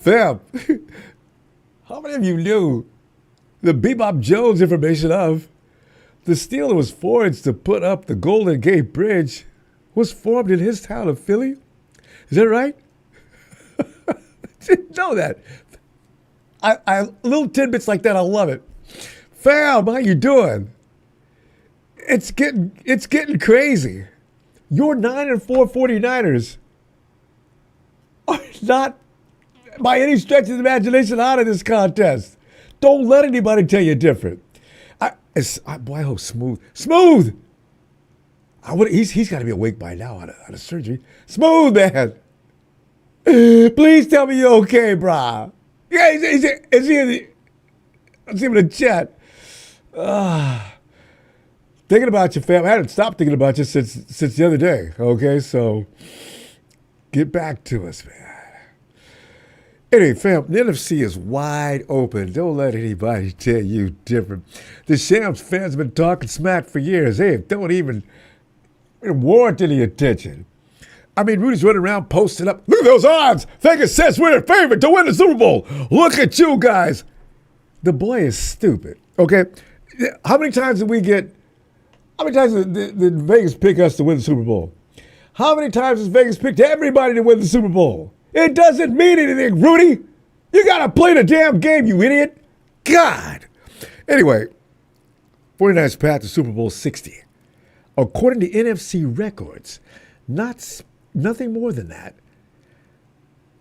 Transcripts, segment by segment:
Fam, how many of you knew the Bebop Jones information of the steel that was forged to put up the Golden Gate Bridge was formed in his town of Philly? Is that right? Didn't know that. I little tidbits like that, I love it. Fam, how you doing? It's getting crazy. Your 9-4 49ers are not by any stretch of the imagination out of this contest. Don't let anybody tell you different. Boy, I hope Smooth. He's got to be awake by now out of surgery. Smooth, man. Please tell me you're okay, brah. Yeah, is he in the... Let's see him in the chat. Thinking about you, fam. I hadn't stopped thinking about you since the other day. Okay, so get back to us, man. Anyway, fam, the NFC is wide open. Don't let anybody tell you different. The Shams fans have been talking smack for years. They don't even warrant any attention. I mean, Rudy's running around posting up, look at those odds. Vegas says we're the favorite to win the Super Bowl. Look at you guys. The boy is stupid, okay? How many times did Vegas pick us to win the Super Bowl? How many times has Vegas picked everybody to win the Super Bowl? It doesn't mean anything, Rudy. You got to play the damn game, you idiot. God. Anyway, 49ers path to Super Bowl 60. According to NFC records, nothing more than that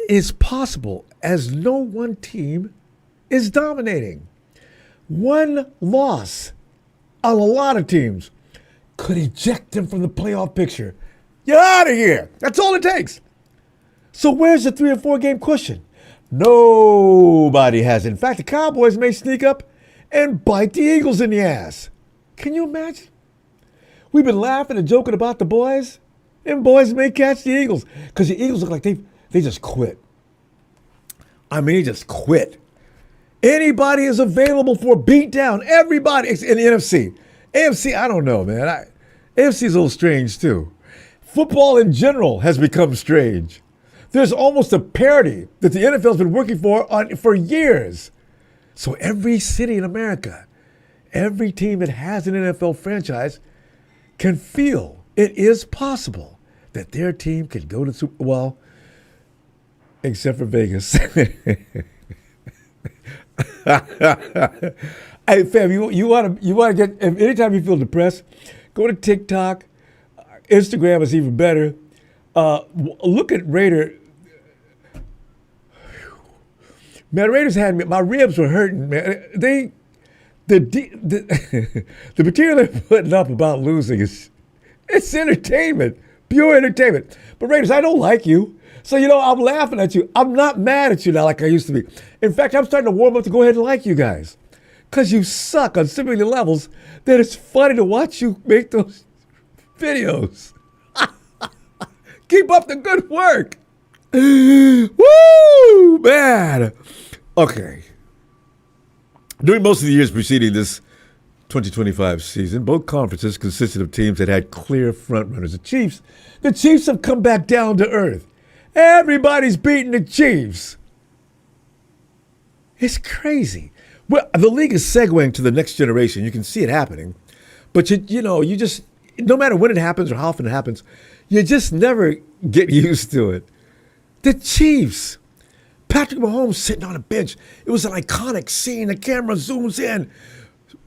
is possible as no one team is dominating. One loss on a lot of teams could eject them from the playoff picture. Get out of here. That's all it takes. So where's the 3 or 4 game cushion? Nobody has it. In fact, the Cowboys may sneak up and bite the Eagles in the ass. Can you imagine? We've been laughing and joking about the boys, and boys may catch the Eagles because the Eagles look like they just quit. I mean, they just quit. Anybody is available for a beatdown. Everybody in the NFC. AFC, I don't know, man. AFC is a little strange, too. Football in general has become strange. There's almost a parity that the NFL has been working for years. So every city in America, every team that has an NFL franchise can feel it is possible that their team can go to the Super Bowl. Well, except for Vegas. Hey, fam, you want to get, anytime you feel depressed, go to TikTok. Instagram is even better. Look at Raider. Man, Raiders had me. My ribs were hurting, man. The material they're putting up about losing it's entertainment, pure entertainment. But Raiders, I don't like you. So, I'm laughing at you. I'm not mad at you now like I used to be. In fact, I'm starting to warm up to go ahead and like you guys. Because you suck on so many levels that it's funny to watch you make those videos. Keep up the good work. Woo, man. Okay. During most of the years preceding this 2025 season, both conferences consisted of teams that had clear frontrunners. The Chiefs have come back down to earth. Everybody's beating the Chiefs. It's crazy. Well, the league is segueing to the next generation. You can see it happening. But, you just, no matter when it happens or how often it happens, you just never get used to it. The Chiefs. Patrick Mahomes sitting on a bench. It was an iconic scene. The camera zooms in.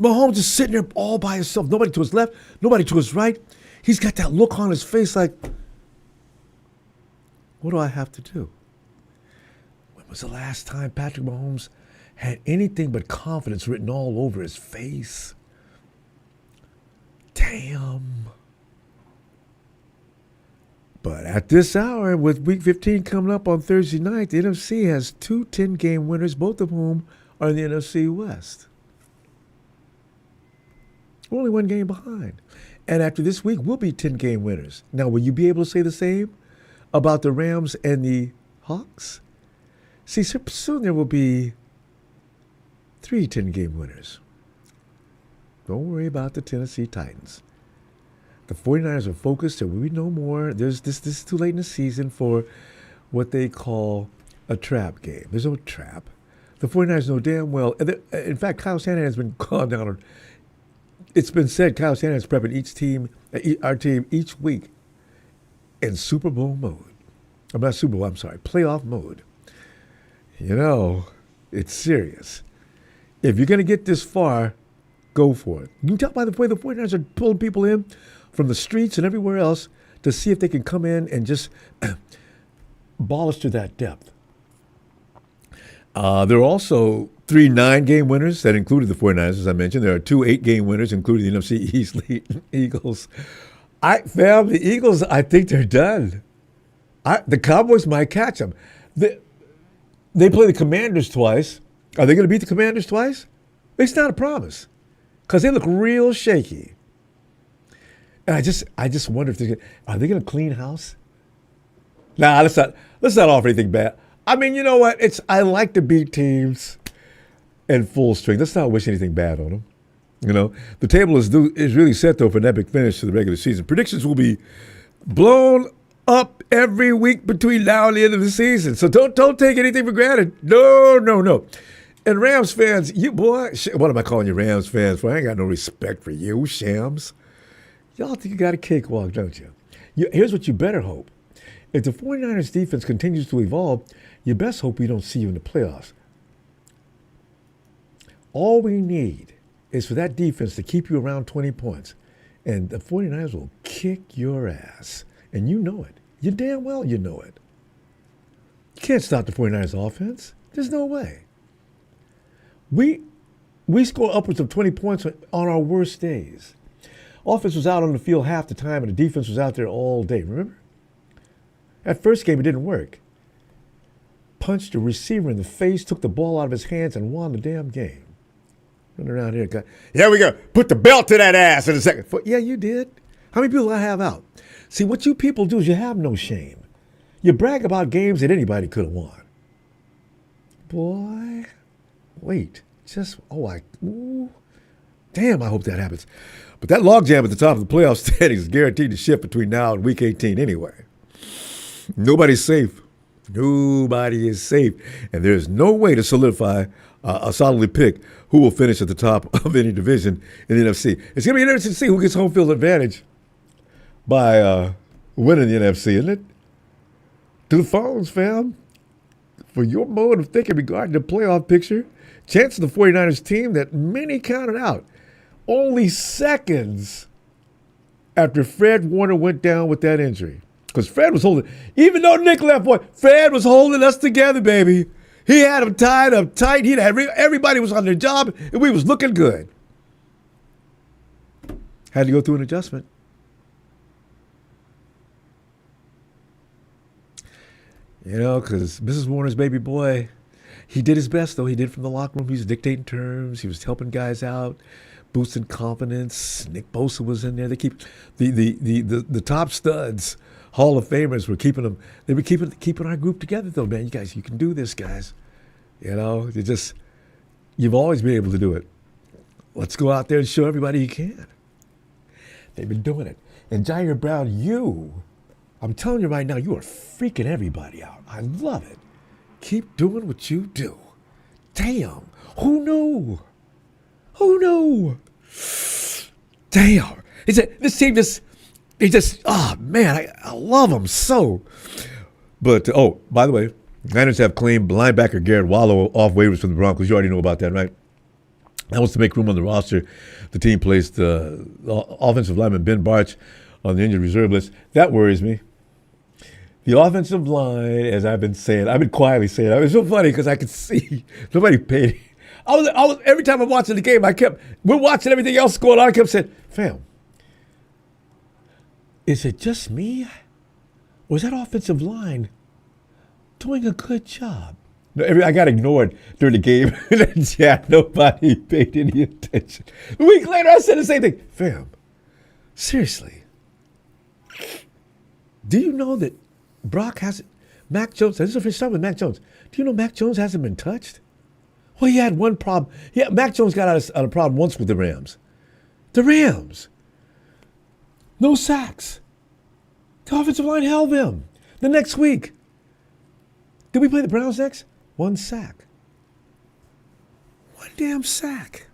Mahomes is sitting there all by himself. Nobody to his left, nobody to his right. He's got that look on his face like, what do I have to do? When was the last time Patrick Mahomes had anything but confidence written all over his face? Damn. But at this hour, with Week 15 coming up on Thursday night, the NFC has 2 10-game winners, both of whom are in the NFC West. We're only 1 game behind. And after this week, we'll be 10-game winners. Now, will you be able to say the same about the Rams and the Hawks? See, soon there will be 3 10-game winners. Don't worry about the Tennessee Titans. The 49ers are focused, and we know more. This is too late in the season for what they call a trap game. There's no trap. The 49ers know damn well. In fact, Kyle Shanahan has been called down on. It's been said Kyle Shanahan is prepping our team each week in Super Bowl mode. I'm not Super Bowl, I'm sorry, playoff mode. You know, it's serious. If you're going to get this far, go for it. You can tell by the way the 49ers are pulling people in from the streets and everywhere else to see if they can come in and just ball us to that depth. There are also 3 9-game winners that included the 49ers, as I mentioned. There are 2 8-game winners, including the NFC East Eagles. The Eagles, I think they're done. The Cowboys might catch them. They play the Commanders twice. Are they going to beat the Commanders twice? It's not a promise because they look real shaky. And I just wonder if are they going to clean house? Nah, let's not offer anything bad. I mean, you know what? I like to beat teams in full strength. Let's not wish anything bad on them. You know, the table is really set though for an epic finish to the regular season. Predictions will be blown up every week between now and the end of the season. So don't take anything for granted. No. And Rams fans, you boy, what am I calling you Rams fans for? I ain't got no respect for you, Shams. Y'all think you got a cakewalk, don't you? Here's what you better hope. If the 49ers defense continues to evolve, you best hope we don't see you in the playoffs. All we need is for that defense to keep you around 20 points, and the 49ers will kick your ass. And you know it. You damn well you know it. You can't stop the 49ers offense. There's no way. We score upwards of 20 points on our worst days. Offense was out on the field half the time, and the defense was out there all day. Remember? That first game, it didn't work. Punched a receiver in the face, took the ball out of his hands, and won the damn game. Running around here, here we go. Put the belt to that ass in a second. Yeah, you did. How many people do I have out? See, what you people do is you have no shame. You brag about games that anybody could have won. Boy, wait. Damn, I hope that happens. But that logjam at the top of the playoff standings is guaranteed to shift between now and week 18 anyway. Nobody's safe. Nobody is safe. And there's no way to solidify solidly pick who will finish at the top of any division in the NFC. It's going to be interesting to see who gets home field advantage by winning the NFC, isn't it? To the phones, fam. For your mode of thinking regarding the playoff picture, chance of the 49ers team that many counted out only seconds after Fred Warner went down with that injury. Because Fred was holding, even though Nick left, boy, Fred was holding us together, baby. He had them tied up tight. Everybody was on their job, and we was looking good. Had to go through an adjustment. You know, because Mrs. Warner's baby boy, he did his best, though. He did from the locker room. He was dictating terms. He was helping guys out, boosting confidence. Nick Bosa was in there. They keep the top studs, Hall of Famers were keeping them. They were keeping our group together, though, man. You guys, you can do this, guys. You know, you've always been able to do it. Let's go out there and show everybody you can. They've been doing it. And Jair Brown, I'm telling you right now, you are freaking everybody out. I love it. Keep doing what you do. Damn. Who knew? Damn. This team oh, man, I love them so. But, by the way, Niners have claimed linebacker Garrett Wallow off waivers from the Broncos. You already know about that, right? That was to make room on the roster. The team placed offensive lineman Ben Barch on the injured reserve list. That worries me. The offensive line, as I've been quietly saying, it was so funny because I could see nobody paid. I was every time I'm watching the game, we're watching everything else going on. I kept saying, fam, is it just me? Or is that offensive line doing a good job? No, I got ignored during the game. Yeah, nobody paid any attention. A week later, I said the same thing. Fam, seriously, do you know that Mac Jones, this is the first time with Mac Jones. Do you know Mac Jones hasn't been touched? Well, he had one problem. Yeah, Mac Jones got out of a problem once with the Rams. The Rams. No sacks. The offensive line held him. The next week, Did we play the Browns next? 1 sack. 1 damn sack.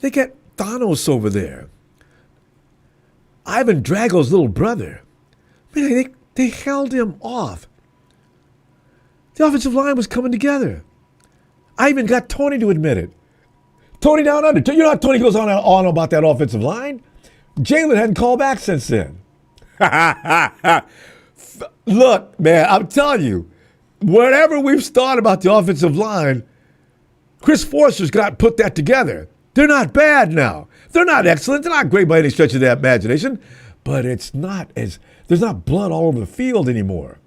They got Thanos over there. Ivan Drago's little brother. Man, they held him off. The offensive line was coming together. I even got Tony to admit it. Tony down under. You know how Tony goes on about that offensive line? Jalen hadn't called back since then. Look, man, I'm telling you, whatever we've thought about the offensive line, Chris Forster's got put that together. They're not bad now. They're not excellent. They're not great by any stretch of the imagination, but there's not blood all over the field anymore.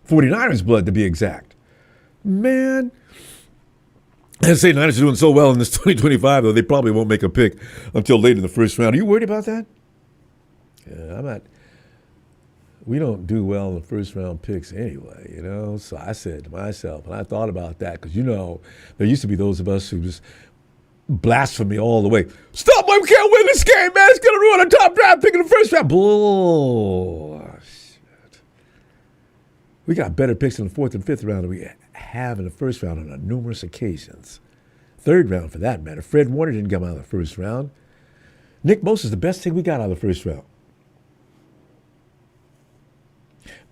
49ers blood, to be exact. Man, I say Niners are doing so well in this 2025, though, they probably won't make a pick until late in the first round. Are you worried about that? Yeah, I'm not. We don't do well in the first round picks anyway, you know? So I said to myself, and I thought about that, because, you know, there used to be those of us who just blasphemy all the way. Stop, we can't win this game, man. It's going to ruin a top draft pick in the first round. Bullshit. We got better picks in the 4th and 5th round than we have in the first round on numerous occasions. 3rd round, for that matter. Fred Warner didn't come out of the first round. Nick Bosa is the best thing we got out of the first round.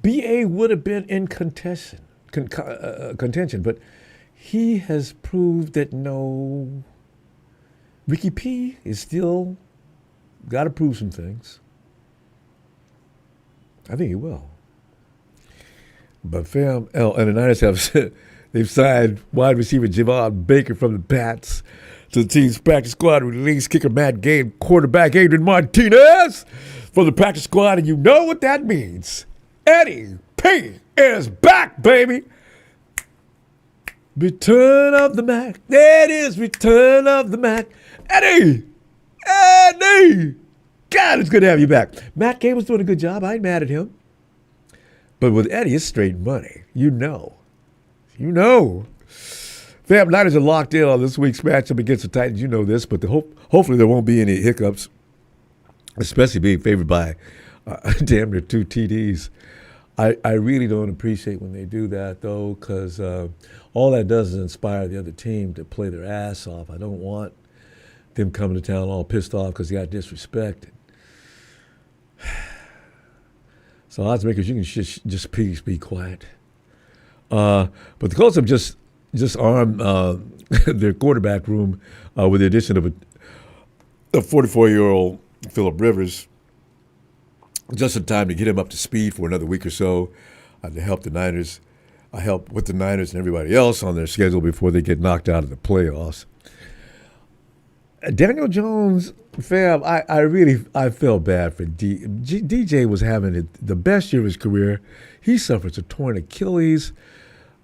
B.A. would have been in contention, but he has proved that no. Ricky P. is still got to prove some things. I think he will. But and the Niners they've signed wide receiver Javon Baker from the Pats to the team's practice squad. Released kicker Matt Gay, quarterback Adrian Martinez from the practice squad, and you know what that means. Eddie P is back, baby. Return of the Mac. That is Return of the Mac. Eddie! God, it's good to have you back. Matt Gay was doing a good job. I ain't mad at him. But with Eddie, it's straight money. You know. Fam, Niners are locked in on this week's matchup against the Titans. You know this, but hopefully there won't be any hiccups, especially being favored by damn near 2 TDs. I really don't appreciate when they do that, though, because all that does is inspire the other team to play their ass off. I don't want them coming to town all pissed off because they got disrespected. So odds makers, you can just please be quiet. But the Colts have just armed their quarterback room with the addition of a 44-year-old Phillip Rivers, just in time to get him up to speed for another week or so to help the Niners, help with the Niners and everybody else on their schedule before they get knocked out of the playoffs. Daniel Jones, fam, I felt bad for DJ was having the best year of his career. He suffered a torn Achilles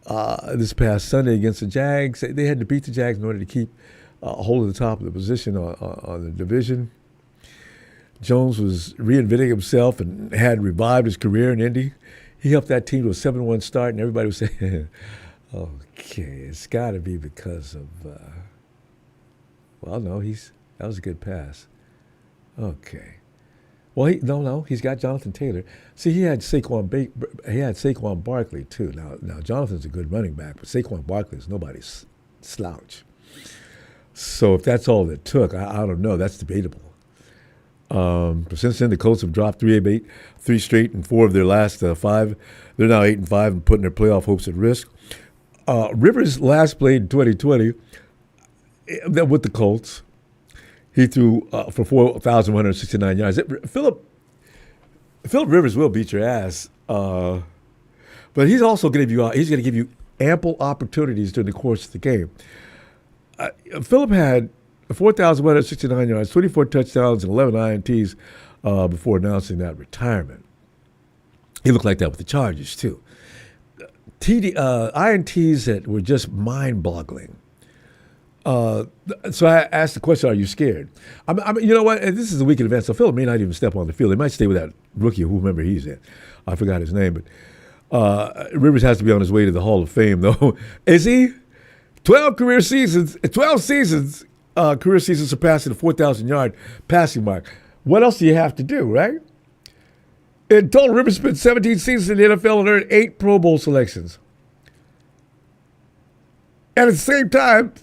this past Sunday against the Jags. They had to beat the Jags in order to keep hold of the top of the position on the division. Jones was reinventing himself and had revived his career in Indy. He helped that team to a 7-1 start, and everybody was saying, okay, it's got to be because of, well, no, that was a good pass. Okay. Well, he's got Jonathan Taylor. See, he had Saquon Barkley, too. Now Jonathan's a good running back, but Saquon Barkley is nobody's slouch. So if that's all it took, I don't know. That's debatable. But since then, the Colts have dropped 3 straight and 4 of their last 5. They're now 8-5 and putting their playoff hopes at risk. Rivers last played in 2020 with the Colts. He threw for 4,169 yards. Phillip Rivers will beat your ass, but he's also going to give you ample opportunities during the course of the game. Phillip had 4,169 yards, 24 touchdowns, and 11 INTs before announcing that retirement. He looked like that with the Chargers, too. INTs that were just mind-boggling. So I asked the question, are you scared? You know what? This is a week in advance, so Phillip may not even step on the field. They might stay with that rookie, whoever he's in. I forgot his name, but Rivers has to be on his way to the Hall of Fame, though. Is he? 12 seasons surpassing the 4,000-yard passing mark. What else do you have to do, right? In total, Rivers spent 17 seasons in the NFL and earned 8 Pro Bowl selections. And at the same time,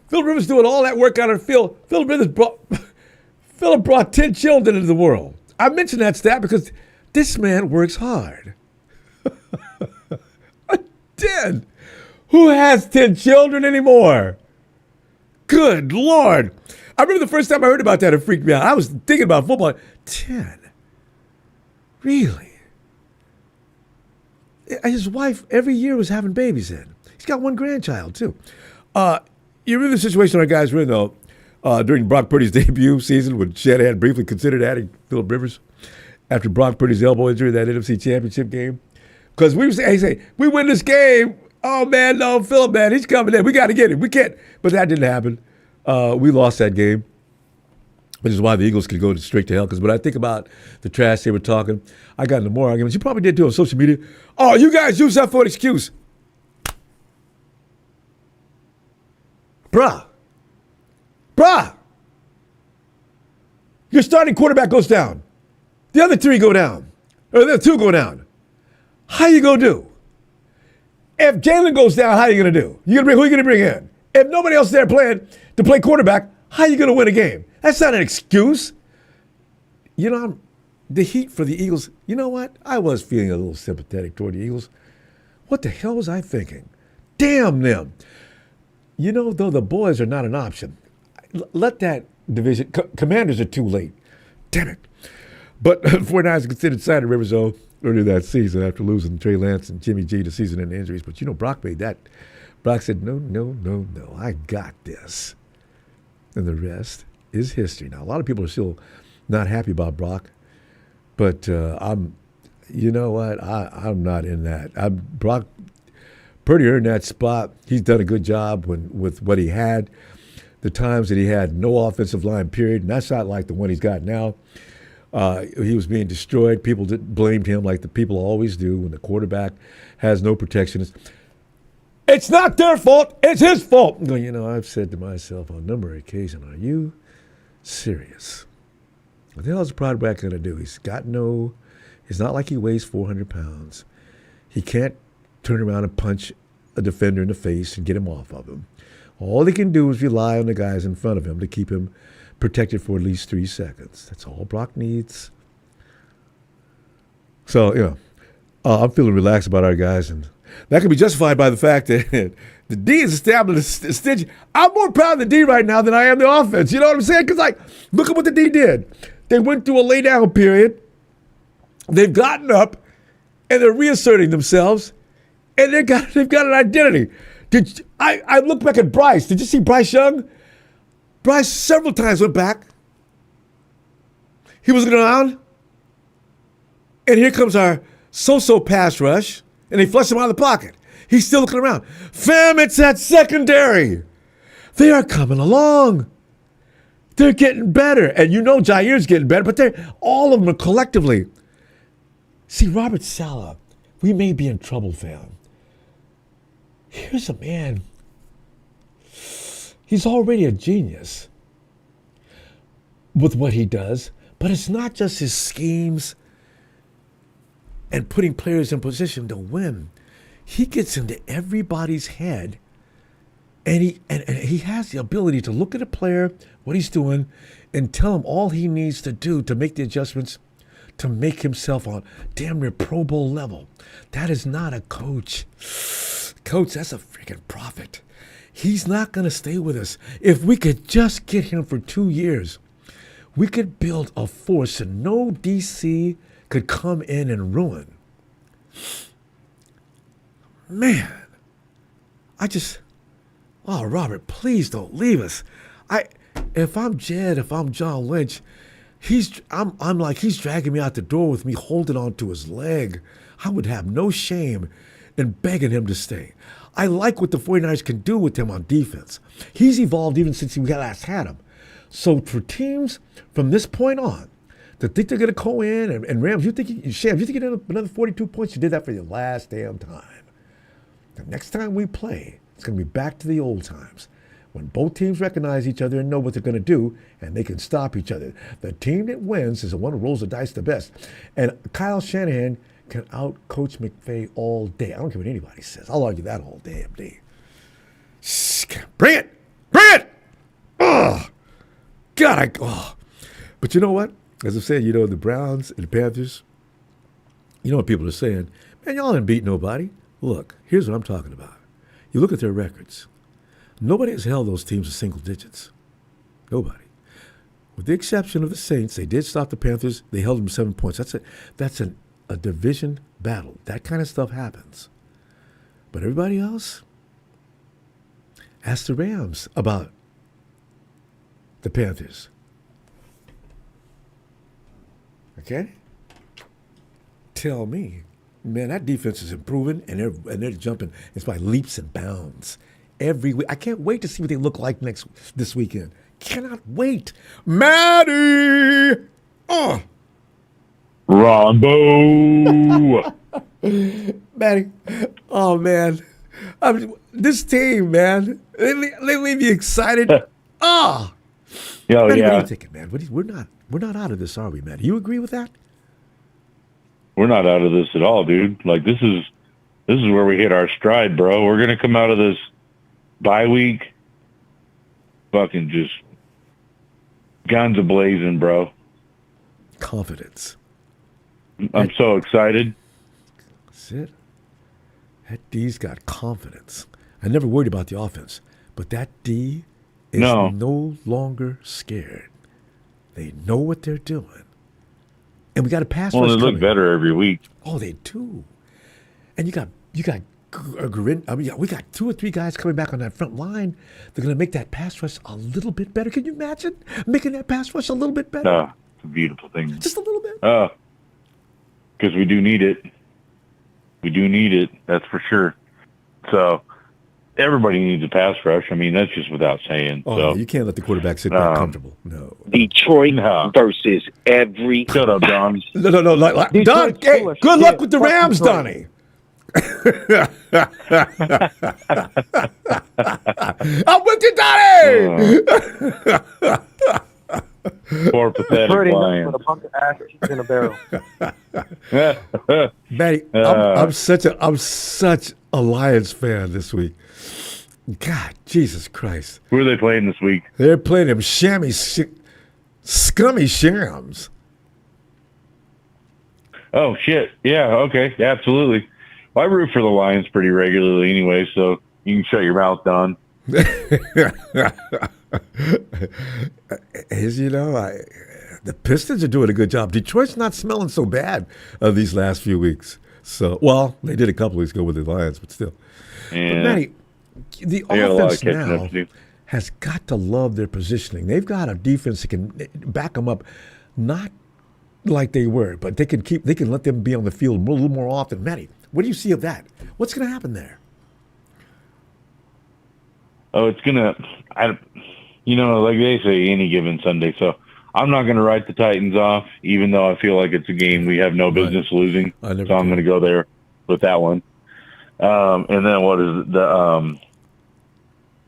Philip Rivers doing all that work out on the field. Philip brought 10 children into the world. I mentioned that stat because this man works hard. 10. Who has 10 children anymore? Good Lord. I remember the first time I heard about that, it freaked me out. I was thinking about football. 10. Really? His wife every year was having babies in. He's got 1 grandchild, too. You remember the situation our guys were in, though, during Brock Purdy's debut season when Shanahan briefly considered adding Philip Rivers after Brock Purdy's elbow injury in that NFC Championship game? Because we say, we win this game. Oh, man, no, Philip, man, he's coming in. We got to get him. We can't. But that didn't happen. We lost that game, which is why the Eagles could go straight to hell. Because when I think about the trash they were talking, I got into more arguments. You probably did, too, on social media. Oh, you guys use that for an excuse. Bruh. Your starting quarterback goes down. The other 3 go down. Or the other 2 go down. How you going to do? If Jalen goes down, how you going to do? Who you going to bring in? If nobody else is there playing to play quarterback, how you going to win a game? That's not an excuse. You know, the heat for the Eagles, you know what? I was feeling a little sympathetic toward the Eagles. What the hell was I thinking? Damn them. You know, though, the boys are not an option. Let that division, Commanders are too late. Damn it. But 49ers considered signing Rivers, though, earlier that season after losing Trey Lance and Jimmy G to season-ending injuries. But, you know, Brock made that. Brock said, no, I got this. And the rest is history. Now, a lot of people are still not happy about Brock. But you know what? I'm not in that. Brock Purdy earned that spot. He's done a good job with what he had. The times that he had no offensive line, period. And that's not like the one he's got now. He was being destroyed. People blamed him like the people always do when the quarterback has no protection. It's not their fault. It's his fault. You know, I've said to myself on a number of occasions, are you serious? What the hell is the quarterback going to do? It's not like he weighs 400 pounds. He can't turn around and punch a defender in the face and get him off of him. All he can do is rely on the guys in front of him to keep him protected for at least 3 seconds. That's all Brock needs. So, you know, I'm feeling relaxed about our guys, and that can be justified by the fact that the D is established a stitch. I'm more proud of the D right now than I am the offense. You know what I'm saying? Because, like, look at what the D did. They went through a lay-down period. They've gotten up, and they're reasserting themselves, and they've got an identity. I look back at Bryce. Did you see Bryce Young? Bryce several times went back. He was looking around, and here comes our so-so pass rush, and they flush him out of the pocket. He's still looking around. Fam, it's that secondary. They are coming along. They're getting better. And you know Jair's getting better, but all of them are collectively. See, Robert Saleh, we may be in trouble, fam. Here's a man. He's already a genius with what he does, but it's not just his schemes and putting players in position to win. He gets into everybody's head, and he has the ability to look at a player, what he's doing, and tell him all he needs to do to make the adjustments to make himself on damn near Pro Bowl level. That is not a coach. Coach, that's a freaking prophet. He's not going to stay with us. If we could just get him for 2 years, we could build a force that no DC could come in and ruin. Man, Robert, please don't leave us. If I'm Jed, if I'm John Lynch, I'm like he's dragging me out the door with me holding onto his leg. I would have no shame in begging him to stay. I like what the 49ers can do with him on defense. He's evolved even since we last had him. So for teams from this point on that think they're going to go in and Rams, you think you get another 42 points? You did that for your last damn time. The next time we play, it's going to be back to the old times. when both teams recognize each other and know what they're going to do, and they can stop each other. The team that wins is the one who rolls the dice the best. And Kyle Shanahan can out-coach McVay all day. I don't care what anybody says. I'll argue that all damn day. Bring it! Bring it! Oh, God, But you know what? As I said, the Browns and the Panthers, you know what people are saying? Man, y'all didn't beat nobody. Look, here's what I'm talking about. You look at their records. Nobody has held those teams to single digits. Nobody. With the exception of the Saints, they did stop the Panthers. They held them 7 points. That's a division battle. That kind of stuff happens. But everybody else, ask the Rams about the Panthers. Okay? Tell me, man, that defense is improving, and they're jumping. It's by leaps and bounds every week. I can't wait to see what they look like this weekend. Cannot wait. Maddie! Ronbo! Maddie, oh, man. This team, man, they leave you excited. Oh! Yo, Maddie, yeah. what are you thinking, man? We're not out of this, are we, Maddie? You agree with that? We're not out of this at all, dude. Like, this is where we hit our stride, bro. We're going to come out of this bye week fucking just guns a-blazing, bro. Confidence. I'm so excited. That's it. That D's got confidence. I never worried about the offense, but that D is no longer scared. They know what they're doing. And we got a pass rush Well, they coming. look better every week. Oh, they do. And you got we got 2 or 3 guys coming back on that front line. They're going to make that pass rush a little bit better. Can you imagine making that pass rush a little bit better? It's a beautiful thing. Just a little bit. Because we do need it. We do need it. That's for sure. So everybody needs a pass rush. I mean, that's just without saying. Oh, so no, you can't let the quarterback sit back comfortable. No. Detroit versus every. Shut up, Don. No. Don, hey, good luck with the Rams, Donnie. I'm with you, Donnie. Poor pathetic Pretty much Lions. with a bunch of ass cheeks in a barrel. Matty, I'm such a Lions fan this week. God, Jesus Christ. Who are they playing this week? They're playing them scummy shams. Oh, shit. Yeah, okay. Yeah, absolutely. Well, I root for the Lions pretty regularly anyway, so you can shut your mouth, Don. The Pistons are doing a good job. Detroit's not smelling so bad these last few weeks. So, well, they did a couple weeks ago with the Lions, but still. Yeah. But Matty, the They got a lot of offense catching up now to do. has got to love their positioning. They've got a defense that can back them up, not like they were, but they can let them be on the field a little more often. Matty, what do you see of that? What's going to happen there? Oh, it's going to, like they say, any given Sunday. So I'm not going to write the Titans off, even though I feel like it's a game we have no business losing. So I'm going to go there with that one. And then what is it?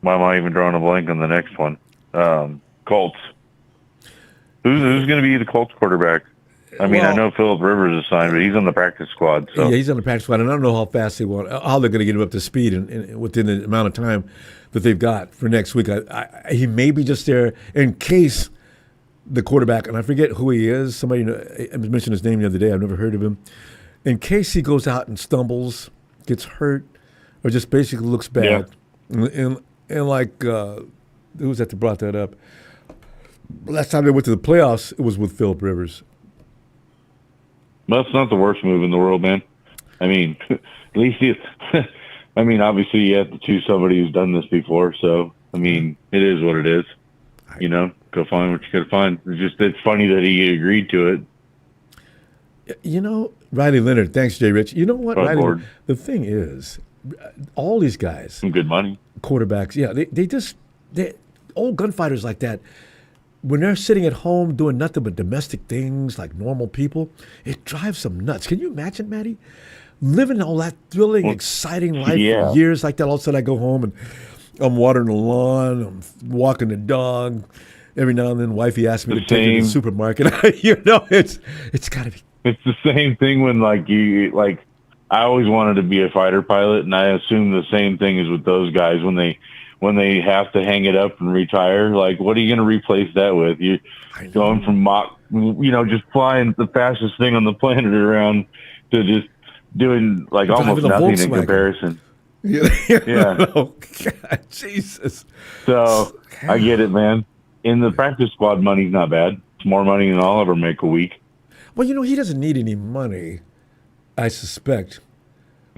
Why am I even drawing a blank on the next one? Colts. Who's going to be the Colts quarterback? I mean, I know Phillip Rivers is signed, but he's on the practice squad. So. Yeah, he's on the practice squad, and I don't know how fast how they're going to get him up to speed within the amount of time that they've got for next week. He may be just there in case the quarterback, and I forget who he is. Somebody mentioned his name the other day. I've never heard of him. In case he goes out and stumbles, gets hurt, or just basically looks bad. Yeah. And like, who was that brought that up? Last time they went to the playoffs, it was with Phillip Rivers. Well, that's not the worst move in the world, man. I mean, at least obviously you have to choose somebody who's done this before. So, I mean, it is what it is. Go find what you got to find. It's funny that he agreed to it. Riley Leonard, thanks, Jay Rich. You know what, Riley? The thing is, all these guys, some good money, quarterbacks, yeah, they old gunfighters like that. When they're sitting at home doing nothing but domestic things like normal people, it drives them nuts. Can you imagine, Matty? Living all that thrilling, exciting life for years like that. All of a sudden I go home and I'm watering the lawn. I'm walking the dog. Every now and then, wifey asks me to take her to the supermarket. It's got to be. It's the same thing when I always wanted to be a fighter pilot, and I assume the same thing is with those guys when they have to hang it up and retire. Like, what are you going to replace that with? You're going from just flying the fastest thing on the planet around to just doing almost nothing in comparison. Yeah. Oh, God, Jesus. So I get it, man. In the practice squad, money's not bad. It's more money than I'll ever make a week. Well, he doesn't need any money, I suspect.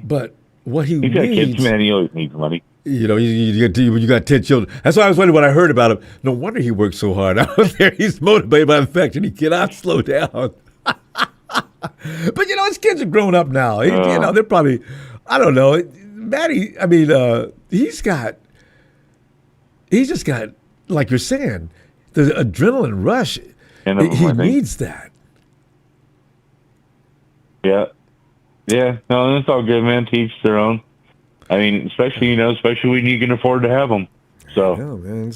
But what he needs... He's got kids, man. He always needs money. You got 10 children. That's why I was wondering when I heard about him. No wonder he works so hard out there. He's motivated by the fact that he cannot slow down. But, his kids are grown up now. They're probably... I don't know. Matty, he's just got, like you're saying, the adrenaline rush. He needs that. Yeah. Yeah. No, that's all good, man. Teach their own. Especially when you can afford to have them. So. Oh, man.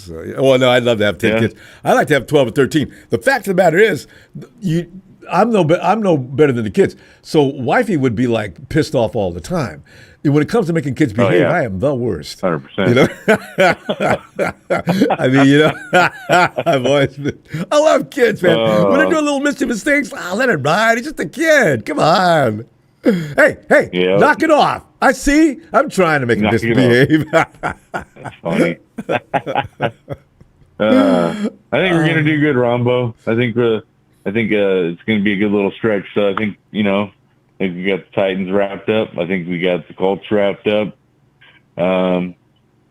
No, I'd love to have 10 kids. I like to have 12 or 13. The fact of the matter is, I'm no better than the kids. So wifey would be like pissed off all the time. And when it comes to making kids behave, I am the worst. 100%. I've always been. I love kids, man. When they're doing little mischievous things, let it ride. He's just a kid. Come on. Hey, knock it off. I see. I'm trying to make him misbehave. That's funny. I think we're gonna do good, Ronbo. I think it's gonna be a good little stretch. So I think I think we got the Titans wrapped up. I think we got the Colts wrapped up. And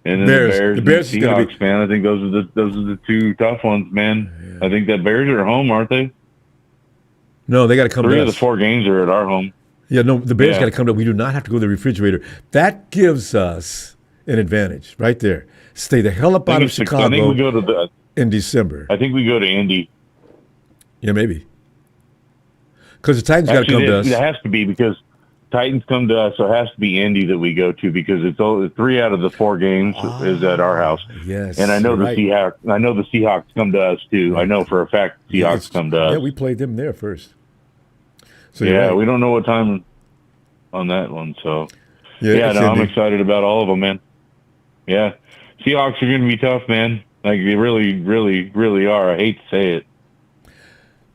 then the Bears and the Seahawks, man. I think those are the two tough ones, man. Yeah. I think that Bears are at home, aren't they? No, they got to come to us. 3 of the 4 games are at our home. Yeah, no, the Bears got to come to us. We do not have to go to the refrigerator. That gives us an advantage right there. Stay the hell up out of Chicago. I think we go to in December. I think we go to Indy. Yeah, maybe. Because the Titans got to come to us. It has to be because Titans come to us, so it has to be Indy that we go to because it's all 3 out of the 4 games is at our house. Yes, and I know Seahawks. I know the Seahawks come to us too. Right. I know for a fact the Seahawks come to us. Yeah, we played them there first. So we don't know what time on that one. So I'm excited about all of them, man. Yeah, Seahawks are going to be tough, man. Like they really, really, really are. I hate to say it.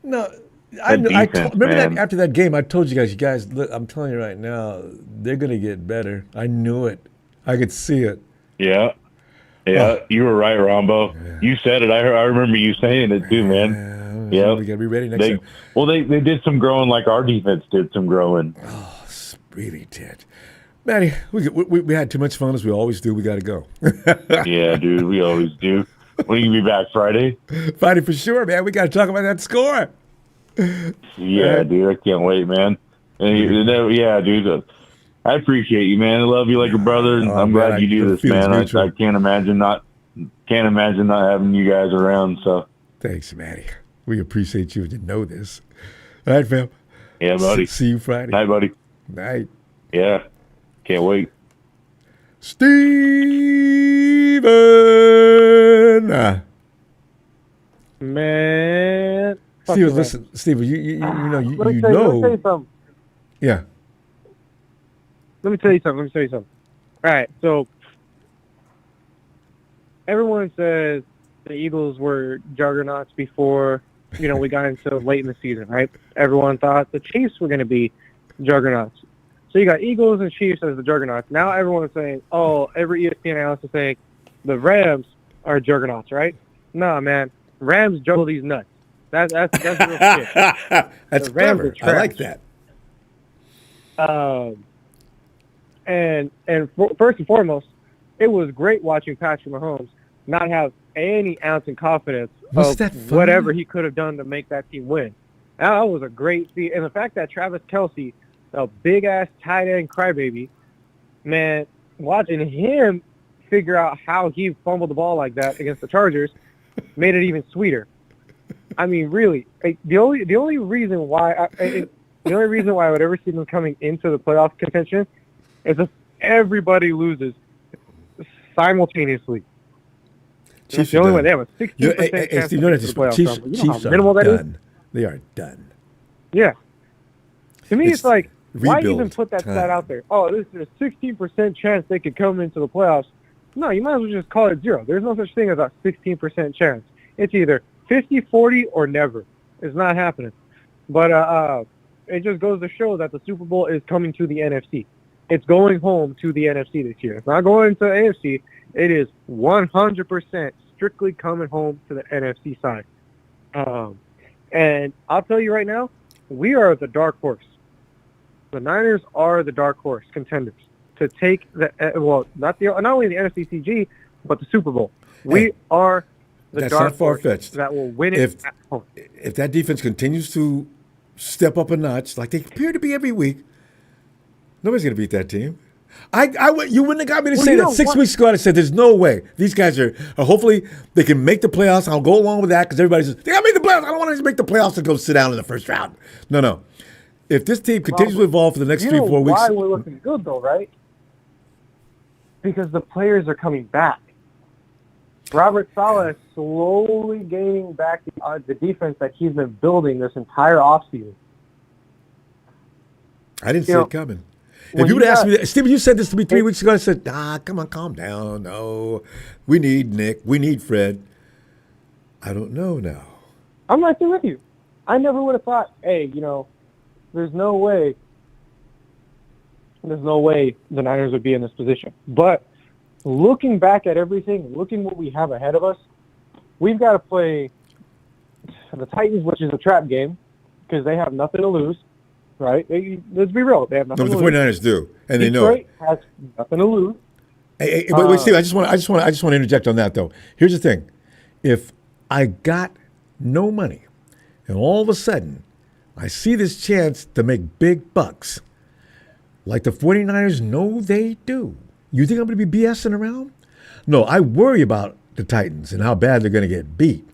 No. Remember that after that game, I told you guys, look, I'm telling you right now, they're going to get better. I knew it. I could see it. Yeah. You were right, Ronbo. Yeah. You said it. I remember you saying it too, man. Yeah. We got to be ready next time. Well, they did some growing like our defense did some growing. Oh, really did. Matty, we had too much fun as we always do. We got to go. Yeah, dude, we always do. When are you going to be back, Friday? Friday for sure, man. We got to talk about that score. Yeah, dude, I can't wait, man. And dude, I appreciate you, man. I love you like a brother, and I'm glad you do this, man. I can't imagine not having you guys around. So thanks, Matty. We appreciate you to know this. All right, fam. Yeah, buddy. See you Friday. Night, buddy. Night. Yeah, can't wait. Steven. Man. Steven, listen, Steven, you know. Let me tell you something. Yeah. Let me tell you something. All right, so everyone says the Eagles were juggernauts before, we got into late in the season, right? Everyone thought the Chiefs were going to be juggernauts. So you got Eagles and Chiefs as the juggernauts. Now everyone is saying, every ESPN analyst is saying the Rams are juggernauts, right? Nah, man. Rams juggle these nuts. That's real shit. That's clever. I like that. And first and foremost, it was great watching Patrick Mahomes not have any ounce of confidence of whatever he could have done to make that team win. That was a great feat. And the fact that Travis Kelce, a big-ass tight end crybaby, man, watching him figure out how he fumbled the ball like that against the Chargers made it even sweeter. I mean, really, the only reason why I would ever see them coming into the playoff contention is if everybody loses. simultaneously. Chiefs That's the only way. They have a 16% chance Steve, to make the playoffs. Chiefs are done. They are done. Yeah. To me, it's like, why rebuild even put that time. stat out there? Oh, there's a 16% chance they could come into the playoffs. No, you might as well just call it 0. There's no such thing as a 16% chance. It's either 50, 40, or never. It's not happening. But it just goes to show that the Super Bowl is coming to the NFC. It's going home to the NFC this year. It's not going to the AFC. It is 100% strictly coming home to the NFC side. And I'll tell you right now, we are the dark horse. The Niners are the dark horse contenders to take not only the NFC CG, but the Super Bowl. We are the dark horse that will win it at home. If that defense continues to step up a notch, like they appear to be every week, nobody's going to beat that team. You wouldn't have got me to say that 6 weeks ago. I said, there's no way. These guys are hopefully they can make the playoffs. I'll go along with that because everybody says, they got to make the playoffs. I don't want to make the playoffs and go sit down in the first round. No. If this team continues to evolve for the next 3-4 weeks. Why we're looking good, though, right? Because the players are coming back. Robert Saleh is slowly gaining back the defense that he's been building this entire offseason. I didn't see it coming. If you would ask me, Steven, you said this to me 3 weeks ago. I said, come on, calm down. No, we need Nick. We need Fred. I don't know now. I'm right there with you. I never would have thought, hey, there's no way the Niners would be in this position. But looking back at everything, looking what we have ahead of us, we've got to play the Titans, which is a trap game, because they have nothing to lose. Right? Let's be real. They have nothing to lose. The 49ers do, and Detroit they know it. has nothing to lose. Hey, wait, Steve, I just want to interject on that, though. Here's the thing. If I got no money, and all of a sudden I see this chance to make big bucks, like the 49ers know they do, you think I'm going to be BSing around? No, I worry about the Titans and how bad they're going to get beat.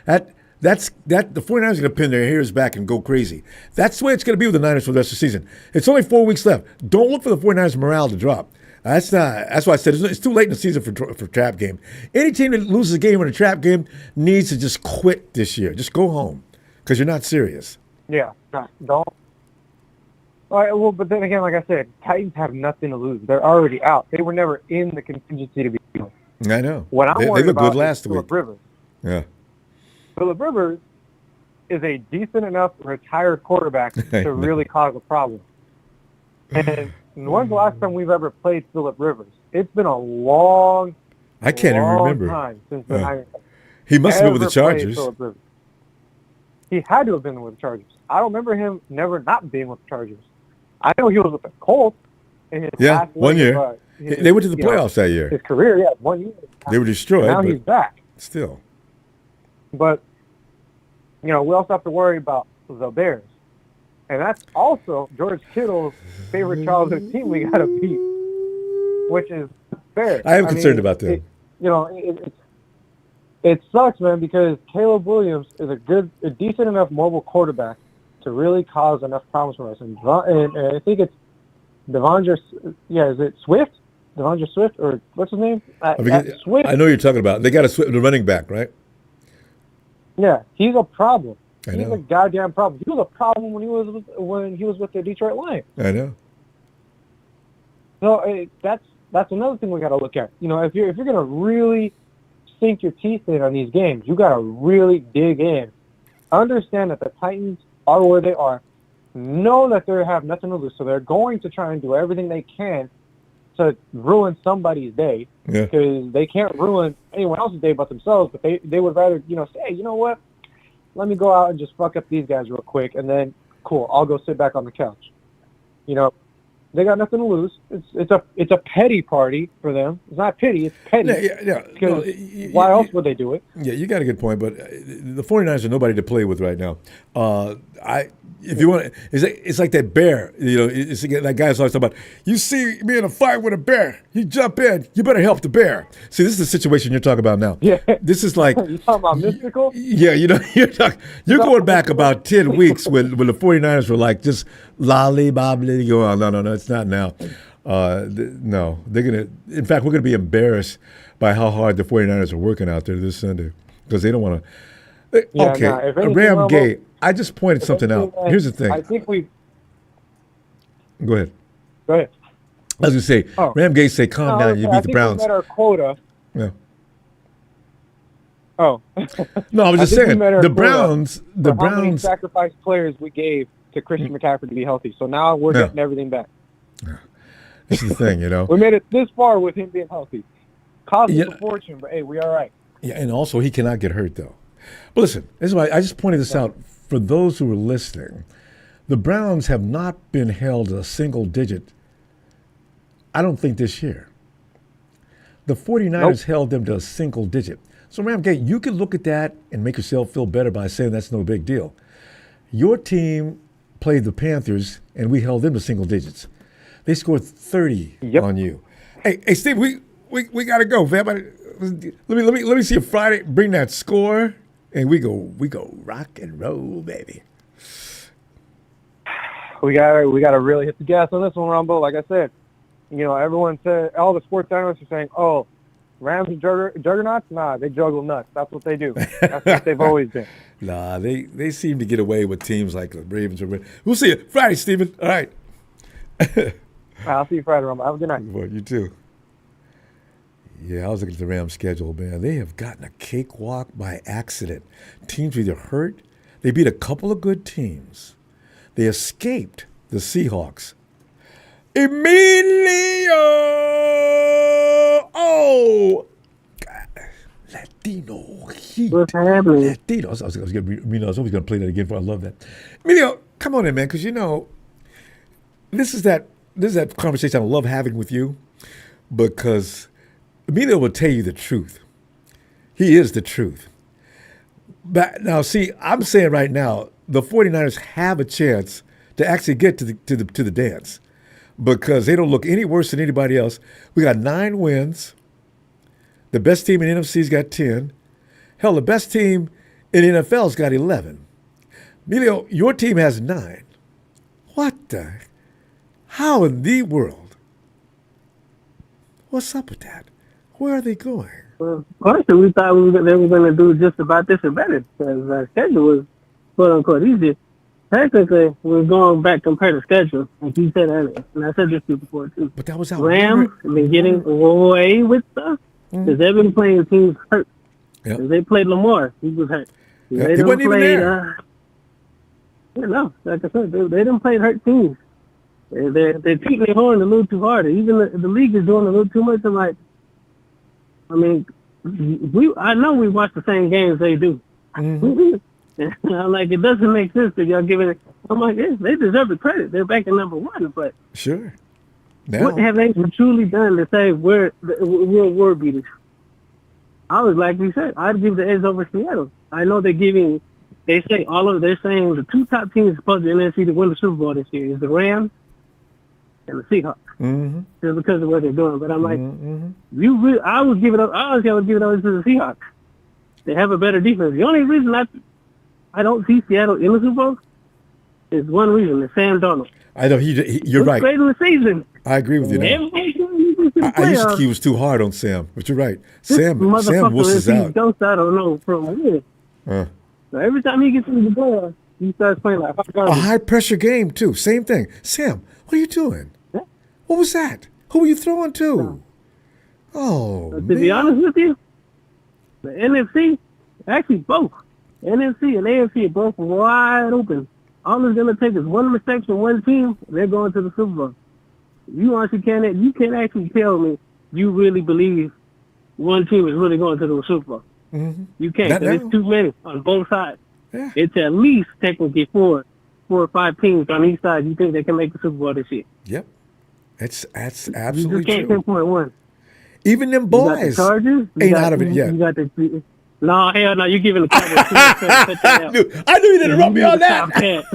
The 49ers are going to pin their ears back and go crazy. That's the way it's going to be with the Niners for the rest of the season. It's only 4 weeks left. Don't look for the 49ers morale to drop. That's why I said it's too late in the season for trap game. Any team that loses a game in a trap game needs to just quit this year. Just go home because you're not serious. Yeah, don't. All right, well, but then again, like I said, Titans have nothing to lose. They're already out. They were never in the contingency to be in. I know. What I'm worried looked about good last is Phillip week. Rivers. Yeah. Phillip Rivers is a decent enough retired quarterback to really cause a problem. And when's the last time we've ever played Phillip Rivers? It's been a long I can't even remember. Time since the Niners he must have been with the Chargers. He had to have been with the Chargers. I don't remember him never not being with the Chargers. I know he was with the Colts in his last 1 year. They went to the playoffs that year. His career, 1 year. They were destroyed. Now he's back. Still. But, we also have to worry about the Bears. And that's also George Kittle's favorite childhood team we got to beat, which is Bears. I am concerned about them. It sucks, man, because Caleb Williams is a decent enough mobile quarterback to really cause enough problems for us. And I think it's Devondre, is it Swift? Devondre Swift, or what's his name? Swift. I know you're talking about. They got the running back, right? Yeah, he's a problem. I know. He's a goddamn problem. He was a problem when he was with the Detroit Lions. I know. So that's another thing we got to look at. If you're gonna really sink your teeth in on these games, you got to really dig in. Understand that the Titans are where they are. Know that they have nothing to lose, so they're going to try and do everything they can to ruin somebody's day, because they can't ruin anyone else's day but themselves. But they would rather say, hey, you know what? Let me go out and just fuck up these guys real quick, and then cool, I'll go sit back on the couch. They got nothing to lose. It's a petty party for them. It's not pity, it's petty. Yeah. Why else would they do it? Yeah, you got a good point, but the 49ers are nobody to play with right now. If you want, it's like that bear. It's that guy's always talking about. You see me in a fight with a bear, you jump in. You better help the bear. See, this is the situation you're talking about now. Yeah, this is like you talking about mystical. Yeah, you're going back about 10 weeks when the 49ers were like just lolly bobbly going on. No, it's not now. No, they're going to. In fact, we're going to be embarrassed by how hard the 49ers are working out there this Sunday because they don't want to. Okay, Ram Gate. I just pointed something out. Here's the thing. I think we. Go ahead. Go ahead. I was going to say, Ram Gate say, calm down, you beat the Browns. We met our quota. Yeah. Oh. No, I was just saying, the Browns. How many sacrifice players we gave to Christian McCaffrey to be healthy. So now we're getting everything back. This is the thing, We made it this far with him being healthy. Cost us a fortune, but hey, we all right. Yeah, and also he cannot get hurt, though. But listen, this is why I just pointed this out for those who are listening. The Browns have not been held a single digit, I don't think, this year. The 49ers held them to a single digit. So, Ramgate, you can look at that and make yourself feel better by saying that's no big deal. Your team played the Panthers, and we held them to single digits. They scored 30 on you. Hey, Steve, we got to go, fam. Let me see if Friday bring that score, and we go rock and roll, baby. We gotta really hit the gas on this one, Ronbo. Like I said, everyone said, all the sports analysts are saying, "Oh, Rams are juggernauts." Nah, they juggle nuts. That's what they do. That's what they've always been. Nah, they seem to get away with teams like the Ravens. We'll see you Friday, Stephen. All right. I'll see you Friday, Ronbo. Have a good night. Boy, you too. Yeah, I was looking at the Rams schedule, man. They have gotten a cakewalk by accident. Teams either hurt. They beat a couple of good teams. They escaped the Seahawks. Emilio! Oh! God. Latino heat. What's happening? Latino. I was always going to play that again for I love that. Emilio, come on in, man, because this is that conversation I love having with you because Emilio will tell you the truth. He is the truth. But now, see, I'm saying right now, the 49ers have a chance to actually get to the dance because they don't look any worse than anybody else. We got 9 wins. The best team in NFC's got 10. Hell, the best team in NFL's got 11. Emilio, your team has 9. What the? How in the world? What's up with that? Where are they going? Well, personally, we thought they were going to do just about this and better because our schedule was quote-unquote easy. Technically, we're going back compared to schedule, like you said earlier. And I said this to you before, too. But that was out. Rams have been getting away with stuff because they've been playing teams hurt. Yep. They played Lamar. He was hurt. Yep. He wasn't even there. No, like I said, they didn't play hurt teams. They're keeping their horn a little too hard. Even the league is doing a little too much. I know we watch the same games they do. Mm-hmm. I'm like, it doesn't make sense that y'all giving it. I'm like, yeah, they deserve the credit. They're back at number 1, but sure. Now. What have they truly done to say we're world beaters? I was like you said, I'd give the edge over Seattle. I know they're saying the 2 top teams supposed to NFC to win the Super Bowl this year is the Rams and the Seahawks. Mm-hmm. Just because of what they're doing. But I'm like, I would give it up. I would give it over to the Seahawks. They have a better defense. The only reason I don't see Seattle in the Super Bowl is one reason: it's Sam Darnold. I know you're right. Great in the season. I agree with you. Now. I used to think he was too hard on Sam, but you're right. Sam wusses out. I don't know from where. So every time he gets into the playoffs, he starts playing like a high pressure game too. Same thing. Sam, what are you doing? Yeah. What was that? Who were you throwing to? To be honest with you, the NFC, actually both. NFC and AFC are both wide open. All it's going to take is one mistake from one team, and they're going to the Super Bowl. You can't actually tell me you really believe one team is really going to the Super Bowl. Mm-hmm. You can't. It's too many on both sides. Yeah. It's at least technically 4 or 5 teams on each side you think they can make the Super Bowl this year. Yep. That's absolutely true. You just can't pinpoint one. Even them boys you got the Chargers, ain't out of it yet. You got no, hell no, you're giving the Cowboys. I knew you didn't rub me on that.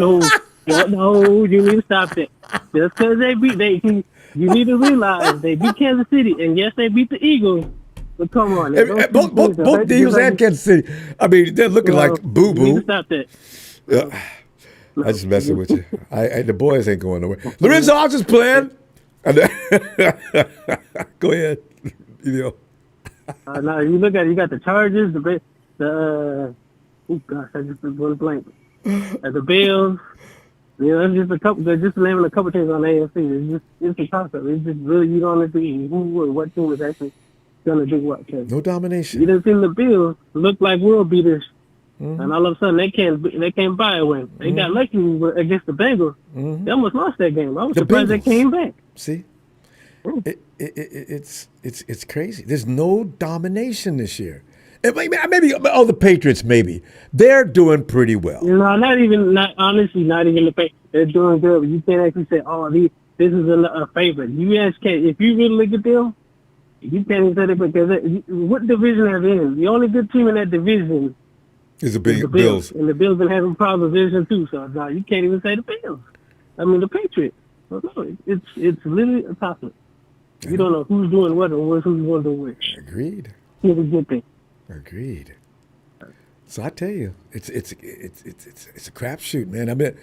No, you need to stop that. Just because you need to realize they beat Kansas City, and yes, they beat the Eagles. But come on, both the Eagles and Kansas City. I mean, they're looking like boo boo. You need to stop that. I'm just messing with you. The boys ain't going nowhere. Lorenzo Hawks is playing. Go ahead. You know. Now you look at it, you got the Chargers, oh gosh, I just went blank. The Bills. You know, it's just a couple. They're just naming a couple teams on the AFC. It's a toss-up. It's just really you don't see who or what team is actually gonna do what. No domination. You didn't see the Bills look like world beaters, and all of a sudden they can't buy a win. They got lucky against the Bengals. They almost lost that game. I was surprised they came back. See, it's crazy. There's no domination this year. Maybe the Patriots. Maybe they're doing pretty well. No, honestly, not even the Patriots. They're doing good. But you can't actually say, "Oh, this is a favorite." You ask, if you really look at them, you can't even say that because what division are they in? The only good team in that division is the Bills, and the Bills been having problems with division too. So no, you can't even say the Bills. I mean the Patriots. So, no, it's literally a toss-up. You don't know who's doing what or who's going to do what. Agreed. It's a good thing. Agreed. So I tell you, it's a crapshoot, man. I mean,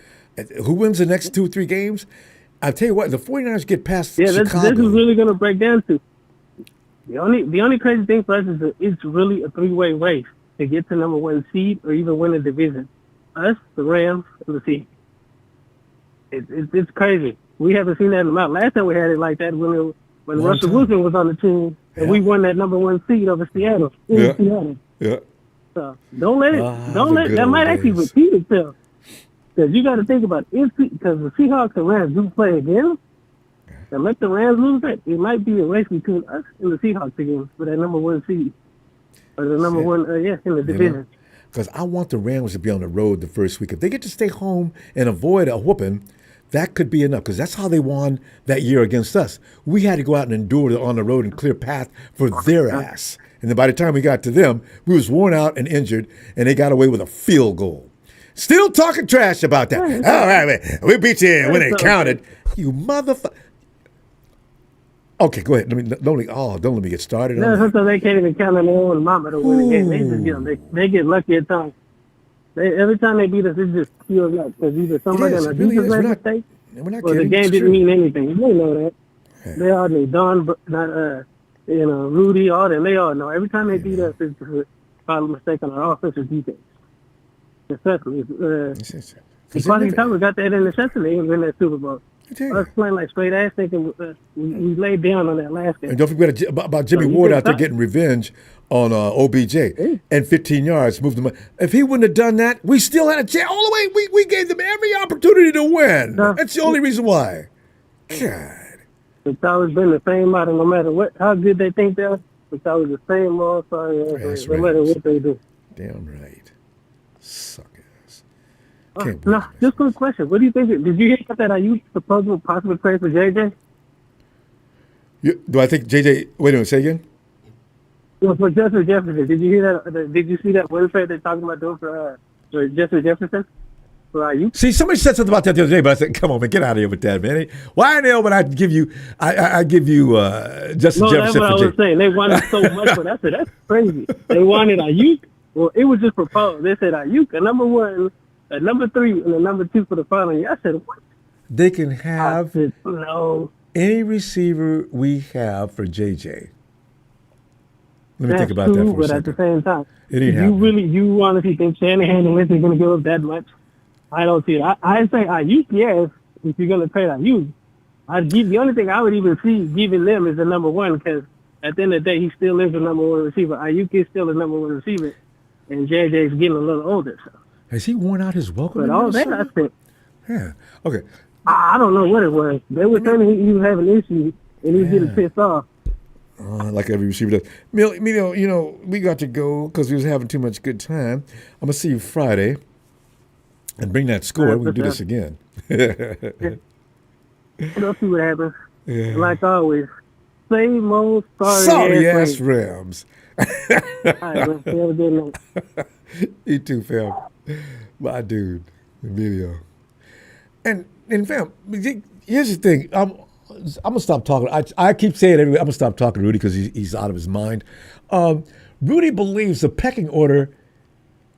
who wins the next 2-3 games? I tell you what, the 49ers get past Chicago. This is really going to break down to. The only crazy thing for us is that it's really a 3-way race to get to number 1 seed or even win a division. Us, the Rams, and the Seahawks. It's crazy. We haven't seen that in a while. Last time we had it like that when Russell Wilson was on the team and we won that number 1 seed over Seattle. Seattle. Yeah. So don't let that might actually repeat itself. Because you got to think about it, because the Seahawks and Rams do play again, and let the Rams lose that, it might be a race between us and the Seahawks again for that number 1 seed. Or the number 1, in the division. Because I want the Rams to be on the road the first week. If they get to stay home and avoid a whooping, that could be enough, because that's how they won that year against us. We had to go out and endure on the road and clear path for their ass. And then by the time we got to them, we was worn out and injured, and they got away with a field goal. Still talking trash about that. All right, man. We beat you when it counted. You motherfucker. Okay, go ahead. Don't let me get started. No, sometimes they can't even count on their own mama to win the game. They get lucky at times. Every time they beat us, it just feels like because either somebody on a defensive mistake or the game didn't mean anything. You know that. Yeah. They all know Don, Rudy, all them. They all know. Every time they beat us, it's a mistake on our offensive defense. Especially, Kwame Thomas got that interception. They win that Super Bowl. Us playing like straight ass thinking we laid down on that last game. And don't forget about Jimmy Ward out there getting revenge on OBJ and 15 yards moved them. If he wouldn't have done that, we still had a chance. All the way, we gave them every opportunity to win. That's the only reason why. God. It's always been the same model, no matter how good they think they are. It's always the same motherfucker, no matter what they do. Damn right. Suckers. No, just one question. What do you think? Did you hear about that? Are you possible trade for JJ? Do I think JJ? Wait a minute. Say again. Well, for Justin Jefferson, did you hear that? Did you see that one trade they're talking about doing for Justin Jefferson? For Ayuk? See, somebody said something about that the other day, but I said, "Come on, man, get out of here with that, man. Why in the hell would I give you? I give you Justin Jefferson." That's what I was saying. They wanted so much, but I said that's crazy. They wanted Ayuk. Well, it was just proposed. They said Ayuk, a number 1. A number 3 and a number 2 for the final year. I said, what? They can have no. Any receiver we have for JJ. Let me think about that for a second. But at the same time, you honestly think Shanahan and Winston are going to give up that much? I don't see it. I say Ayuk, yes, if you're going to trade Ayuk. The only thing I would even see giving them is the number 1, because at the end of the day, he still is the number 1 receiver. Ayuk is still the number 1 receiver, and JJ's getting a little older, so. Has he worn out his welcome? But all that, I think. Yeah. Okay. I don't know what it was. They were saying he was having issues, and he was getting pissed off. Like every receiver does. We got to go because we was having too much good time. I'm going to see you Friday and bring that score. We'll do this again. We'll see what happens. Yeah. Like always, same old sorry-ass Rams. All right, man. Have a good night. You too, fam. My dude, Emilio. And fam, here's the thing. I'm gonna stop talking. I keep saying it. I'm gonna stop talking to Rudy because he's out of his mind. Rudy believes the pecking order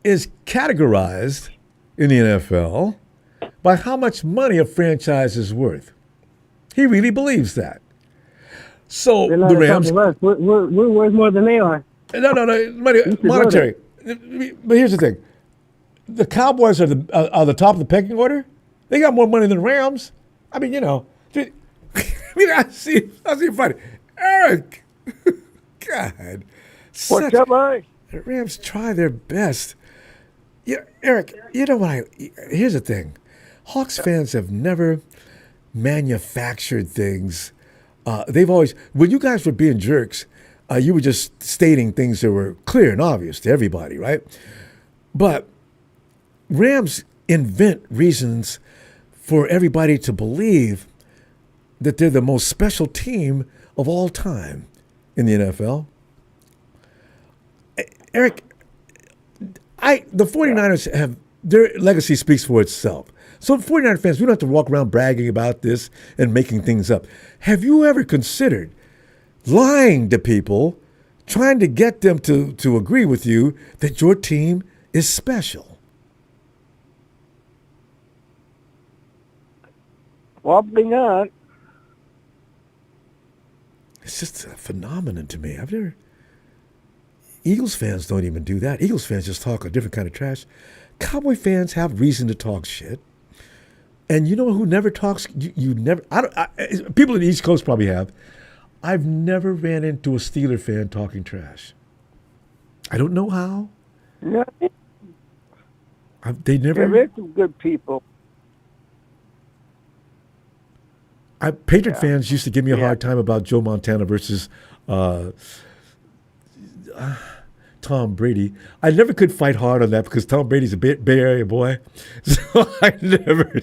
is categorized in the NFL by how much money a franchise is worth. He really believes that. So They're not the on Rams. top of us. We're worth more than they are. No, monetary. But here's the thing: the Cowboys are the top of the pecking order. They got more money than the Rams. I mean, I see it funny. Eric, God, What's up, Mike? the Rams try their best. Yeah, Eric, you know what? Here's the thing: Hawks fans have never manufactured things. They've always, when you guys were being jerks, you were just stating things that were clear and obvious to everybody, right? But Rams invent reasons for everybody to believe that they're the most special team of all time in the NFL. Eric, the 49ers have, their legacy speaks for itself. So 49er fans, we don't have to walk around bragging about this and making things up. Have you ever considered lying to people, trying to get them to agree with you that your team is special? Probably not. It's just a phenomenon to me. Eagles fans don't even do that. Eagles fans just talk a different kind of trash. Cowboy fans have reason to talk shit. And you know who never talks? You never. People in the East Coast probably have. I've never ran into a Steeler fan talking trash. I don't know how. No, They never. there is some good people. Patriot fans used to give me a hard time about Joe Montana versus Tom Brady. I never could fight hard on that because Tom Brady's a Bay Area boy. So I never.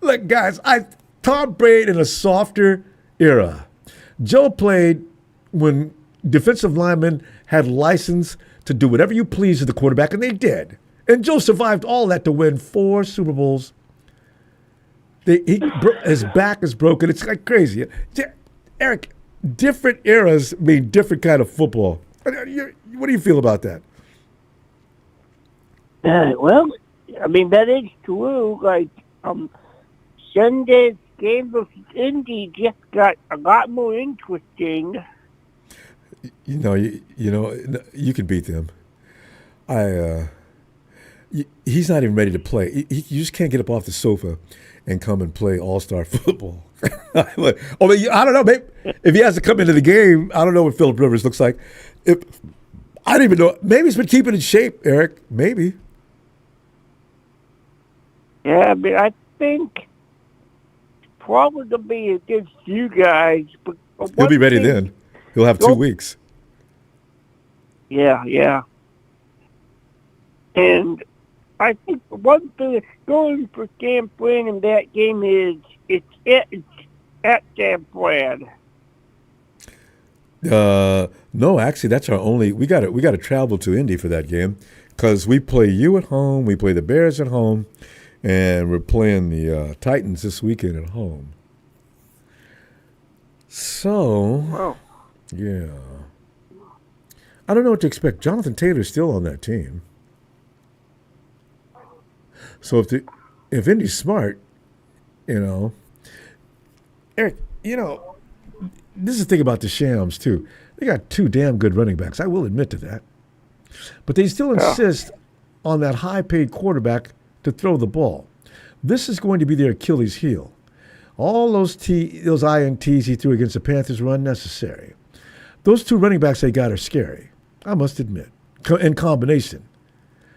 Look, guys, Tom played in a softer era. Joe played when defensive linemen had license to do whatever you please with the quarterback, and they did. And Joe survived all that to win 4 Super Bowls. His back is broken. It's like crazy. Eric, different eras mean different kind of football. What do you feel about that? Well, I mean, that is true. Like, Sunday's game versus Indy just got a lot more interesting. You can beat them. He's not even ready to play. You just can't get up off the sofa and come and play all-star football. I don't know. Maybe if he has to come into the game, I don't know what Phillip Rivers looks like. I don't even know. Maybe he's been keeping in shape, Eric. Maybe. Yeah, but I think it's probably going to be against you guys. But he'll be ready then. He'll have 2 weeks. Yeah. And I think one thing going for San Fran in that game is it's at San Fran. No, actually, that's our only. We got to travel to Indy for that game because we play you at home, we play the Bears at home, and we're playing the Titans this weekend at home. So, yeah, I don't know what to expect. Jonathan Taylor's still on that team. So if Indy's smart, Eric, this is the thing about the Shams too. They got 2 damn good running backs. I will admit to that, but they still insist on that high-paid quarterback to throw the ball. This is going to be their Achilles heel. All those INTs he threw against the Panthers were unnecessary. Those 2 running backs they got are scary, I must admit, in combination.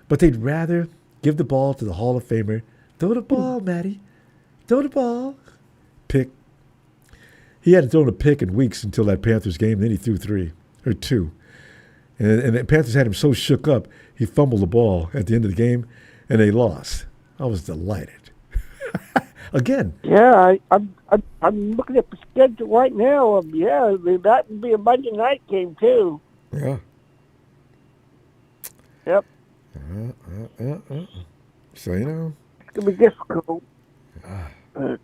But they'd rather give the ball to the Hall of Famer. Throw the ball, Matty. Throw the ball. Pick. He hadn't thrown a pick in weeks until that Panthers game. Then he threw 3 or 2. And the Panthers had him so shook up, he fumbled the ball at the end of the game, and they lost. I was delighted. Again. Yeah, I'm looking at the schedule right now. That would be a Monday night game, too. Yeah. Yep. So, it's going to be difficult. But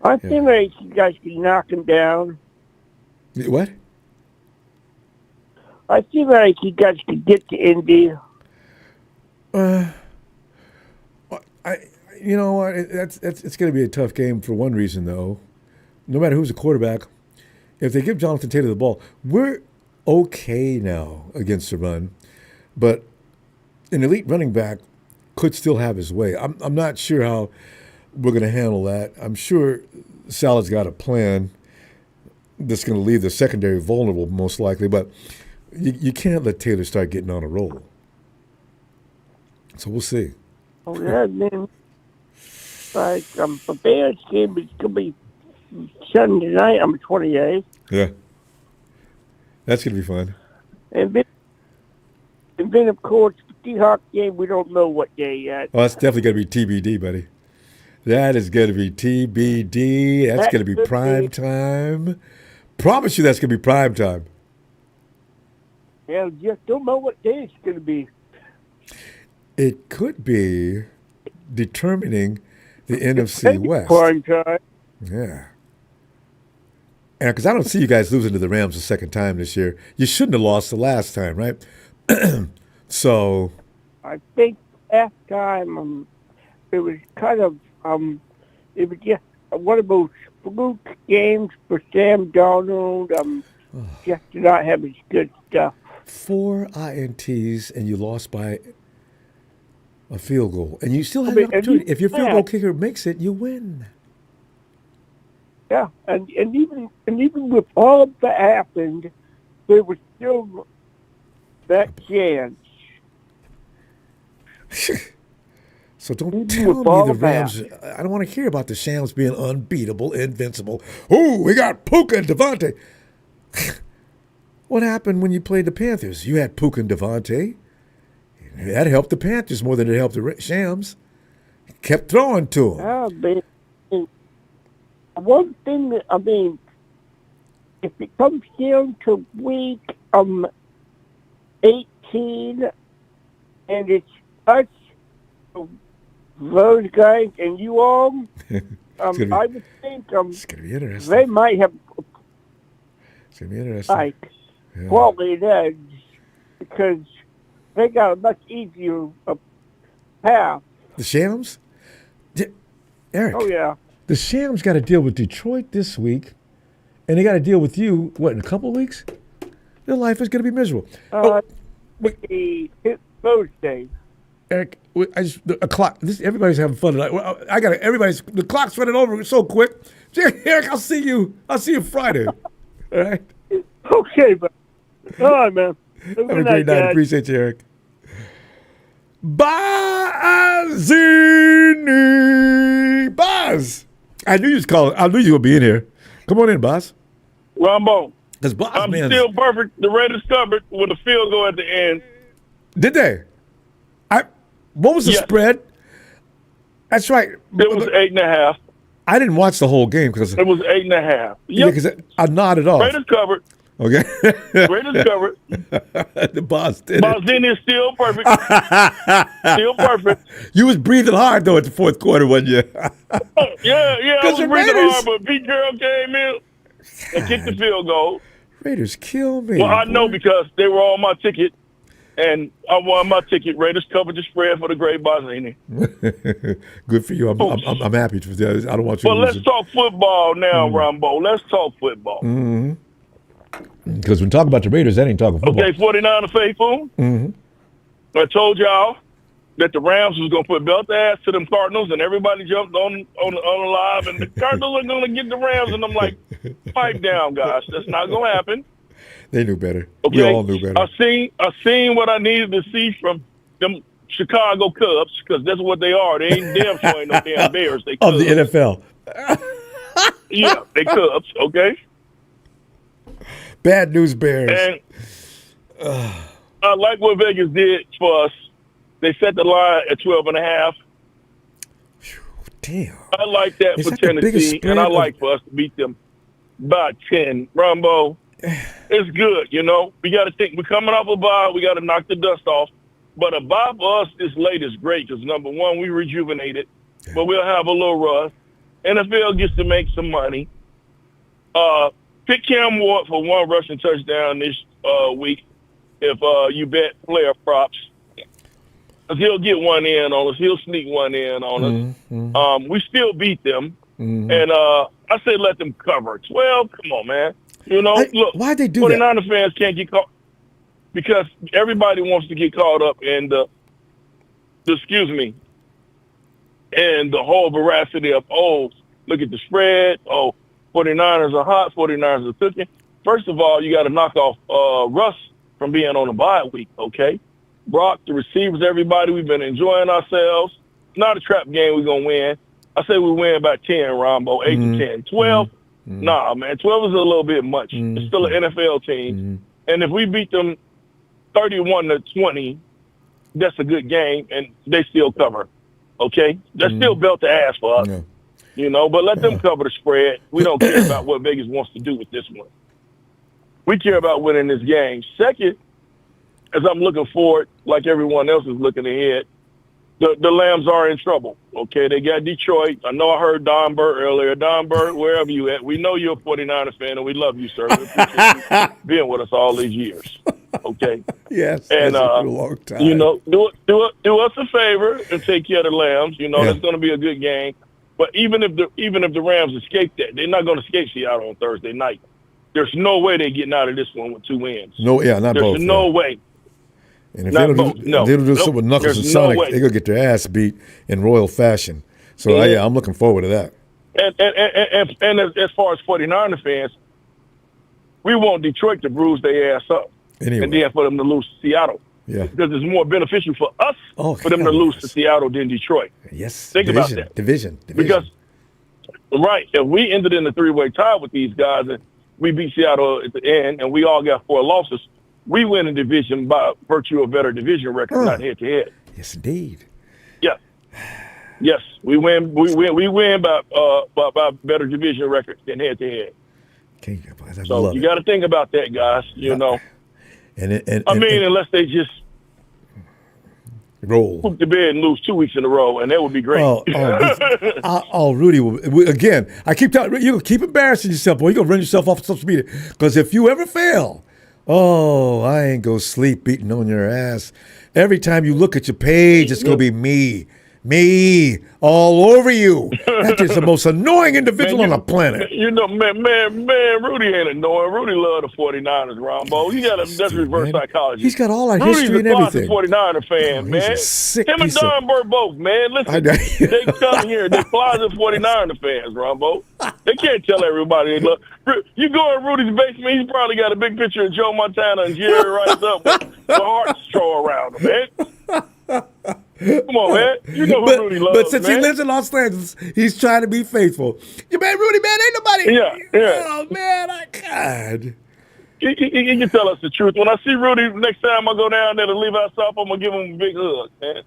I think like you guys can knock him down. What? I feel like you guys could get to Indy. You know what? It's going to be a tough game for one reason, though. No matter who's the quarterback, if they give Jonathan Taylor the ball, we're okay now against the run, but an elite running back could still have his way. I'm not sure how we're going to handle that. I'm sure Saleh's got a plan that's going to leave the secondary vulnerable, most likely, but you can't let Taylor start getting on a roll. So we'll see. Oh, yeah, man. Like, the Bears game is going to be Sunday night on the 28th. Yeah. That's going to be fun. And then, of course, the Seahawks game, we don't know what day yet. Oh, that's definitely going to be TBD, buddy. That is going to be TBD. That's going to be prime time. Promise you that's going to be prime time. Yeah, just don't know what day it's going to be. It could be determining the NFC West. Prime time. Yeah. And because I don't see you guys losing to the Rams a second time this year. You shouldn't have lost the last time, right? So. I think last time it was kind of it was just one of those fluke games for Sam Darnold. Just did not have his good stuff. 4 INTs and you lost by a field goal, and you still have an opportunity. If your field goal kicker makes it, you win. Yeah, and even with all of that happened, there was still that chance. So don't tell me the Rams. I don't want to hear about the Shams being unbeatable, invincible. Oh, we got Puka and Devontae. What happened when you played the Panthers? You had Puka and Devontae. That helped the Panthers more than it helped the Shams. Kept throwing to them. Yeah, but one thing that, if it comes down to week 18, and it's us, those guys, and you all, I would think it's gonna be interesting. They might have it's gonna be interesting. Quality edge because they got a much easier path. The Shams? Eric. Oh, yeah. The Shams got to deal with Detroit this week, and they got to deal with you, what, in a couple of weeks? Their life is going to be miserable. Thursday. Eric, a clock. Everybody's having fun tonight. The clock's running over so quick. Eric, I'll see you Friday. All right? Okay, but all right, man. Have a great night. Appreciate you, Eric. Bazzini. Buzz. I knew you was calling. I knew you would be in here. Come on in, Buzz. Ronbo. I'm still perfect. The Raiders covered with a field goal at the end. Did they? What was the spread? That's right. It was 8.5. I didn't watch the whole game because it was 8.5. Yeah, because I nodded off. Raiders covered. Okay. Raiders covered. The boss did. Bazzini is still perfect. Still perfect. You was breathing hard though at the fourth quarter, wasn't you? Yeah. I was breathing hard, but Pete Carroll came in and kicked the field goal. Raiders kill me. Well, I know because they were on my ticket, and I won my ticket. Raiders covered the spread for the great Bazzini. Good for you. I'm happy for that. I don't want you to lose. Let's talk football now, Ronbo. Let's talk football. Mm-hmm. Because when talking about the Raiders, that ain't talking football. Okay, 49 faithful. Mm-hmm. I told y'all that the Rams was going to put belt ass to them Cardinals, and everybody jumped on the live, and the Cardinals are going to get the Rams, and I'm like, pipe down, guys. That's not going to happen. They knew better. Okay? We all knew better. I seen what I needed to see from them Chicago Cubs, because that's what they are. They ain't damn sure ain't no damn Bears. They Cubs. Of the NFL. Yeah, they Cubs, okay? Bad news Bears. And I like what Vegas did for us. They set the line at 12.5. Damn. I like that for Tennessee, and I like for us to beat them by 10. Ronbo, it's good, you know. We got to think. We're coming off a bye. We got to knock the dust off. But a bye for us this late is great because, number one, we rejuvenated, but we'll have a little rust. NFL gets to make some money. Pick Cam Ward for one rushing touchdown this week if you bet player props. he'll get one in on us. He'll sneak one in on us. We still beat them. And I say let them cover. 12, come on, man. Look, why'd they do 49er fans can't get caught because everybody wants to get caught up in the whole veracity of, look at the spread. 49ers are hot. 49ers are cooking. First of all, you got to knock off Russ from being on a bye week, okay? Brock, the receivers, everybody, we've been enjoying ourselves. It's not a trap game we're going to win. I say we win by 10, Ronbo, 8 to 10. 12, nah, man, 12 is a little bit much. It's still an NFL team. And if we beat them 31 to 20, that's a good game, and they still cover, okay? That's still belt to ass for us, but let them cover the spread. We don't care about what Vegas wants to do with this one. We care about winning this game. Second, as I'm looking forward, like everyone else is looking ahead, the Lambs are in trouble, okay? They got Detroit. I know I heard Don Burt earlier. Don Burt, wherever you at, we know you're a 49er fan, and we love you, sir. We appreciate you being with us all these years, okay? Yes, and a long time. Do us a favor and take care of the Lambs. It's going to be a good game. But even if the Rams escape that, they're not going to escape Seattle on Thursday night. There's no way they're getting out of this one with 2 wins. Not both. There's no way. And if they don't do something with Knuckles and Sonic, they're going to get their ass beat in royal fashion. So, I'm looking forward to that. And as far as 49er fans, we want Detroit to bruise their ass up. Anyway. And then for them to lose to Seattle. Yeah. Because it's more beneficial for us for them to lose to Seattle than Detroit. Yes. Think about that. Division. Because, if we ended in a 3-way tie with these guys and we beat Seattle at the end and we all got 4 losses, we win a division by virtue of better division record, not head-to-head. Yes, indeed. Yeah. Yes, we win. We win by better division record than head-to-head. Okay, so you got to think about that, guys. Unless they just roll, poop the bed and lose 2 weeks in a row, and that would be great. Rudy will again. I keep telling you, keep embarrassing yourself, boy. You're gonna run yourself off of social media because if you ever fail, I ain't gonna sleep beating on your ass. Every time you look at your page, it's gonna be me all over you. That is the most annoying individual on the planet. Man, Rudy ain't annoying. Rudy love the 49ers, Rombo. That's reverse psychology. He's got all our history and everything. Rudy's a 49er fan, man. Him and Don Burt both, man. Listen, they come here. They closet 49er fans, Rombo. They can't tell everybody they love. You go in Rudy's basement, he's probably got a big picture of Joe Montana and Jerry Rice up with the hearts throw around him, man. Come on, man. You know who Rudy loves, but since he lives in Los Angeles, he's trying to be faithful. You man, Rudy, man, ain't nobody. Yeah. Oh, man, God. He can tell us the truth. When I see Rudy next time I go down there to leave us up, I'm going to give him a big hug, man.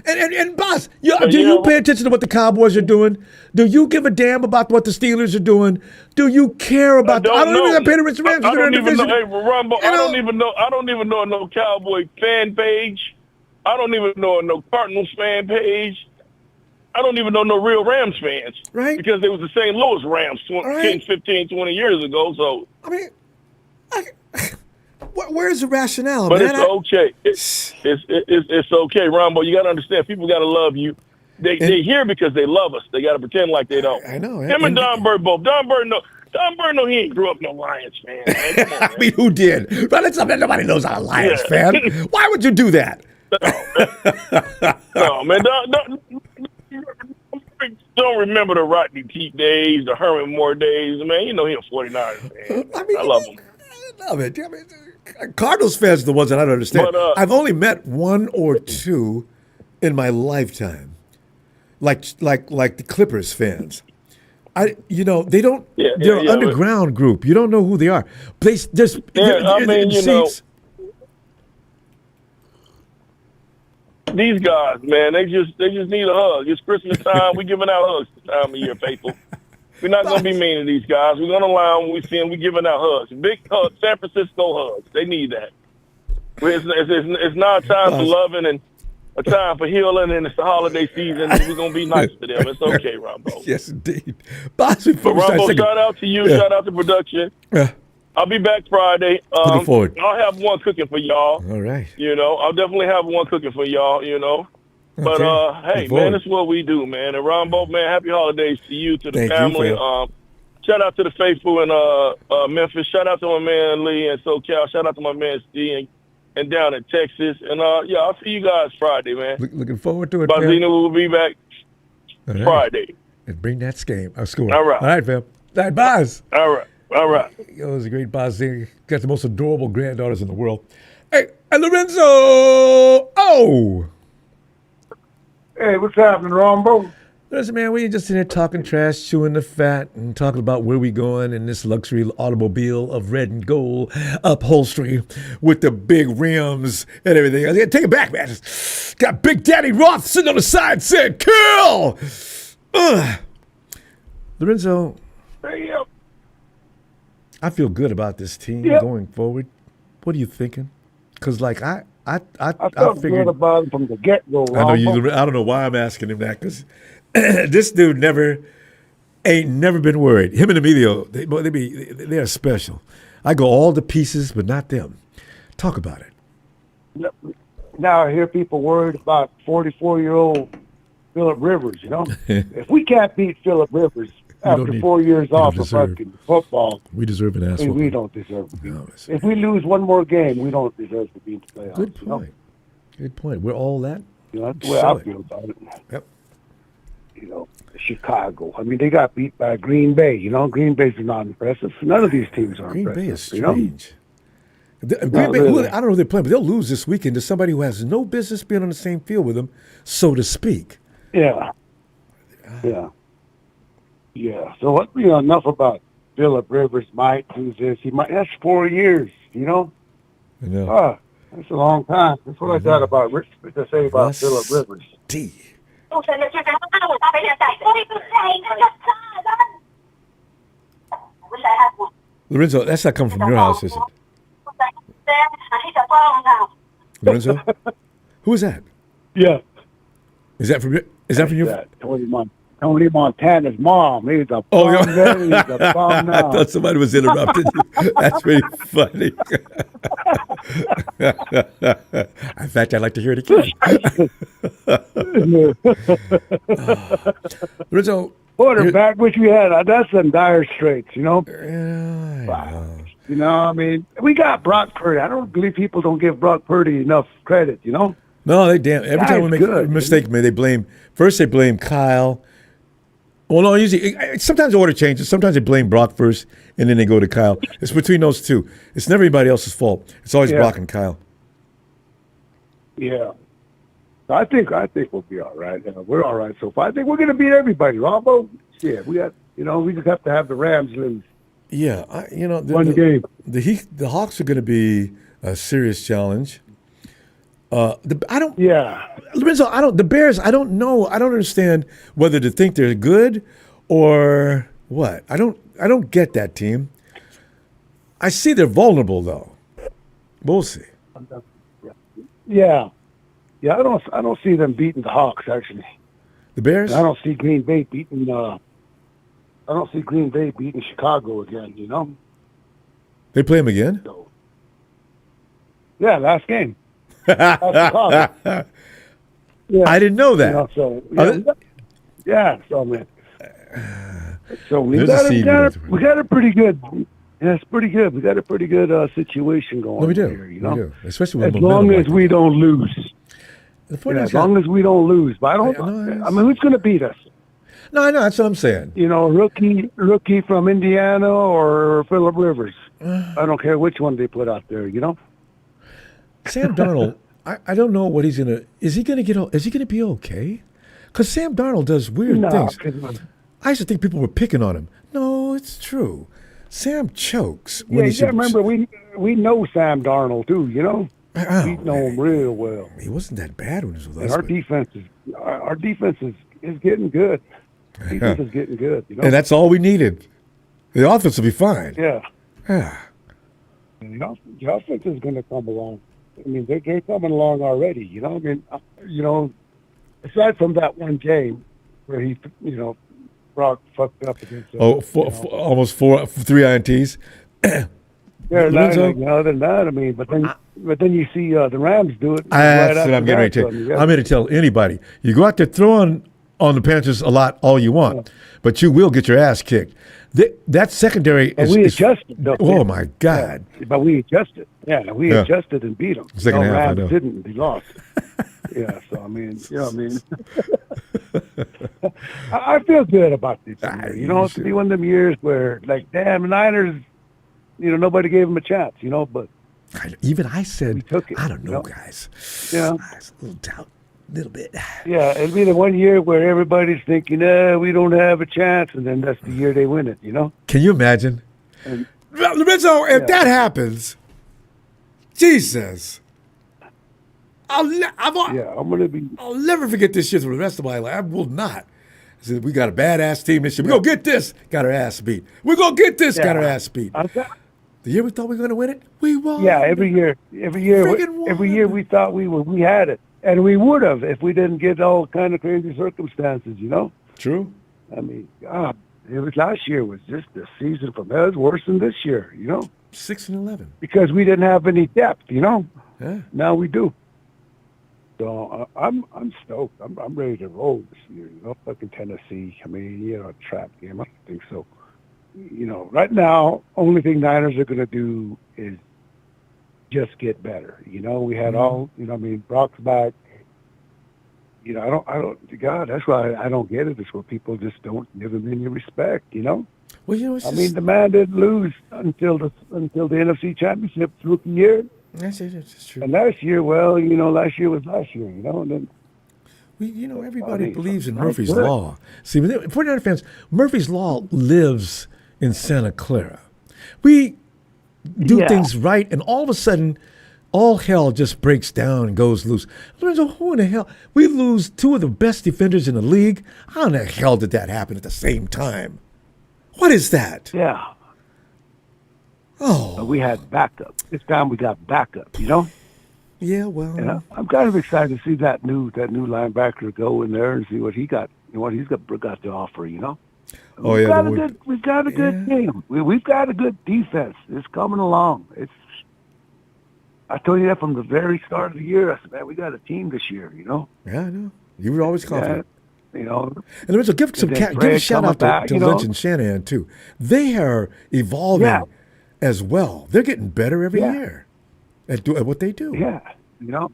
And boss, do you pay attention to what the Cowboys are doing? Do you give a damn about what the Steelers are doing? Do you care about? I don't even pay the Rams. I don't even know. Hey, Rumble, I don't even know. I don't even know no Cowboy fan page. I don't even know no Cardinals fan page. I don't even know no real Rams fans. Right. Because they was the St. Louis Rams 10, 15, 20 years ago. So I mean, where's the rationale, but man? It's okay. It's okay, Rambo. You got to understand, people got to love you. They here because they love us. They got to pretend like they don't. I know. Him and Don Burt both. Don Burt know he ain't grew up no Lions fan. Man. On, I mean, who did? But it's something nobody knows I'm a Lions fan. Why would you do that? No, man. Don't remember the Rodney Peete days, the Herman Moore days. Man, you know he a 49ers fan. I love him. I love it. I mean, Cardinals fans are the ones that I don't understand. But, I've only met one or two in my lifetime, like the Clippers fans. They don't. They're an underground group. You don't know who they are. These guys, man, they just need a hug. It's Christmas time. We're giving out hugs this time of year, faithful. We're not going to be mean to these guys. We're going to allow them. We see them. We're giving out hugs. Big hugs. San Francisco hugs. They need that. It's not a time for loving and a time for healing, and it's the holiday season. And we're going to be nice to them. It's okay, Rambo. Yes, indeed. Rambo, shout out to you. Yeah. Shout out to production. Yeah. I'll be back Friday. Looking forward. I'll have one cooking for y'all. All right. I'll definitely have one cooking for y'all. But hey, man, that's what we do, man. And Ronbo, man, happy holidays to you, to the family. Shout out to the faithful in Memphis. Shout out to my man Lee in SoCal. Shout out to my man Steve and down in Texas. And I'll see you guys Friday, man. Looking forward to it. Bozino will be back Friday. And bring that score. All right. All right, fam. All right, Boz. All right. It was a great Boz thing. Got the most adorable granddaughters in the world. Hey, and Lorenzo. Oh. Hey, what's happening, Ronbo? Listen, man, we just in here talking trash, chewing the fat, and talking about where we going in this luxury automobile of red and gold upholstery with the big rims and everything. I said, take it back, man. Got Big Daddy Roth sitting on the side saying, kill! Lorenzo, I feel good about this team going forward. What are you thinking? Because, like, I felt figured good about him from the get-go. I don't know why I'm asking him that, because this dude ain't never been worried. Him and Emilio, they're special. I go all to pieces, but not them. Talk about it. Now I hear people worried about 44-year-old Phillip Rivers, If we can't beat Phillip Rivers after 4 years off of fucking football, we deserve an ass. We don't deserve to beat. If we lose one more game, we don't deserve to beat the playoffs. Good point. Good point. We're all that. That's the way I feel about it. Yep. Chicago. I mean, they got beat by Green Bay. Green Bay's not impressive. None of these teams are Green impressive. Bay is strange. Green Bay, really. I don't know who they're playing, but they'll lose this weekend to somebody who has no business being on the same field with them, so to speak. Yeah. So enough about Phillip Rivers might do this. That's 4 years, I know. That's a long time. That's what I got about to say about Phillip Rivers. Lorenzo, that's not coming from your house, is it? Lorenzo? Who is that? Yeah. Is that from your... Tony Montana's mom. He's a bum there. He's a bum now. I thought somebody was interrupting you. That's pretty funny. In fact, I'd like to hear it again. Lorenzo, quarterback, which we had, that's some dire straits, I mean, we got Brock Purdy. I don't believe people don't give Brock Purdy enough credit, No, they damn. Every time we make a mistake, they blame Kyle. Well, no, usually, sometimes the order changes. Sometimes they blame Brock first, and then they go to Kyle. It's between those two. It's never anybody else's fault. It's always Brock and Kyle. Yeah. I think we'll be all right. We're all right so far. I think we're going to beat everybody, Ronbo. Yeah, we just have to have the Rams lose. Yeah, one game. The Hawks are going to be a serious challenge. Lorenzo, the Bears, I don't know. I don't understand whether to think they're good or what. I don't get that team. I see they're vulnerable though. We'll see. Yeah. I don't see them beating the Hawks actually. The Bears? I don't see Green Bay beating Chicago again, They play them again? So, yeah, last game. Yeah. I didn't know that. So man. So we got a pretty good. Yeah, it's pretty good. We got a pretty good situation going. No, we do. Here, we do. Especially with as long as we don't lose. As long as we don't lose. But I mean, who's going to beat us? No, I know. That's what I'm saying. Rookie from Indiana or Phillip Rivers. I don't care which one they put out there. Sam Darnold, I don't know what he's gonna. Is he gonna be okay? Because Sam Darnold does weird things. I used to think people were picking on him. No, it's true. Sam chokes. Remember we know Sam Darnold too. We know him real well. He wasn't that bad when he was with us. And our defense is getting good. Defense is getting good. And that's all we needed. The offense will be fine. Yeah. Yeah. The offense is going to come along. I mean, they're coming along already. Aside from that one game where he, Brock fucked up against. Almost 3 INTs. Yeah, Lorenzo? other than that, I mean, but then you see the Rams do it. That's what I'm getting ready to tell you. I'm here to tell anybody. You go out there throwing on the Panthers a lot all you want, but you will get your ass kicked. That secondary is... we adjusted. Oh, my God. Yeah, but we adjusted. Yeah, we adjusted and beat them. Second half, Rams I know. didn't. They lost. Yeah, so, I mean, you know what I mean? I feel good about this year. You know, it's be one of them years where, like, damn, the Niners, you know, nobody gave them a chance, you know, but... Even I said, we took it, I don't know, guys. Yeah. A little doubt. A little bit. Yeah, it'll be the one year where everybody's thinking, we don't have a chance, and then that's the year they win it, you know? Can you imagine? Lorenzo, if that happens, Jesus. I'm gonna be. I'll never forget this shit for the rest of my life. I will not. I said, we got a badass team this year. We're gonna get this. Got our ass beat. We're gonna get this. Got our ass beat. The year we thought we were gonna win it, we won. Yeah, every year we thought we had it, and we would have if we didn't get all kind of crazy circumstances, you know. True. I mean, God, it was last year was just the season from us worse than this year, you know. 6-11. Because we didn't have any depth, you know. Yeah. Now we do. So I'm stoked. I'm ready to roll this year. You know, fucking Tennessee. I mean, you know, a trap game. I don't think so. You know, right now, only thing Niners are going to do is just get better. You know, we had all. You know, I mean, Brock's back. You know, I don't. God, that's why I don't get it. It's where people just don't give him any respect. You know. Well, you know, I mean, the man didn't lose until the NFC Championship rookie year. That's true. And last year, well, you know, last year was last year, you know. And then, you know, everybody believes in Murphy's Law. See, 49er fans, Murphy's Law lives in Santa Clara. We do things right, and all of a sudden, all hell just breaks down and goes loose. Lorenzo, who in the hell? We lose two of the best defenders in the league. How in the hell did that happen at the same time? What is that? Yeah. Oh. But we had backup. This time we got backup, you know? Yeah, well. You know? I'm kind of excited to see that new linebacker go in there and see what he's got to offer, you know? We've got a good team. We've got a good defense. It's coming along. I told you that from the very start of the year. I said, man, we got a team this year, you know? Yeah, I know. You were always confident. You know, and Lorenzo, give a shout out to Lynch and Shanahan too. They are evolving as well. They're getting better every year at what they do. Yeah, you know.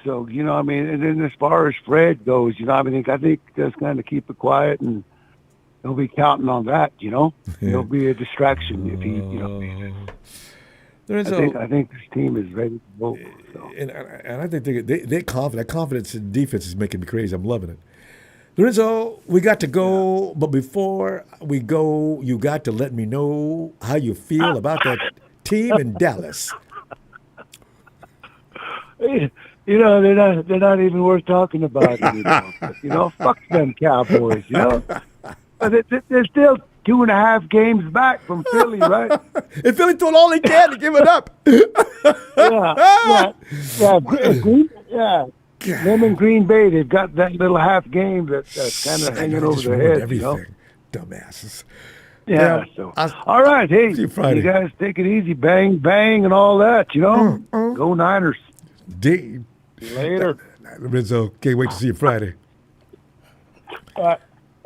So you know, I mean, and then as far as Fred goes, you know, I mean, I think just kind of keep it quiet and they'll be counting on that. You know, it'll be a distraction if he, you know. I think this team is ready to go. So. And I think they're confident. That confidence in defense is making me crazy. I'm loving it. Lorenzo, we got to go, but before we go, you got to let me know how you feel about that team in Dallas. You know, they're not even worth talking about anymore. You know, fuck them Cowboys. You know, but they're still 2.5 games back from Philly, right? And Philly doing all they can to give it up. Yeah. Them in Green Bay, they've got that little half game that's kind of hanging over their heads. Everything. You know? Dumbasses. Yeah. So, all right. Hey, see you Friday. You guys take it easy. Bang, bang, and all that. You know? Go Niners. Later. Lorenzo, can't wait to see you Friday. There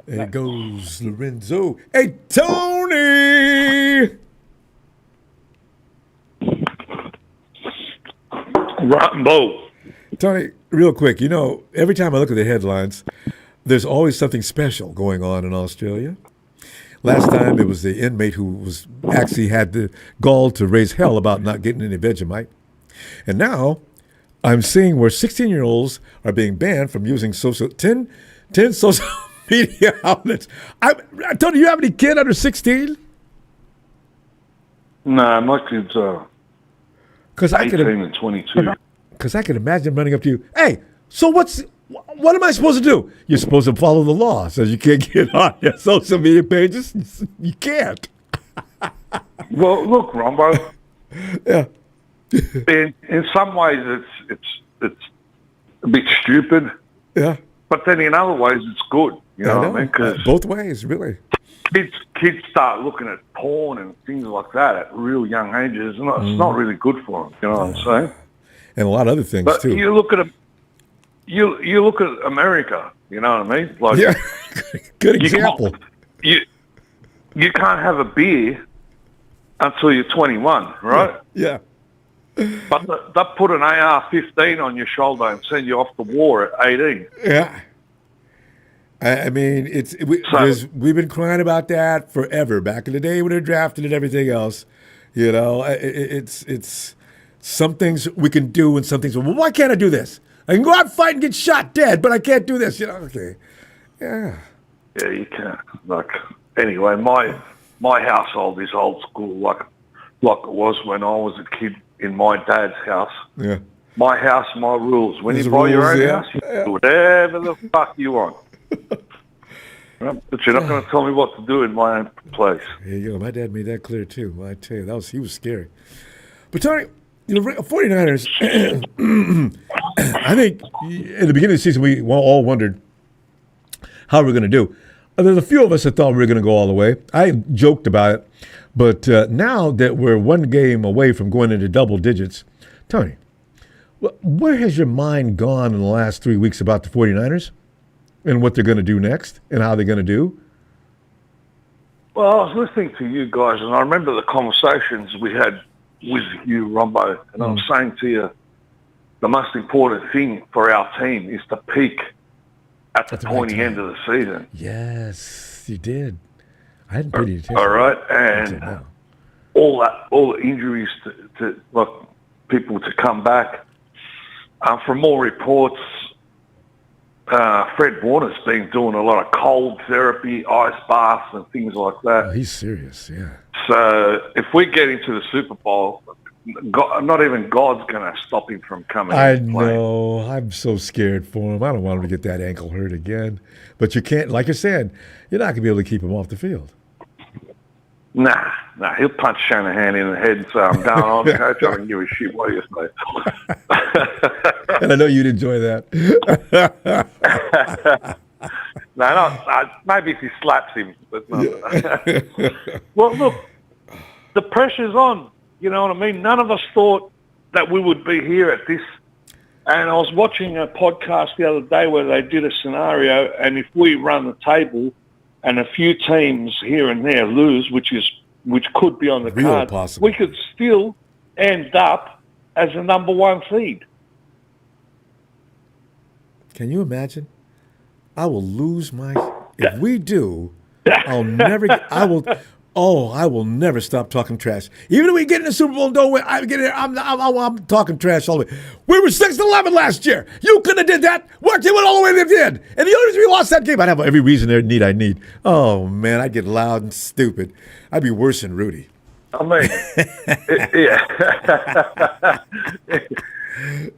it goes, Lorenzo. Hey, Tony! Ronbo. Tony, real quick, you know, every time I look at the headlines, there's always something special going on in Australia. Last time it was the inmate who was actually had the gall to raise hell about not getting any Vegemite. And now I'm seeing where 16-year-olds are being banned from using 10 social media outlets. Tony, you have any kid under 16? Nah, my kid's 18 and 22. Because I can imagine running up to you, hey, so what am I supposed to do? You're supposed to follow the law. Says you can't get on your social media pages. You can't. Well, look, Ronbo. Yeah. In some ways, it's a bit stupid. Yeah. But then in other ways, it's good. You know what I mean? Both ways, really. kids start looking at porn and things like that at real young ages, and it's not really good for them. You know what I'm saying? And a lot of other things But too. you look at you look at America. You know what I mean? Like, Yeah, good example. You can't have a beer until you're 21, right? Yeah. But they put an AR-15 on your shoulder and send you off to war at 18. Yeah. I mean, we've been crying about that forever. Back in the day when they drafted and everything else, you know, it's some things we can do and some things. Well, why can't I do this? I can go out and fight and get shot dead, but I can't do this. You know, okay, yeah. Yeah, you can. Like, anyway, my household is old school, like it was when I was a kid in my dad's house. Yeah. My house, my rules. When There's you buy your rules, own yeah. house, you do whatever the fuck you want. Right? But you're not going to tell me what to do in my own place. Yeah, you know, my dad made that clear too. I tell you, he was scary. But Tony, you know, 49ers, I think in the beginning of the season we all wondered how we're going to do. There's a few of us that thought we were going to go all the way. I joked about it. But now that we're one game away from going into double digits, Tony, where has your mind gone in the last 3 weeks about the 49ers and what they're going to do next and how they're going to do? Well, I was listening to you guys, and I remember the conversations we had with you, Ronbo, and I'm saying to you, the most important thing for our team is to peak at the pointy end of the season. Yes, you did. I hadn't paid any attention. All right, and all the injuries to like people to come back. From more reports, Fred Warner's been doing a lot of cold therapy, ice baths, and things like that. Oh, he's serious, yeah. So if we get into the Super Bowl, not even God's going to stop him from coming. I know. I'm so scared for him. I don't want him to get that ankle hurt again. But you can't, like you said, you're not going to be able to keep him off the field. Nah, he'll punch Shanahan in the head and say, I'm going on, coach. I don't give a shit what you say. And I know you'd enjoy that. Maybe if he slaps him. But no. Well, look, the pressure's on. You know what I mean? None of us thought that we would be here at this. And I was watching a podcast the other day where they did a scenario, and if we run the table and a few teams here and there lose, which could be on the card, we could still end up as the number one seed. Can you imagine? I will lose if we do, I will never stop talking trash. Even if we get in the Super Bowl and don't win, I'm talking trash all the way. We were 6-11 last year. You couldn't have did that. What you went all the way they did. And the only reason we lost that game, I'd have every reason I need. Oh, man, I'd get loud and stupid. I'd be worse than Rudy. I mean, yeah.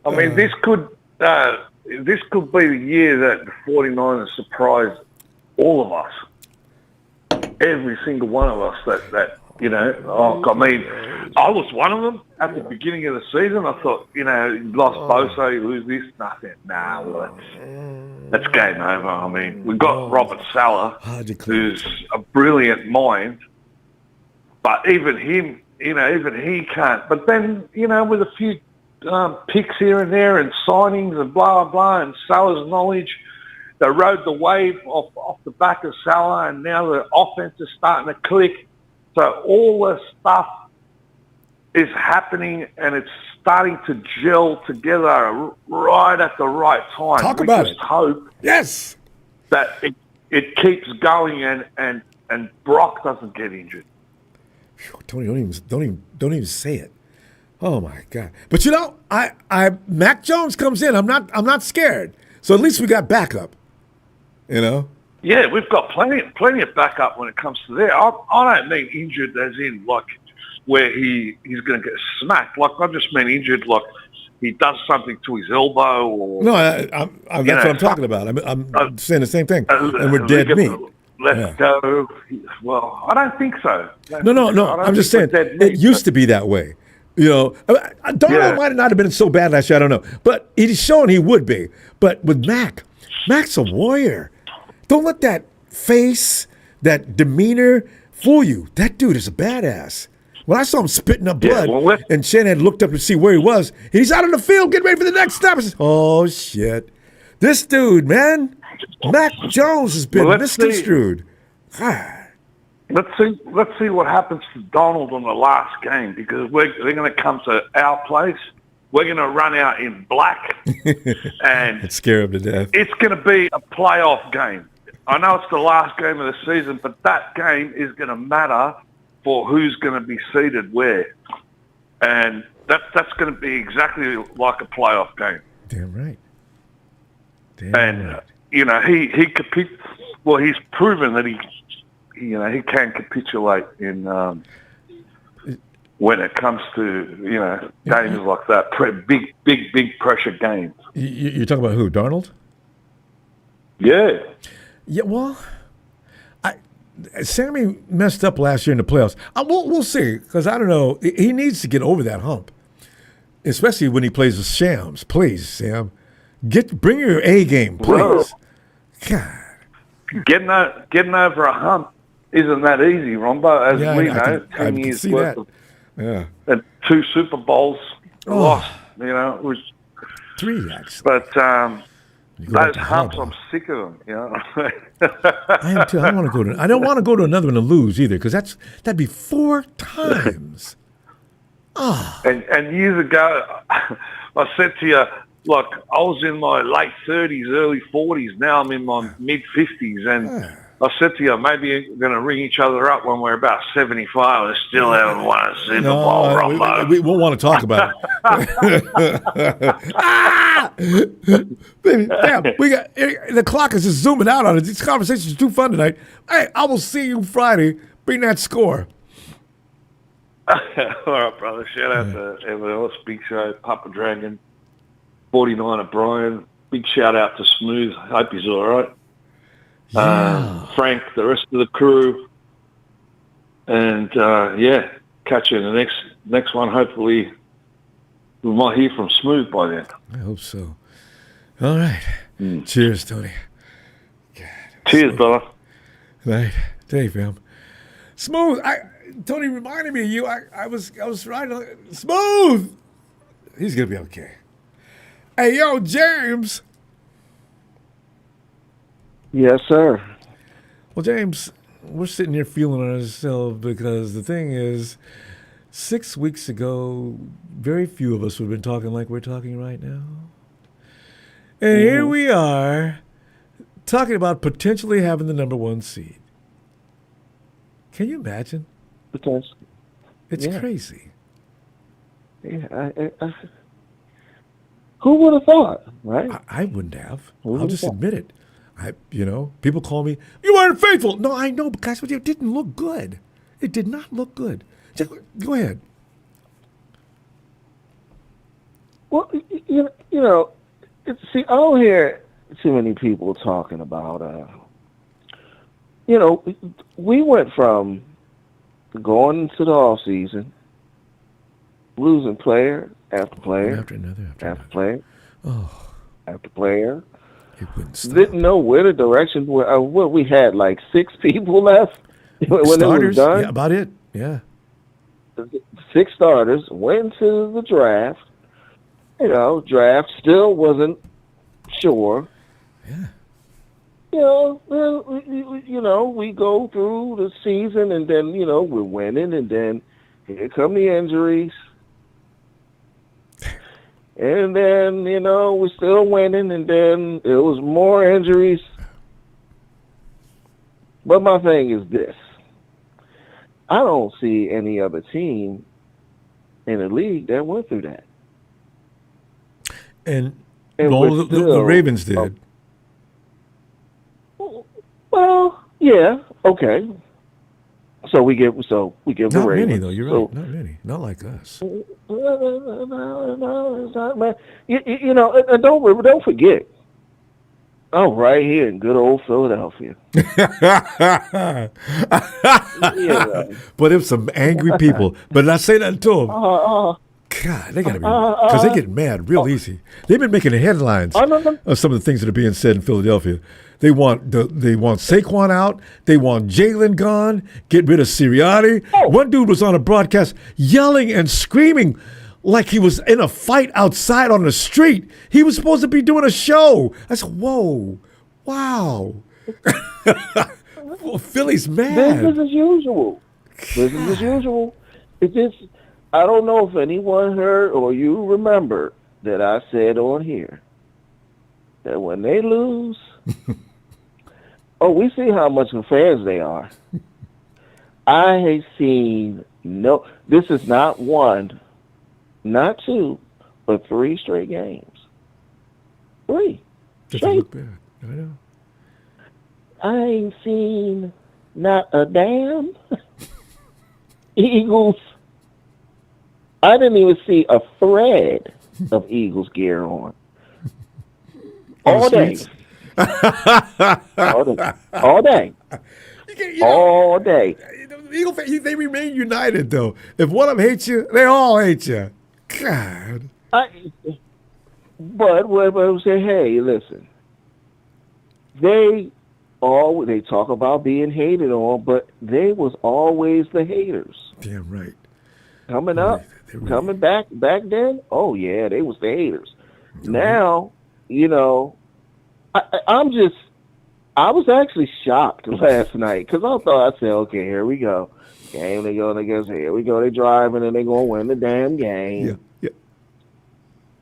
I mean, this could be the year that the 49ers surprise all of us. Every single one of us that you know, I mean, I was one of them at the beginning of the season. I thought, you know, you lost Bosa, you lose this, nothing. Nah, that's game over. I mean, we've got Robert Saleh, who's a brilliant mind, but even him, you know, even he can't. But then, you know, with a few picks here and there and signings and blah, blah, blah, and Saleh's knowledge, they rode the wave off the back of Salah, and now the offense is starting to click. So all the stuff is happening, and it's starting to gel together right at the right time. Talk about it. We just hope that it keeps going, and Brock doesn't get injured. Tony, don't even say it. Oh my God! But you know, Mac Jones comes in. I'm not scared. So at least we got backup. You know? Yeah, we've got plenty of backup when it comes to that. I don't mean injured as in like where he's going to get smacked. Like I just mean injured like he does something to his elbow or... No, that's what I'm talking about. I'm saying the same thing. And we're dead meat. Let's go. Well, I don't think so. No. I'm just saying it used to be that way. You know, Darnold might not have been so bad last year. I don't know. But he's shown he would be. But with Mac's a warrior. Don't let that face, that demeanor fool you. That dude is a badass. When I saw him spitting up blood, and Shanahan looked up to see where he was, he's out on the field getting ready for the next step. I said, oh, shit. This dude, man, Mac Jones has been misconstrued. Let's see what happens to Donald on the last game, because they're going to come to our place. We're going to run out in black, and scare him to death. It's going to be a playoff game. I know it's the last game of the season, but that game is going to matter for who's going to be seated where, and that's going to be exactly like a playoff game. Damn right. You know, he well, he's proven that he can capitulate in when it comes to games like that, big pressure games. You're talking about who? Darnold? Yeah. Yeah. Well, Sammy messed up last year in the playoffs. We'll see, because I don't know. He needs to get over that hump, especially when he plays the Shams. Please, Sam, bring your A game, please. Well, God, getting over a hump isn't that easy, Ronbo. As we know, 10 years worth of and 2 Super Bowls lost. It was 3 actually. But those humps, I'm sick of them. I am too. I don't want to go to another one and lose either, because that'd be 4 times. And years ago, I said to you, look, I was in my late 30s, early 40s. Now I'm in my mid 50s, and I said to you, maybe we're going to ring each other up when we're about 75 and still haven't won a Super Bowl, Ronbo. We won't want to talk about it. Baby, damn, the clock is just zooming out on it. These conversations are too fun tonight. Hey, I will see you Friday. Bring that score. All right, brother. Shout out to everyone else. Big show, Papa Dragon, 49er Brian. Big shout out to Smooth. Hope he's all right. Frank, the rest of the crew, and catch you in the next one. Hopefully, we might hear from Smooth by then. I hope so. All right. Cheers, Tony. God, cheers, brother. Right, hey, fam. Smooth. Tony reminded me of you. I was right on Smooth. He's gonna be okay. Hey, yo, James. Yes, sir. Well, James, we're sitting here feeling ourselves because the thing is, 6 weeks ago, very few of us would have been talking like we're talking right now. And here we are talking about potentially having the number 1 seed. Can you imagine? It's crazy. Yeah, who would have thought, right? I wouldn't have. I'll just admit it. People call me, you weren't faithful. No, I know, but guys, it didn't look good. It did not look good. Just go ahead. Well, see, I don't hear too many people talking about, we went from going into the off season, losing player after player, after player, after player. Didn't know where the direction. What we had, like 6 people left when starters, it was done. Yeah, about it. Yeah, 6 starters went to the draft. Draft still wasn't sure. Yeah. We go through the season, and then we're winning, and then here come the injuries. And then, we're still winning, and then there was more injuries. But my thing is this. I don't see any other team in the league that went through that. And the Ravens did. Well, yeah, okay. So we give the Ravens. Not many, though. You're right. Not many. Not like us. No, it's not, man. And don't forget. I'm right here in good old Philadelphia. But it was some angry people. But I say that to them. God, they gotta be, because they get mad real easy. They've been making headlines of some of the things that are being said in Philadelphia. They want Saquon out. They want Jalen gone. Get rid of Sirianni. Oh. One dude was on a broadcast yelling and screaming like he was in a fight outside on the street. He was supposed to be doing a show. I said, whoa, wow. Well, Philly's mad. Business as usual. Business as usual. It's just, I don't know if anyone heard or you remember that I said on here that when they lose, we see how much of fans they are. I have seen this is not one, not two, but 3 straight games. 3 straight. Look bad. I know. I ain't seen not a damn Eagles. I didn't even see a thread of Eagles gear on. All day. All day. All day. Eagle fans, they remain united, though. If one of them hates you, they all hate you. God. But I say, hey, listen. They talk about being hated on, but they was always the haters. Damn right. Coming up, coming back then, oh yeah, they was the haters. Now, I was actually shocked last night because I said, okay, here we go. Game, they go against, here we go, they driving and they gonna win the damn game. Yeah.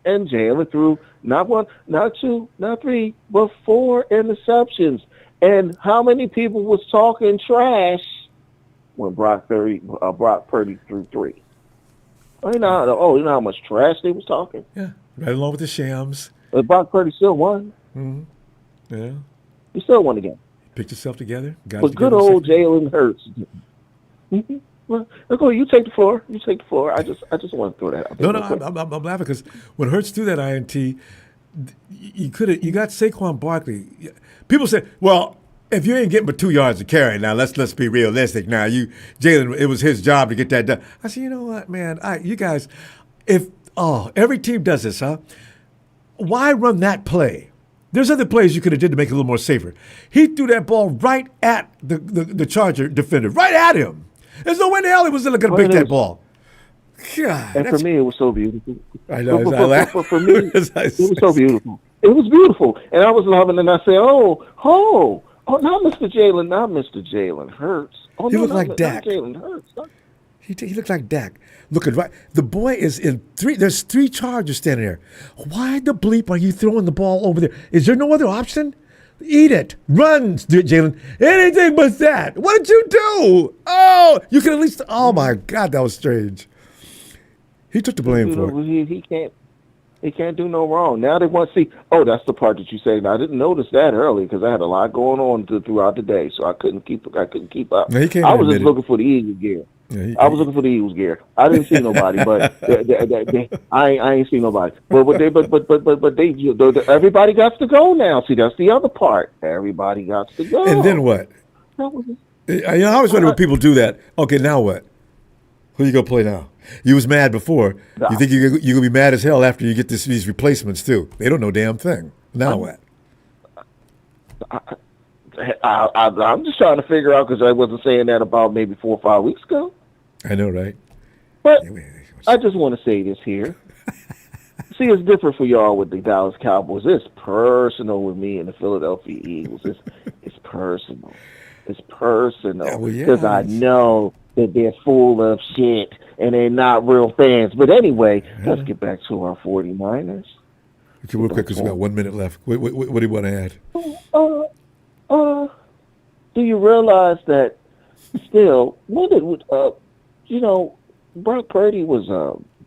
And Jalen threw not 1, not 2, not 3, but 4 interceptions. And how many people was talking trash when Brock Purdy threw 3? You know how much trash they was talking? Yeah, right along with the shams. But Brock Purdy still won. Mm-hmm. Yeah. He still won again. Picked yourself together. But good old Jalen Hurts. Well, okay, you take the floor. You take the floor. I just want to throw that out there. No, I'm laughing because when Hurts threw that INT, you got Saquon Barkley. People say, well, if you ain't getting but 2 yards to carry, now let's be realistic. Now Jalen, it was his job to get that done. I said, you know what, man, you guys, every team does this, huh? Why run that play? There's other plays you could have did to make it a little more safer. He threw that ball right at the Charger defender, right at him. There's no way in the hell he was going to pick that ball. God, and for me, it was so beautiful. I know. For me, it was so beautiful. It was beautiful, and I was loving it. And I said, "Oh, not Mr. Jalen Hurts. Oh, he looked like Dak. Jalen Hurts. He looked like Dak. Looking right. The boy is in 3. There's 3 Chargers standing there. Why the bleep are you throwing the ball over there? Is there no other option? Eat it. Run, Jalen. Anything but that. What did you do? Oh, you can at least. Oh my God, that was strange. He took the blame for it. He can't do no wrong. Now they want to see. Oh, that's the part that you say. Now, I didn't notice that early because I had a lot going on throughout the day, so I couldn't keep up. No, I was just looking for the Eagles gear. Yeah, I was looking for the Eagles gear. I didn't see nobody, but I ain't seen nobody. But everybody got to go now. See, that's the other part. Everybody got to go. And then what? I always wonder when people do that. Okay, now what? Who you gonna play now? You was mad before. You think you're gonna be mad as hell after you get these replacements too? They don't know damn thing. Now what? I'm just trying to figure out because I wasn't saying that about maybe 4 or 5 weeks ago. I know, right? But I just want to say this here. See, it's different for y'all with the Dallas Cowboys. It's personal with me and the Philadelphia Eagles. It's personal. It's personal because I know that they're full of shit and they're not real fans. But anyway, let's get back to our 49ers. Okay, real quick because we got 1 minute left. What do you want to add? Do you realize that still, Brock Purdy was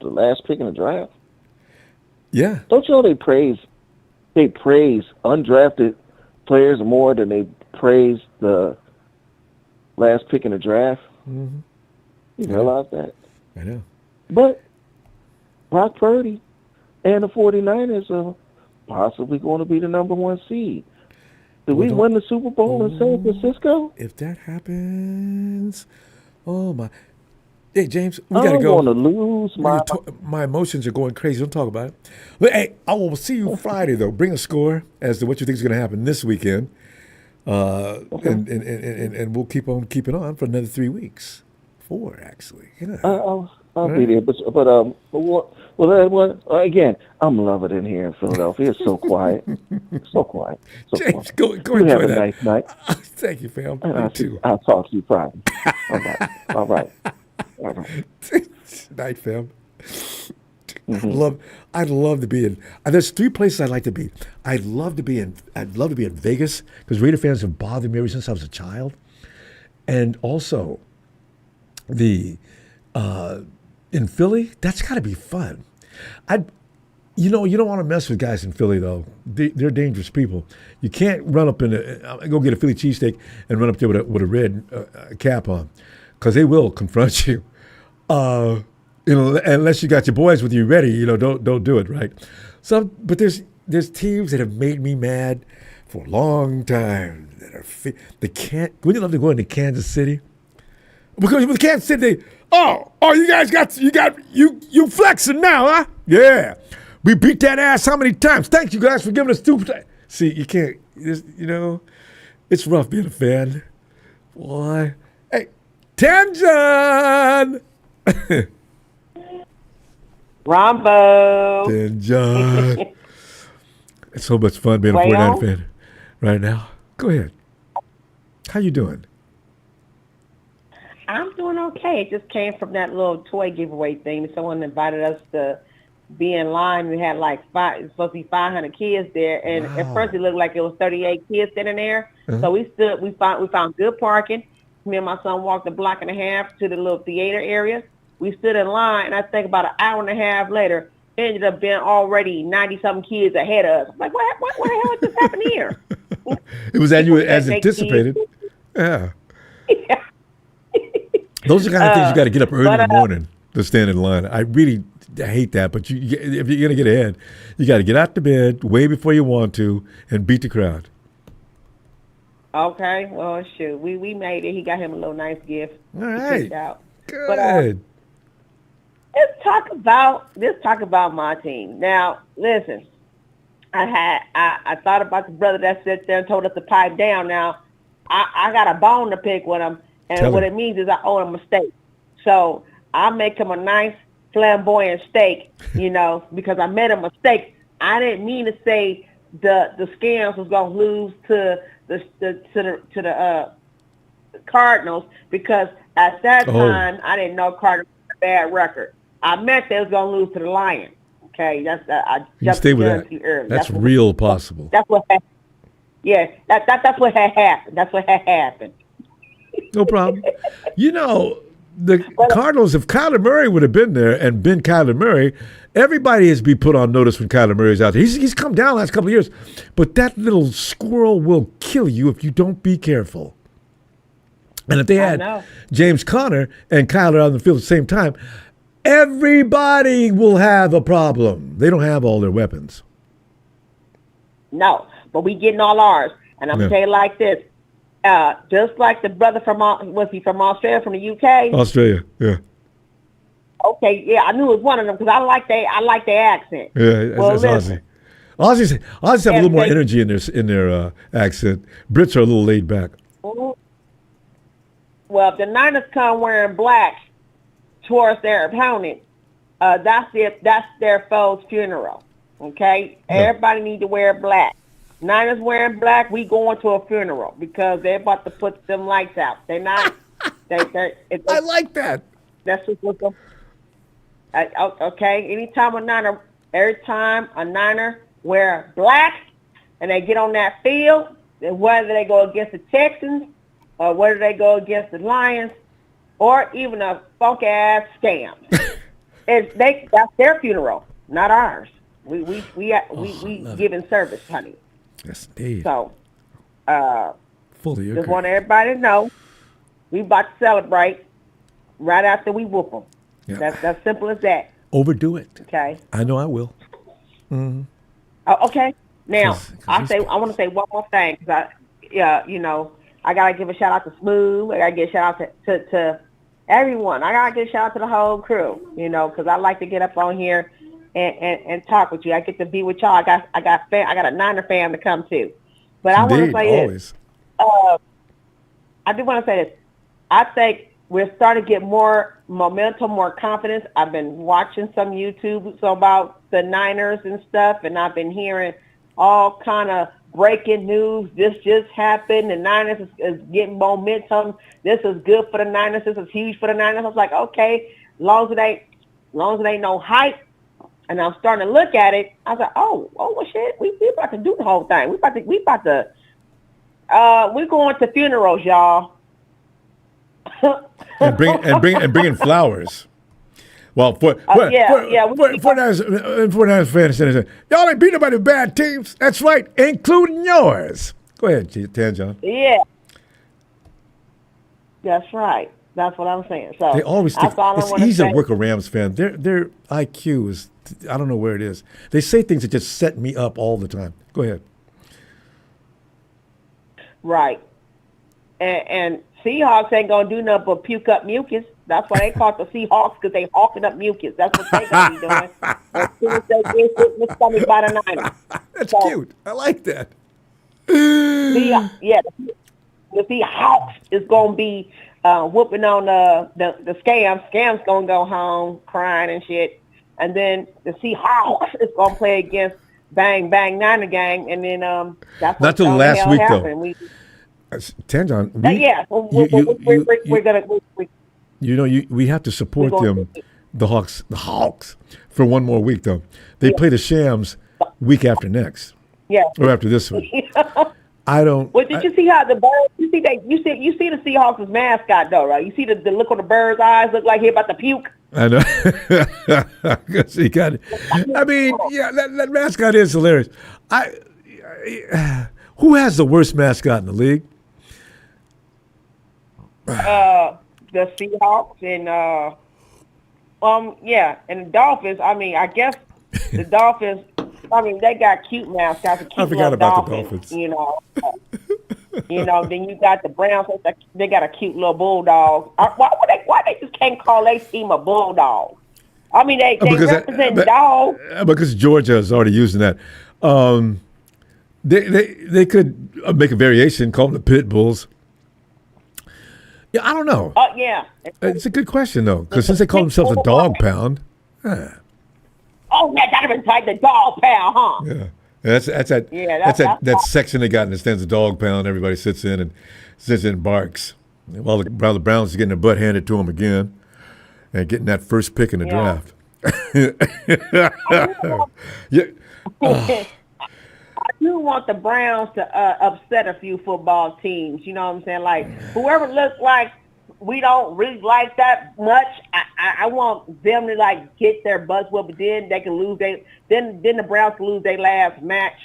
the last pick in the draft? Yeah. Don't you know they praise undrafted players more than they praise the last pick in the draft? Mm-hmm. You realize that? I know. But Brock Purdy and the 49ers are possibly going to be the number 1 seed. Did we win the Super Bowl in San Francisco? If that happens, oh my. Hey, James, we got to go. I don't want to lose my emotions are going crazy. Don't talk about it. But, hey, I will see you Friday, though. Bring a score as to what you think is going to happen this weekend. And we'll keep on keeping on for another 3 weeks. 4, actually. Yeah. I'll be there. But again, I'm loving it here in Philadelphia. It's so quiet. So quiet. So James, quiet. go You enjoy have a that. nice night. Thank you, fam. And You too. I'll talk to you Friday. All right. Night, fam. Mm-hmm. I'd love to be in. There's 3 places I'd like to be. I'd love to be in Vegas because Raider fans have bothered me ever since I was a child, and also in Philly. That's got to be fun. You don't want to mess with guys in Philly though. They're dangerous people. You can't run up go get a Philly cheesesteak and run up there with a red cap on, because they will confront you. Unless you got your boys with you ready, don't do it, right? So, but there's teams that have made me mad for a long time that are wouldn't you love to go into Kansas City? Because with Kansas City, you guys you flexing now, huh? Yeah, we beat that ass how many times? Thank you guys for giving us 2. See, you can't, it's rough being a fan. Boy, hey, Tension. Ronbo. John. It's so much fun being a 49 fan right now. Go ahead. How you doing? I'm doing okay. It just came from that little toy giveaway thing. Someone invited us to be in line. We had it's supposed to be 500 kids there, and at first it looked like it was 38 kids sitting there. Uh-huh. So we found good parking. Me and my son walked a block and a half to the little theater area. We stood in line, and I think about an hour and a half later, it ended up being already 90-something kids ahead of us. I'm like, what the hell just happened here? It was as anticipated. Yeah. Yeah. Those are the kind of things you got to get up early in the morning to stand in line. I really hate that, but if you're going to get ahead, you got to get out to bed way before you want to and beat the crowd. Okay, well, shoot, we made it. He got him a little nice gift. All right, out. Good. But, let's talk about my team. Now, listen, I thought about the brother that sat there and told us to pipe down. Now, I got a bone to pick with him, and what it means is I owe him a steak. So I make him a nice flamboyant steak, because I made him a steak. I didn't mean to say the Scams was gonna lose to the Cardinals, because at that time I didn't know Cardinals had a bad record. I meant they was gonna lose to the Lions. Okay, I you stay with that. Early. That's real possible. That's what. That's what had happened. That's what had happened. No problem. The Cardinals, if Kyler Murray would have been there and been Kyler Murray, everybody has been put on notice when Kyler Murray's out there. He's come down the last couple of years, but that little squirrel will kill you if you don't be careful. And if they had James Conner and Kyler on the field at the same time, everybody will have a problem. They don't have all their weapons. No, but we getting all ours. And I'm going to tell you like this. Just like the brother was he from Australia, from the UK? Australia, yeah. Okay, yeah, I knew it was one of them because I like their accent. Yeah, well, that's Aussie. Aussies have a little more energy in their accent. Brits are a little laid back. Well, if the Niners come wearing black towards their opponent, that's their foe's funeral. Okay, everybody need to wear black. Niners wearing black, we going to a funeral because they're about to put them lights out. They're not. I like that. That's just what them. Okay. Every time a Niner wear black and they get on that field, whether they go against the Texans or whether they go against the Lions or even a funk ass Scam, that's their funeral, not ours. We giving service, honey. Yes, indeed. So, fully agree. Just want everybody to know we about to celebrate right after we whoop them. Yep. That's simple as that. Overdo it. Okay. I know I will. Mm-hmm. Okay. Now, I want to say one more thing because I gotta give a shout out to Smooth. I gotta give a shout out to everyone. I gotta give a shout out to the whole crew. Because I like to get up on here and talk with you. I get to be with y'all. I got a Niner fan to come to. But I want to say this. I do want to say this. I think we're starting to get more momentum, more confidence. I've been watching some YouTube about the Niners and stuff, and I've been hearing all kind of breaking news. This just happened. The Niners is getting momentum. This is good for the Niners. This is huge for the Niners. I was like, okay, as long as it ain't no hype. And I'm starting to look at it. I was like, oh, well, shit, we about to do the whole thing. We're going to funerals, y'all. and bringing flowers. Well, for Niners fans, y'all ain't beat nobody with bad teams. That's right, including yours. Go ahead, Tan. Yeah, that's right. That's what I'm saying. So they always think it's easy to work a Rams fan. Their IQ is, I don't know where it is. They say things that just set me up all the time. Go ahead. Right. And Seahawks ain't going to do nothing but puke up mucus. That's why they call it the Seahawks, because they hawking up mucus. That's what they going to be doing. As soon as they get hit in the stomach by the Niners. That's cute. I like that. The Seahawks is going to be whooping on the Scams. Scams going to go home crying and shit. And then the Seahawks is going to play against Bang Bang Niner Gang. And then that's not till last week, though. Tanjon, we have to support them, the Hawks, for one more week though. They play the Shams week after next, or after this one. I don't. Well, did you see how the birds? You see the Seahawks' mascot though, right? You see the look on the bird's eyes look like he about to puke. I know. He got it. I mean, yeah, that mascot is hilarious. Who has the worst mascot in the league? The Seahawks and and the Dolphins. I mean, I guess the Dolphins. I mean, they got cute mascots. I forgot about the Dolphins. You know, Then you got the Browns. They got a cute little bulldog. Why they just can't call their team a bulldog? I mean, they represent dogs. Because Georgia is already using that. They could make a variation, call them the pit bulls. Yeah, I don't know. Yeah. It's a good question, though, because since they call themselves a dog pound. Oh, yeah, that'd have been like the dog pound, huh? Yeah. That's that section they got in the stands, the dog pound. Everybody sits in and barks. While the Browns are getting their butt handed to them again and getting that first pick in the draft. I do want the Browns to upset a few football teams. You know what I'm saying? Like, whoever looks like we don't really like that much, I want them to, like, get their butts whooped, but then they can lose. Then the Browns can lose their last match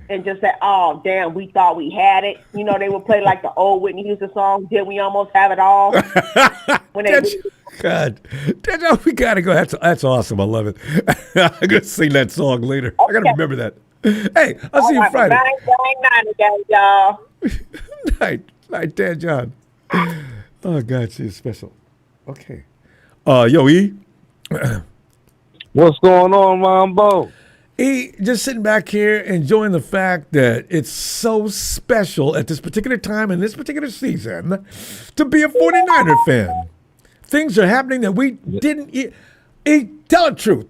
and just say, oh, damn, we thought we had it. You know, they would play like the old Whitney Houston song, Did We Almost Have It All? God, we got to go. That's awesome. I love it. I'm going to sing that song later. Okay. I got to remember that. Hey, I'll see you Friday. Bang, bang, nine again, y'all. Night, Dan John. Oh, God, she's special. Okay. Yo, E. What's going on, Ronbo? E, just sitting back here enjoying the fact that it's so special at this particular time in this particular season to be a 49er fan. Things are happening that we didn't... E, tell the truth.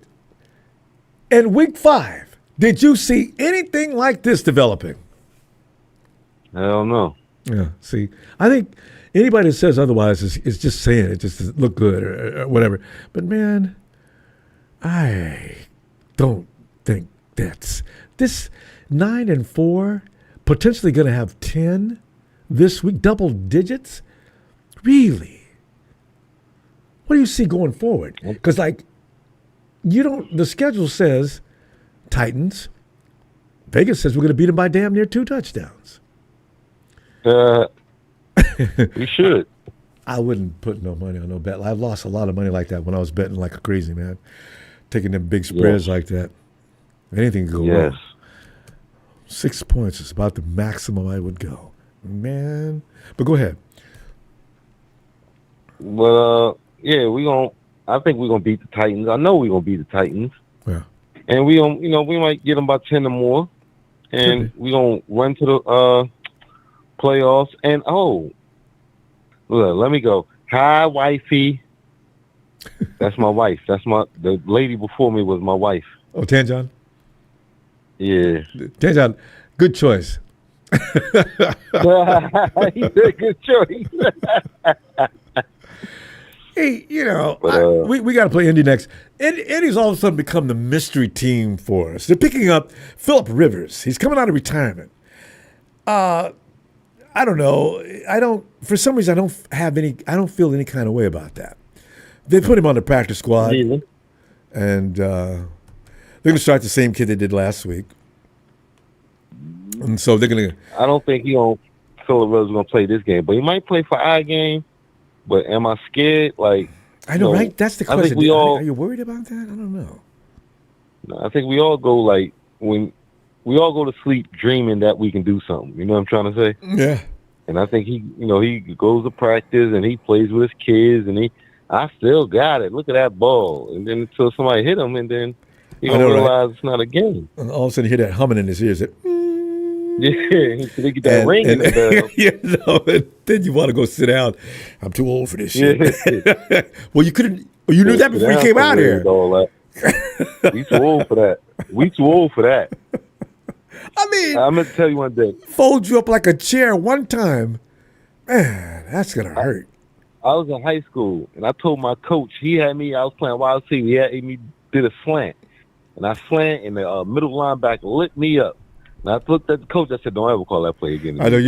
In week 5, did you see anything like this developing? Hell no. Yeah, see, I think anybody that says otherwise is just saying it just to look good or whatever. But, man, I don't think that's... This 9-4, potentially going to have 10 this week, double digits? Really? What do you see going forward? Because, like, the schedule says Titans. Vegas says we're going to beat them by damn near 2 touchdowns. We should. I wouldn't put no money on no bet. I've lost a lot of money like that when I was betting like a crazy man, taking them big spreads like that. Anything could go wrong. 6 points is about the maximum I would go, man. But go ahead. Well, I think we're gonna beat the Titans. I know we're gonna beat the Titans. Yeah. And we might get them by 10 or more, and we're gonna run to the playoffs. And look, let me go. Hi, wifey. That's my wife. The lady before me was my wife. Oh, Tanjan? Yeah. Tanjan, good choice. He said good choice. Hey, we got to play Indy next. Indy's all of a sudden become the mystery team for us. They're picking up Phillip Rivers. He's coming out of retirement. I don't know. For some reason, I don't feel any kind of way about that. They put him on the practice squad. And they're going to start the same kid they did last week. And so they're going to. I don't think Phillip Rivers is going to play this game, but he might play for our game. But am I scared? I know, right? That's the question. Are you worried about that? I don't know. No, I think we all go when we all go to sleep dreaming that we can do something. You know what I'm trying to say? Yeah. And I think he goes to practice and he plays with his kids and I still got it. Look at that ball. And then until somebody hit him and then he gonna realize it's not a game. And all of a sudden you hear that humming in his ears. Yeah, so they get that ring in the bell. And then you want to go sit down. I'm too old for this shit. Yeah. Well, you couldn't. You knew that before you came out here. We too old for that. I mean, I'm gonna tell you one day. Fold you up like a chair one time, man. That's gonna hurt. I was in high school, and I told my coach. He had me. I was playing wild receiver. He had me did a slant, and I slant, and the middle linebacker lit me up. And I looked at the coach. I said, "Don't ever call that play again." I know,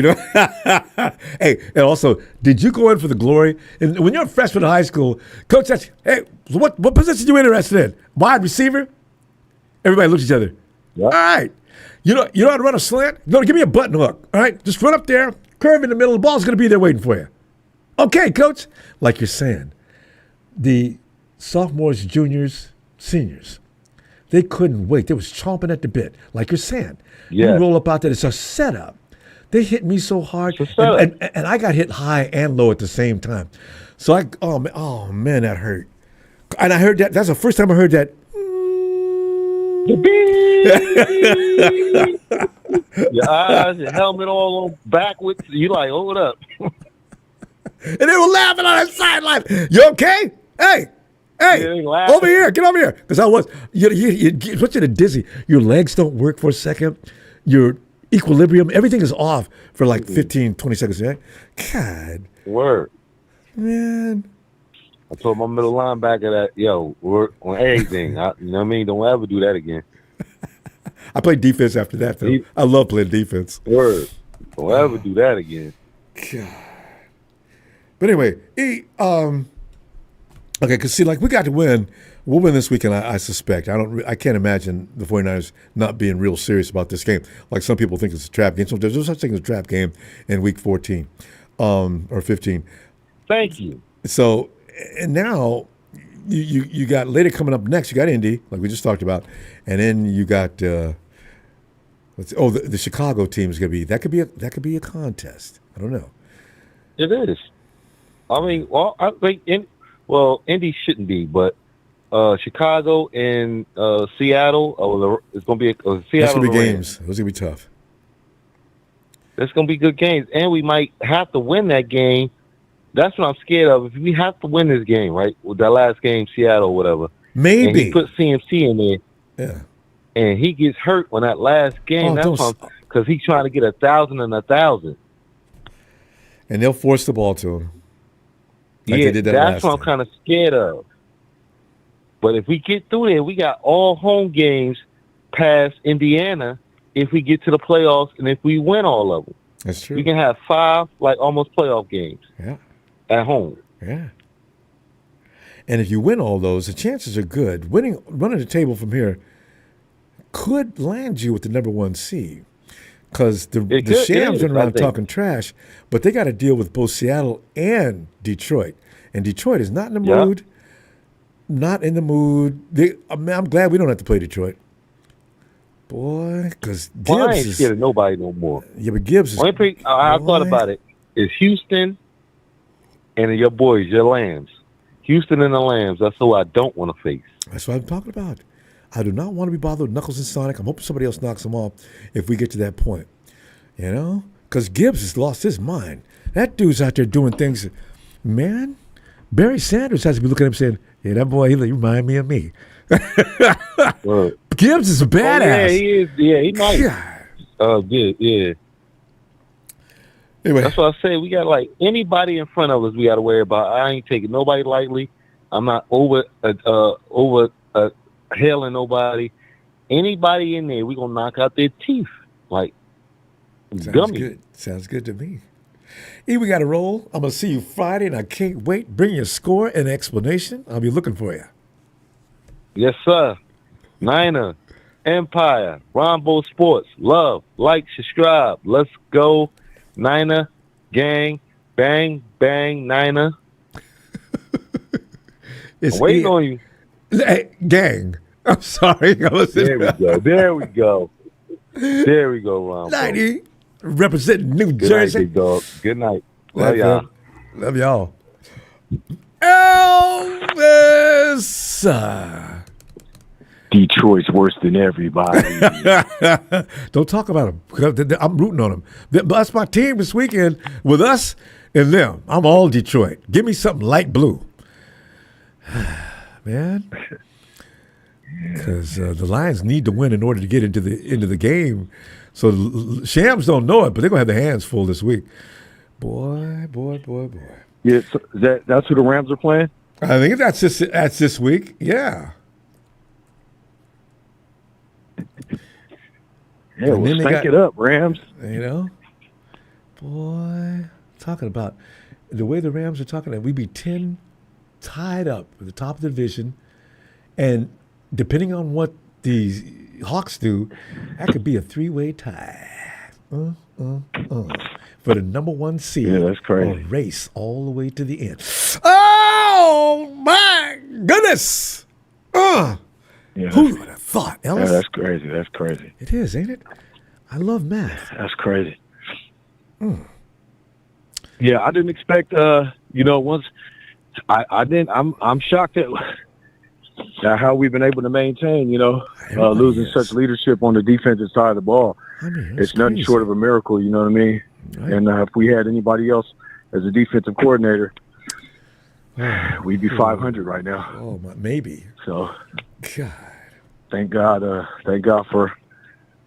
Hey, and also, did you go in for the glory? And when you're a freshman in high school, coach says, "Hey, what position you interested in? Wide receiver?" Everybody looks at each other. Yep. All right. You know how to run a slant? No, give me a button hook. All right, just run up there, curve in the middle. The ball's going to be there waiting for you. Okay, coach. Like you're saying, the sophomores, juniors, seniors, they couldn't wait. They was chomping at the bit. Like you're saying. Yeah. You roll up out there. It's a setup. They hit me so hard, and I got hit high and low at the same time. So oh man, that hurt. And I heard that. That's the first time I heard that. Your eyes, your helmet all on backwards. You like, hold up. And they were laughing on the sideline. You okay? Hey, over here. Get over here. Because I was, you put you to dizzy. Your legs don't work for a second. Your equilibrium, everything is off for like 15, 20 seconds. Right? God. Word. Man. I told my middle linebacker that, yo, work on everything. You know what I mean? Don't ever do that again. I played defense after that, though. I love playing defense. Word. Don't ever do that again. God. But anyway, okay, because see, we got to win. We'll win this weekend, I suspect. I can't imagine the 49ers not being real serious about this game. Like some people think it's a trap game. So there's no such thing as a trap game in week 14 or 15. Thank you. So, and now you got later coming up next, you got Indy, like we just talked about. And then you got, the Chicago team is going to be, that could be a contest. I don't know. It is. I mean, I think Indy shouldn't be, but Chicago and Seattle, it's going to be Seattle. That's going to be games. Those are going to be tough. It's going to be good games, and we might have to win that game. That's what I'm scared of. If we have to win this game, right, with that last game, Seattle, or whatever, maybe and he put CMC in there, yeah, and he gets hurt on that last game. That's because he's trying to get 1,000 and 1,000. And they'll force the ball to him. Like they did that's what I'm kind of scared of. But if we get through there, we got all home games past Indiana if we get to the playoffs and if we win all of them. That's true. We can have 5 almost playoff games at home. Yeah. And if you win all those, the chances are good. Running the table from here could land you with the number 1 seed. Because the Shams run around talking trash, but they got to deal with both Seattle and Detroit. And Detroit is not in the mood. Not in the mood. I'm glad we don't have to play Detroit. Boy, because Gibbs I ain't scared of nobody no more. Yeah, but Gibbs is... I thought about it. It's Houston and your boys, your Lambs. Houston and the Lambs, that's who I don't want to face. That's what I'm talking about. I do not want to be bothered with Knuckles and Sonic. I'm hoping somebody else knocks them off if we get to that point. Because because Gibbs has lost his mind. That dude's out there doing things. Man, Barry Sanders has to be looking at him saying, "Yeah, that boy, he remind me of me." Gibbs is a badass. Yeah, he is. Yeah, he might. Good. Yeah. Anyway, that's what I say. We got like anybody in front of us. We got to worry about. I ain't taking nobody lightly. I'm not over hailing nobody. Anybody in there, we gonna knock out their teeth like gummy. Good. Sounds good to me. E, we got to roll. I'm gonna see you Friday, and I can't wait. Bring your score and explanation. I'll be looking for you. Yes, sir. Niner, Empire, Ronbo Sports. Love, like, subscribe. Let's go, Niner, gang, bang, bang, Niner. I'm waiting on you. Hey, gang. I'm sorry. There we go. There we go, Ronbo. 90, representing New Good Jersey. night, big dog. Good night. Love y'all. Love y'all. Elvis. Detroit's worse than everybody. Don't talk about them. I'm rooting on them. That's my team this weekend with us and them. I'm all Detroit. Give me something light blue. Man. Because the Lions need to win in order to get into the game. So the Shams don't know it, but they're going to have their hands full this week. Boy. Yeah, so that's who the Rams are playing? I think that's this week. Yeah. Yeah, well, stank it up, Rams. You know? Boy, talking about the way the Rams are talking, we'd be 10 tied up at the top of the division. And depending on what the Hawks do, that could be a 3-way tie. For the number 1 seed. Yeah, that's crazy. A race all the way to the end. Oh, my goodness. Yeah, who would have thought, Ellis? Yeah, that's crazy. That's crazy. It is, ain't it? I love math. That's crazy. Yeah, I didn't expect, once I didn't, I'm shocked at how we've been able to maintain, losing such leadership on the defensive side of the ball. I mean, it's nothing short of a miracle, you know what I mean? Right. And if we had anybody else as a defensive coordinator, we'd be 500 right now. Oh, maybe. So, God. Thank God for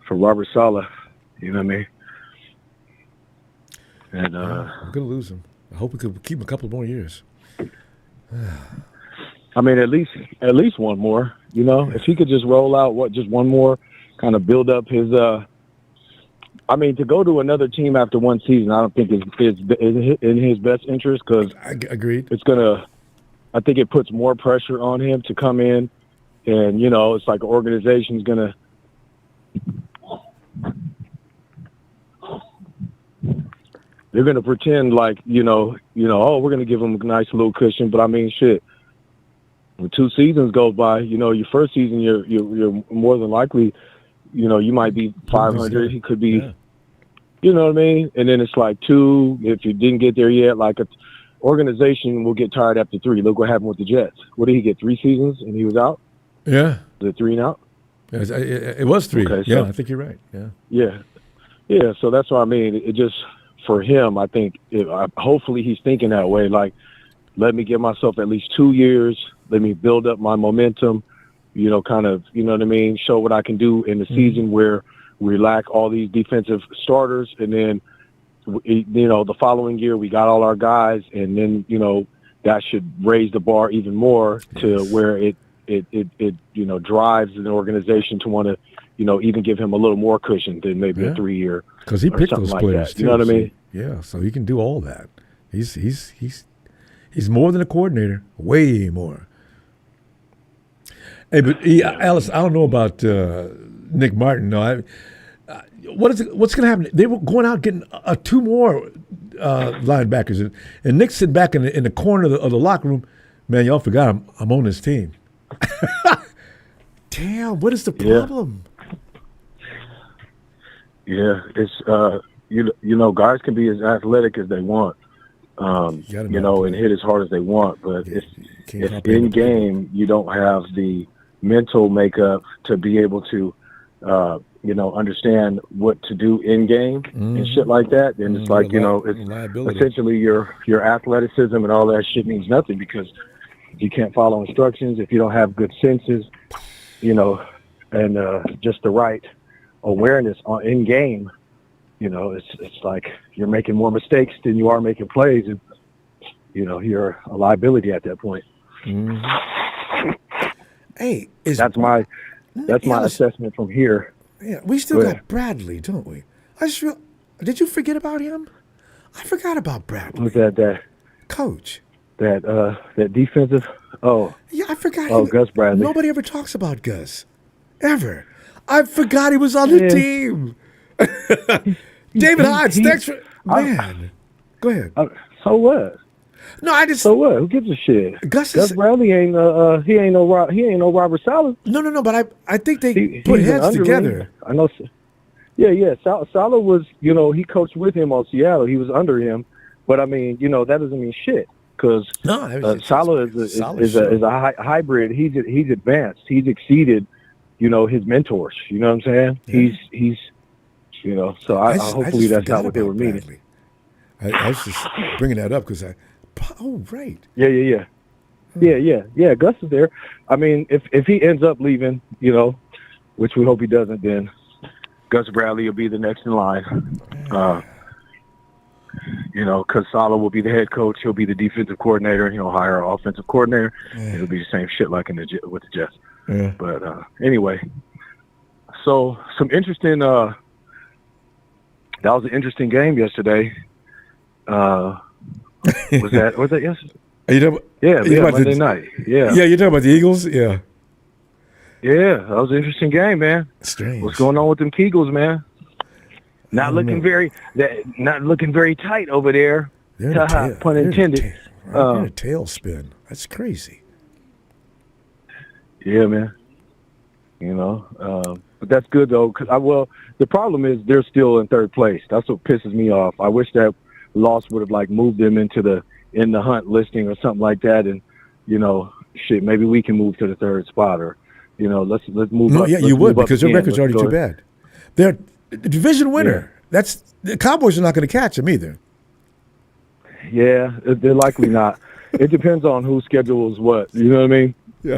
Robert Saleh, you know what I mean? And we're gonna lose him. I hope we could keep him a couple more years. I mean, at least one more. If he could just roll out just one more, kind of build up his. To go to another team after one season, I don't think is in his best interest because agreed. I think it puts more pressure on him to come in, and it's like an organization's gonna. They're gonna pretend like oh, we're gonna give him a nice little cushion, but I mean, shit. When 2 seasons goes by, your first season, you're more than likely, you might be 500. He could be, you know what I mean? And then it's like 2. If you didn't get there yet, like an organization will get tired after 3. Look what happened with the Jets. What did he get? 3 seasons and he was out? Yeah. Was it 3 and out? It was 3. Okay, so, I think you're right. Yeah. Yeah. So that's what I mean. It just, for him, I think, hopefully he's thinking that way. Like, let me give myself at least 2 years. Let me build up my momentum, kind of, you know what I mean? Show what I can do in the season where we lack all these defensive starters. And then, the following year we got all our guys. And then, that should raise the bar even more to where it drives an organization to want to, even give him a little more cushion than maybe a 3-year. Because he picked those players too. You know what I mean? Yeah, so he can do all that. He's more than a coordinator, way more. Hey, but Alice, I don't know about Nick Martin. No, what's going to happen? They were going out getting 2 more linebackers, and Nick's sitting back in the corner of the locker room. Man, y'all forgot I'm on this team. Damn, what is the problem? Yeah, it's guys can be as athletic as they want. And hit as hard as they want, but if in game you don't have the mental makeup to be able to, understand what to do in game and shit like that, then it's like, it's essentially your athleticism and all that shit means nothing, because if you can't follow instructions, if you don't have good senses, and just the right awareness in game, it's like you're making more mistakes than you are making plays, and you're a liability at that point. Hey, that's my assessment from here. Yeah, we still got Bradley, don't we? Did you forget about him? I forgot about Bradley. Was that coach? That defensive? Oh, yeah, I forgot. Oh, Gus Bradley. Nobody ever talks about Gus, ever. I forgot he was on the team. David Hodge, thanks for go ahead. So what? No, So what? Who gives a shit? Gus Bradley ain't he ain't no Robert Saleh. No, but I think they put heads together. I know. Yeah. Saleh was, he coached with him on Seattle. He was under him, but I mean, that doesn't mean shit, because Saleh is a hybrid. He's advanced. He's exceeded, his mentors. You know what I'm saying? He's So hopefully that's not what they were meaning. I was just bringing that up because Oh, right. Yeah. Gus is there. I mean, if he ends up leaving, which we hope he doesn't, then Gus Bradley will be the next in line. Because Saleh will be the head coach. He'll be the defensive coordinator. He'll hire an offensive coordinator. It'll be the same shit like with the Jets. Yeah. But anyway, so some interesting. That was an interesting game yesterday. Was that yesterday? Monday night. Yeah. Yeah, you're talking about the Eagles? Yeah. Yeah, that was an interesting game, man. Strange. What's going on with them Kegels, man? Not looking very tight over there. Pun intended. They're in a tailspin. That's crazy. Yeah, man. But that's good though, because the problem is they're still in third place. That's what pisses me off. I wish that loss would have moved them into the hunt listing or something like that, and maybe we can move to the third spot, or let's move up. Yeah, you would, because their record's already too bad. They're a division winner. Yeah. The Cowboys are not going to catch them either. Yeah, they're likely not. It depends on who schedules what. You know what I mean? Yeah.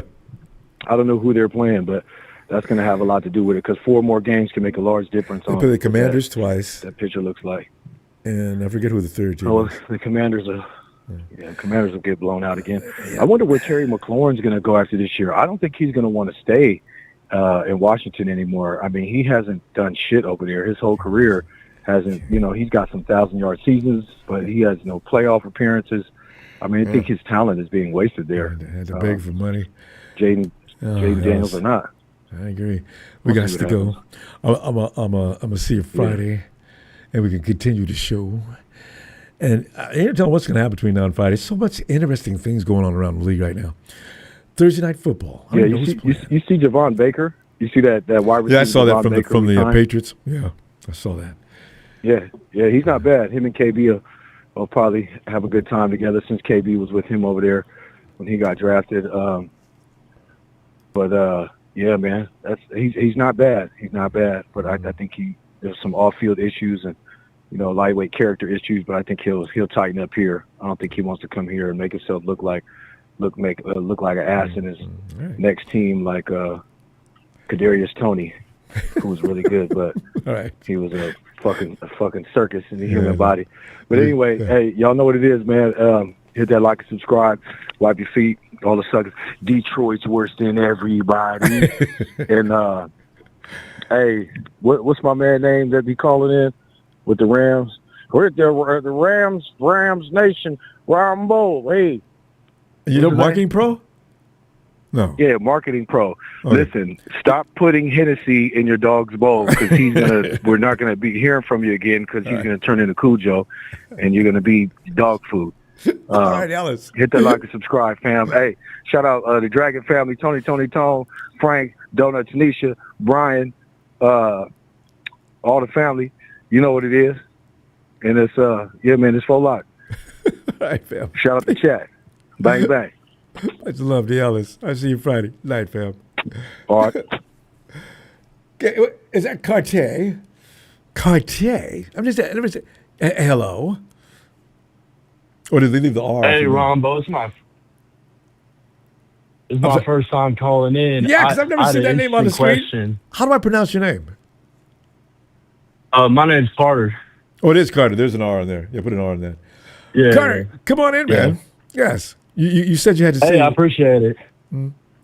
I don't know who they're playing, but that's going to have a lot to do with it, because 4 more games can make a large difference. They play the Commanders twice. That picture looks like. And I forget who the third team is. The Commanders Commanders will get blown out again. I wonder where Terry McLaurin's going to go after this year. I don't think he's going to want to stay in Washington anymore. I mean, he hasn't done shit over there. His whole career hasn't, he's got some 1,000-yard seasons, but he has no playoff appearances. I mean, I think his talent is being wasted there. They had to beg for money. Jaden Daniels or not. I agree. We got to go. I'm gonna see you Friday, and we can continue the show. And I can't tell what's going to happen between now and Friday. So much interesting things going on around the league right now. Thursday Night Football. You see Javon Baker? You see that wide receiver? Yeah, I saw that from the Patriots. Yeah, I saw that. Yeah, he's not bad. Him and KB will probably have a good time together, since KB was with him over there when he got drafted. Yeah, man, he's not bad. He's not bad, but I think there's some off-field issues and lightweight character issues. But I think he'll tighten up here. I don't think he wants to come here and make himself look like an ass in his next team, like Kadarius Toney, who was really good, but he was a fucking circus in the human body. But anyway, hey, y'all know what it is, man. Hit that like and subscribe, wipe your feet, all the suckers. Detroit's worse than everybody. And hey, what's my man name that be calling in with the Rams? We're at the Rams Nation, Ronbo. Hey, you know Marketing Pro? No. Yeah, Marketing Pro. Listen, stop putting Hennessy in your dog's bowl, because we're not gonna be hearing from you again, because he's gonna turn into Cujo, and you're gonna be dog food. All right, Ellis. Hit that like and subscribe, fam. Hey, shout out the Dragon family: Tony, Tone, Frank, Donut, Tanisha, Brian, all the family. You know what it is, and it's it's full lot. All right, fam. Shout out the chat. Bang bang. Much love to Ellis. I'll see you Friday night, fam. All right. Is that Cartier? Cartier? I'm just hello. Or did they leave the R? Hey, Ronbo, it's my first time calling in. Yeah, because I've never seen that name on the screen. Question. How do I pronounce your name? My name's Carter. Oh, it is Carter. There's an R in there. Yeah, put an R in there. Yeah. Carter, come on in, man. Yes. You said you had to say. Hey, I appreciate it.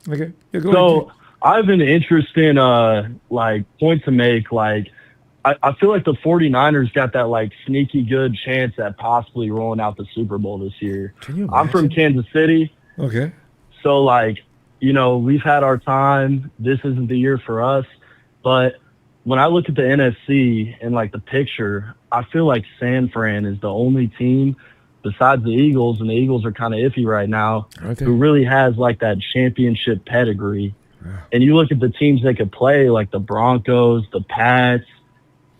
Okay. Yeah, go So I have an interesting point to make. Like, I feel like the 49ers got that like sneaky good chance at possibly rolling out the Super Bowl this year. Can you I'm from Kansas City. Okay. So like, we've had our time. This isn't the year for us. But when I look at the NFC and like the picture, I feel like San Fran is the only team besides the Eagles, and the Eagles are kind of iffy right now, who really has like that championship pedigree. And you look at the teams they could play, like the Broncos, the Pats,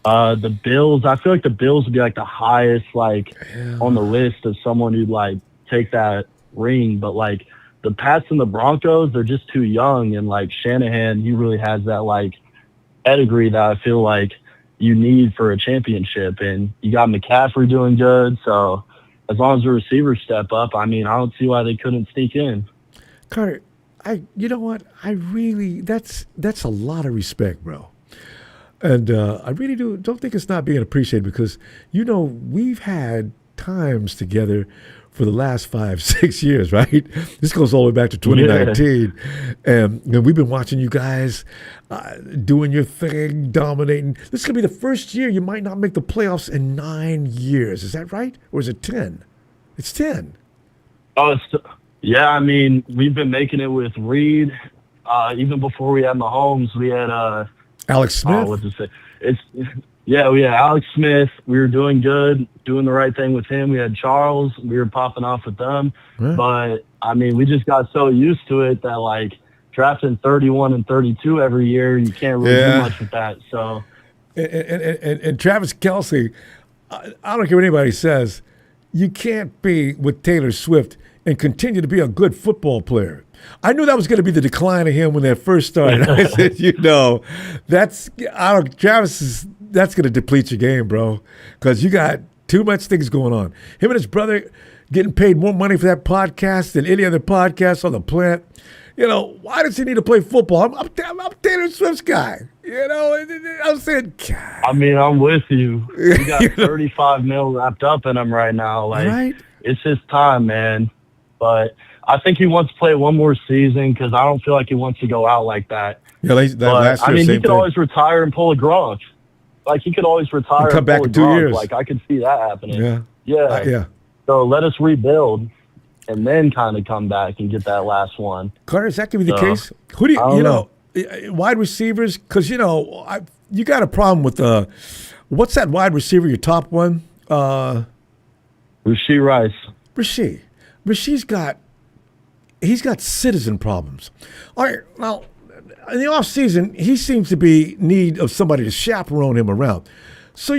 the Bills. I feel like the Bills would be like the highest on the list of someone who'd like take that ring. But like the Pats and the Broncos, they're just too young. And like Shanahan, he really has that like pedigree that I feel like you need for a championship. And you got McCaffrey doing good. So as long as the receivers step up, I mean, I don't see why they couldn't sneak in. Carter, you know what? I really, that's a lot of respect, bro. And I really don't think it's not being appreciated because, we've had times together for the last 5-6 years, right? This goes all the way back to 2019. Yeah. And we've been watching you guys doing your thing, dominating. This is going to be the first year you might not make the playoffs in 9 years. Is that right? Or is it 10? It's 10. Oh, yeah. I mean, we've been making it with Reed. Even before we had Mahomes, we had Alex Smith. What's it say? We had Alex Smith. We were doing good, doing the right thing with him. We had Charles. We were popping off with them. Yeah. But, I mean, we just got so used to it that, like, drafting 31 and 32 every year, you can't really do much with that. So, and Travis Kelce, I don't care what anybody says, you can't be with Taylor Swift and continue to be a good football player. I knew that was going to be the decline of him when that first started. I said, that's going to deplete your game, bro, because you got too much things going on. Him and his brother getting paid more money for that podcast than any other podcast on the planet. Why does he need to play football? I'm Taylor Swift's guy. I'm saying, God. I mean, I'm with you. We got 35 mil wrapped up in him right now. Like, right? It's his time, man. But I think he wants to play one more season because I don't feel like he wants to go out like that. Yeah, last year, he could always retire and pull a Gronk. Like, he could always retire and come back in 2 years. Like, I could see that happening. Yeah. Yeah. So let us rebuild and then kind of come back and get that last one. Carter, is that going to be the case? Who do you wide receivers? Because, you got a problem with what's that wide receiver, your top one? Rashee Rice. Rashee's got citizen problems. All right, now, in the offseason, he seems to be in need of somebody to chaperone him around. So,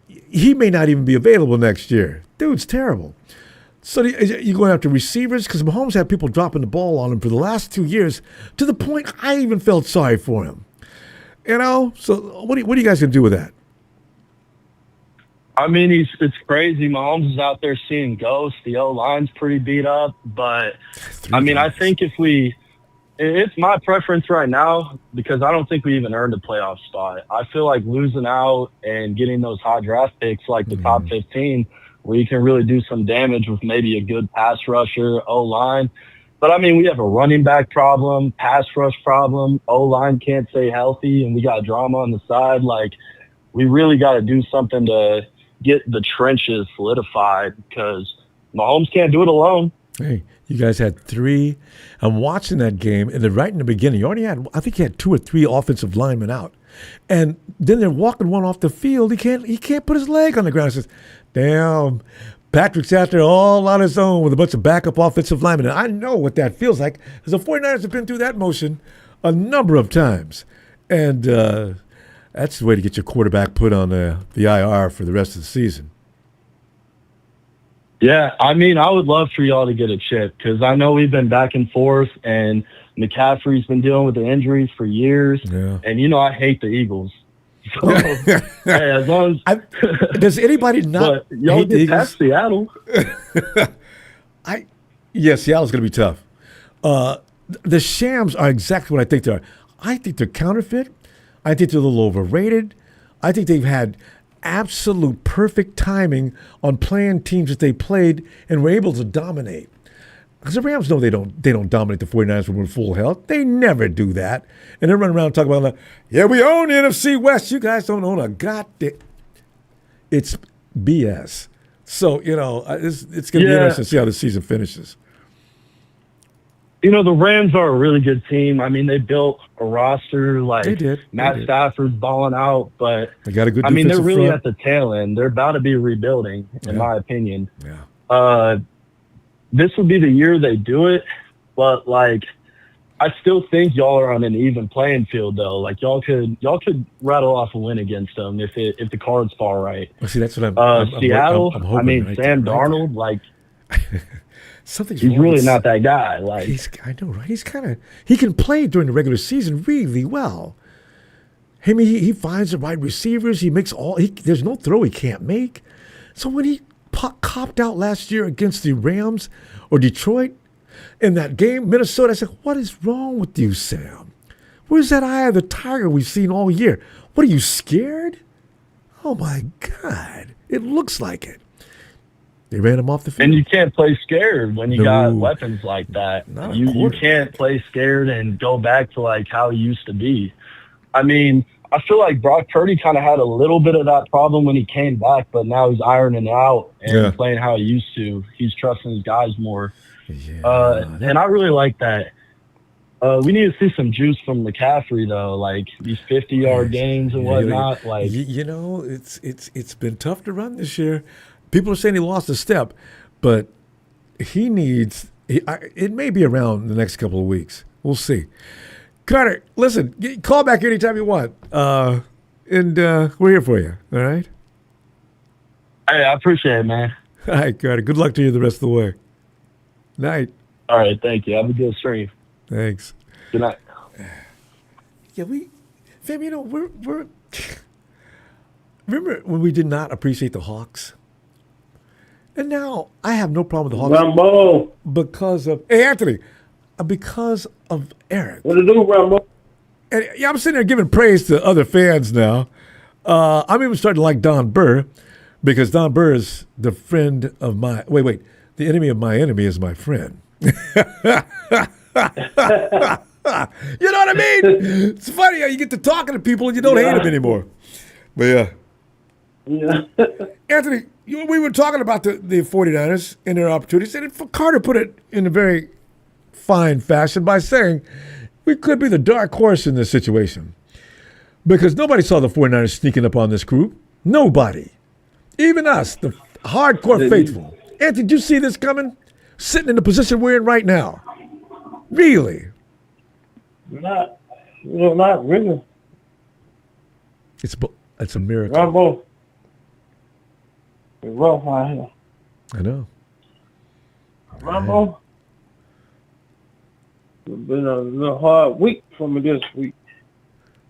he may not even be available next year. Dude's terrible. So you're going after receivers? Because Mahomes had people dropping the ball on him for the last 2 years to the point I even felt sorry for him. So what are you guys going to do with that? I mean, it's crazy. Mahomes is out there seeing ghosts. The O-line's pretty beat up. But, I think it's my preference right now because I don't think we even earned a playoff spot. I feel like losing out and getting those high draft picks like the top 15 where you can really do some damage with maybe a good pass rusher, O-line. But, we have a running back problem, pass rush problem, O-line can't stay healthy, and we got drama on the side. Like, we really got to do something to get the trenches solidified because Mahomes can't do it alone. Hey, you guys had 3. I'm watching that game, and right in the beginning, I think you had 2 or 3 offensive linemen out. And then they're walking one off the field. He can't put his leg on the ground. He says, damn, Patrick's out there all on his own with a bunch of backup offensive linemen. And I know what that feels like because the 49ers have been through that motion a number of times. And that's the way to get your quarterback put on the IR for the rest of the season. Yeah, I mean, I would love for y'all to get a chip because I know we've been back and forth, and McCaffrey's been dealing with the injuries for years. Yeah. And, you know, I hate the Eagles. So, hey, as long as does anybody not but y'all hate the get Eagles? past Seattle. Yeah, Seattle's going to be tough. The Shams are exactly what I think they are. I think they're counterfeit. I think they're a little overrated. I think they've had absolute perfect timing on playing teams that they played and were able to dominate. Because the Rams know they don't dominate the 49ers when we're full health. They never do that. And they run around talking about, like, yeah, we own the NFC West. You guys don't own a goddamn. It's BS. So, you know, it's going to be interesting to see how the season finishes. You know, the Rams are a really good team. I mean, they built a roster like They did. Matt Stafford's balling out, but They got a good I mean, they're defensive really front. at the tail end. They're about to be rebuilding, in my opinion. Yeah. This would be the year they do it, but like, I still think y'all are on an even playing field, though. Like y'all could rattle off a win against them if the cards fall right. Well, see, that's what I'm Seattle. I'm hoping I mean, right Sam there, right Darnold, like something's he's wrong really with- not that guy. Like I know, right? He can play during the regular season really well. I mean, he finds the right receivers. He makes there's no throw he can't make. So when he copped out last year against the Rams or Detroit in that game, Minnesota, I said, what is wrong with you, Sam? Where's that eye of the tiger we've seen all year? What, are you scared? Oh, my God. It looks like it. They ran him off the field. And you can't play scared when you got weapons like that. Not a You can't play scared and go back to like how he used to be. I mean, I feel like Brock Purdy kind of had a little bit of that problem when he came back, but now he's ironing it out and playing how he used to. He's trusting his guys more. And I really like that. We need to see some juice from McCaffrey, though, like these 50-yard games and whatnot. Like you know, it's been tough to run this year. People are saying he lost a step, but he needs. It may be around the next couple of weeks. We'll see. Carter, listen, call back anytime you want, and we're here for you. All right. Hey, I appreciate it, man. All right, Carter. Good luck to you the rest of the way. Night. All right, thank you. Have a good stream. Thanks. Good night. Yeah, fam, you know, we're remember when we did not appreciate the Hawks? And now I have no problem with the Hawks. Ronbo. Because of Anthony. Because of Eric. What to do, Ronbo? And yeah, I'm sitting there giving praise to other fans now. I'm even starting to like Don Burr because Don Burr is the friend of my the enemy of my enemy is my friend. You know what I mean? It's funny how you get to talking to people and you don't hate them anymore. But yeah. Anthony, we were talking about the 49ers and their opportunities, and Carter put it in a very fine fashion by saying we could be the dark horse in this situation because nobody saw the 49ers sneaking up on this group. Nobody. Even us, the hardcore faithful. Anthony, did you see this coming? Sitting in the position we're in right now. Really? Not really. It's a miracle. Ronbo. It's rough out here. I know. Ronbo. It's been a little hard week for me this week.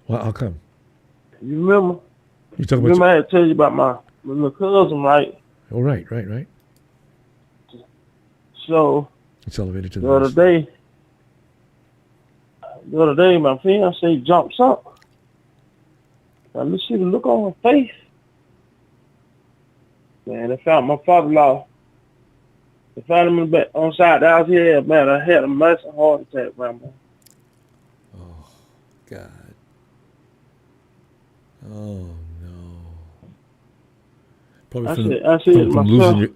Well, how come? You remember? You talking remember about? I had to tell you about my little cousin, right? Oh, right. So It's elevated to the the other day, my fiance jumps up. Let me see the look on her face. Man, they found my father-in-law. They found him in the back, on side of the house here. Man, I had a massive heart attack, Rambo. Oh, God. Oh, no. Probably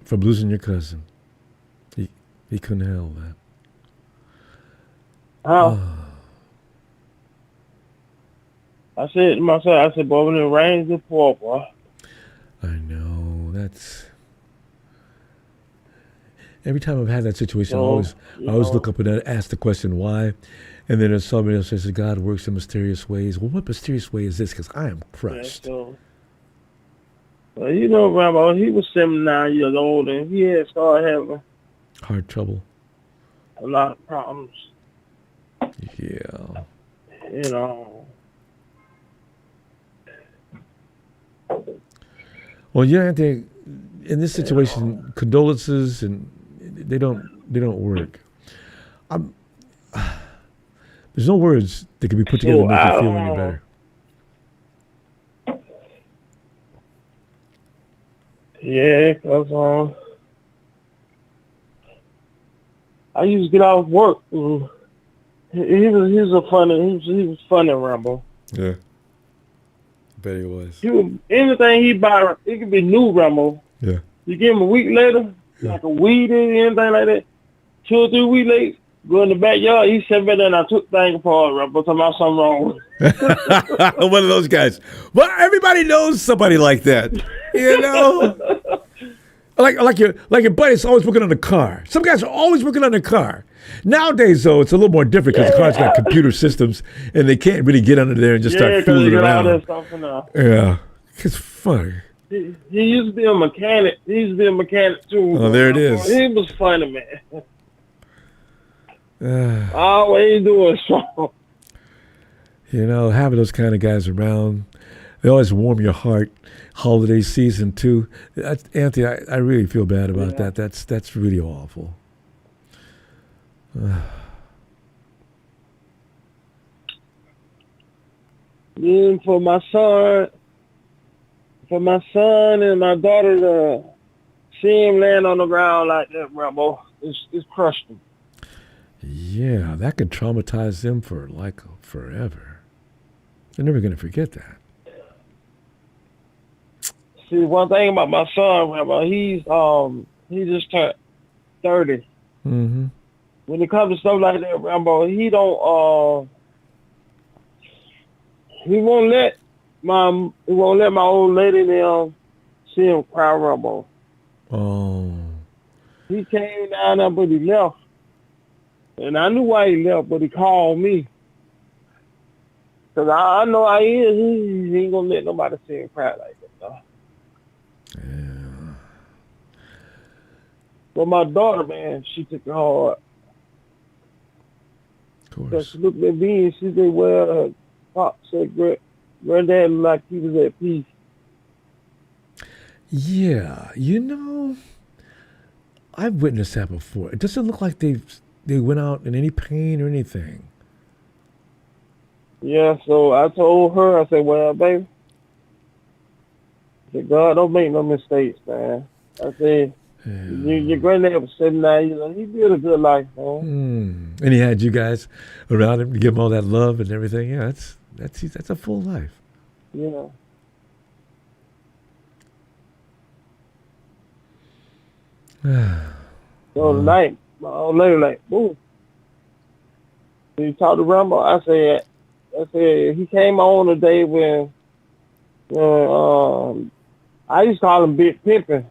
from losing your cousin. He couldn't handle that. How? I said to myself, boy, when it rains, it pours, boy. I know. That's... Every time I've had that situation, I always look up and ask the question, why? And then there's somebody else that says, God works in mysterious ways. Well, what mysterious way is this? Because I am crushed. Yeah, Well, you know, Rambo, he was 79 years old, and he had started having Heart trouble. a lot of problems. Yeah. You know. Well, yeah, they, in this situation, condolences and they don't work. There's no words that can be put together to make you feel any better. Yeah, cause I used to get off work. And he was funny, Rambo. Yeah, I bet he was. Anything he buy, it could be new, Rambo. Yeah. You give him a week later, like a weed or anything like that. 2 or 3 weeks later, go in the backyard. He said, "Man, I took things apart, Rambo. Talking about something wrong." One of those guys. Well, everybody knows somebody like that. You know, like your buddy's always working on the car. Some guys are always working on the car. Nowadays, though, it's a little more different because the car's got computer systems and they can't really get under there and just start fooling around. All that stuff in there. Yeah, it's funny. He used to be a mechanic. He used to be a mechanic too. Oh, there it is. He was funny, man. Always doing something. You know, having those kind of guys around, they always warm your heart. Holiday season too. Anthony, I really feel bad about that. That's really awful. And for my son and my daughter to see him land on the ground like that, Rambo, it's crushed him. Yeah, that could traumatize them for like forever. They're never going to forget that. See, one thing about my son, Rambo, he just turned 30. Mm-hmm. When it comes to stuff like that, Rambo, he won't let my old lady now see him cry, Rambo. Oh. He came down there, but he left. And I knew why he left, but he called me. Because I know how he is. He ain't going to let nobody see him cry like that, though. Yeah. But my daughter, man, she took it hard. Of course. Because she looked at me and she said, well, Pop said, Granddad looked like he was at peace. Yeah, you know, I've witnessed that before. It doesn't look like they went out in any pain or anything. Yeah, so I told her, I said, well, baby, I said, God, don't make no mistakes, man. I said, your granddad was 79 years old. He lived a good life, man. And he had you guys around him to give him all that love and everything. Yeah, that's a full life. Yeah. So tonight, my old lady like, boom. He talked to Ronbo. I said, he came on the day when I used to call him Big Pimpin'.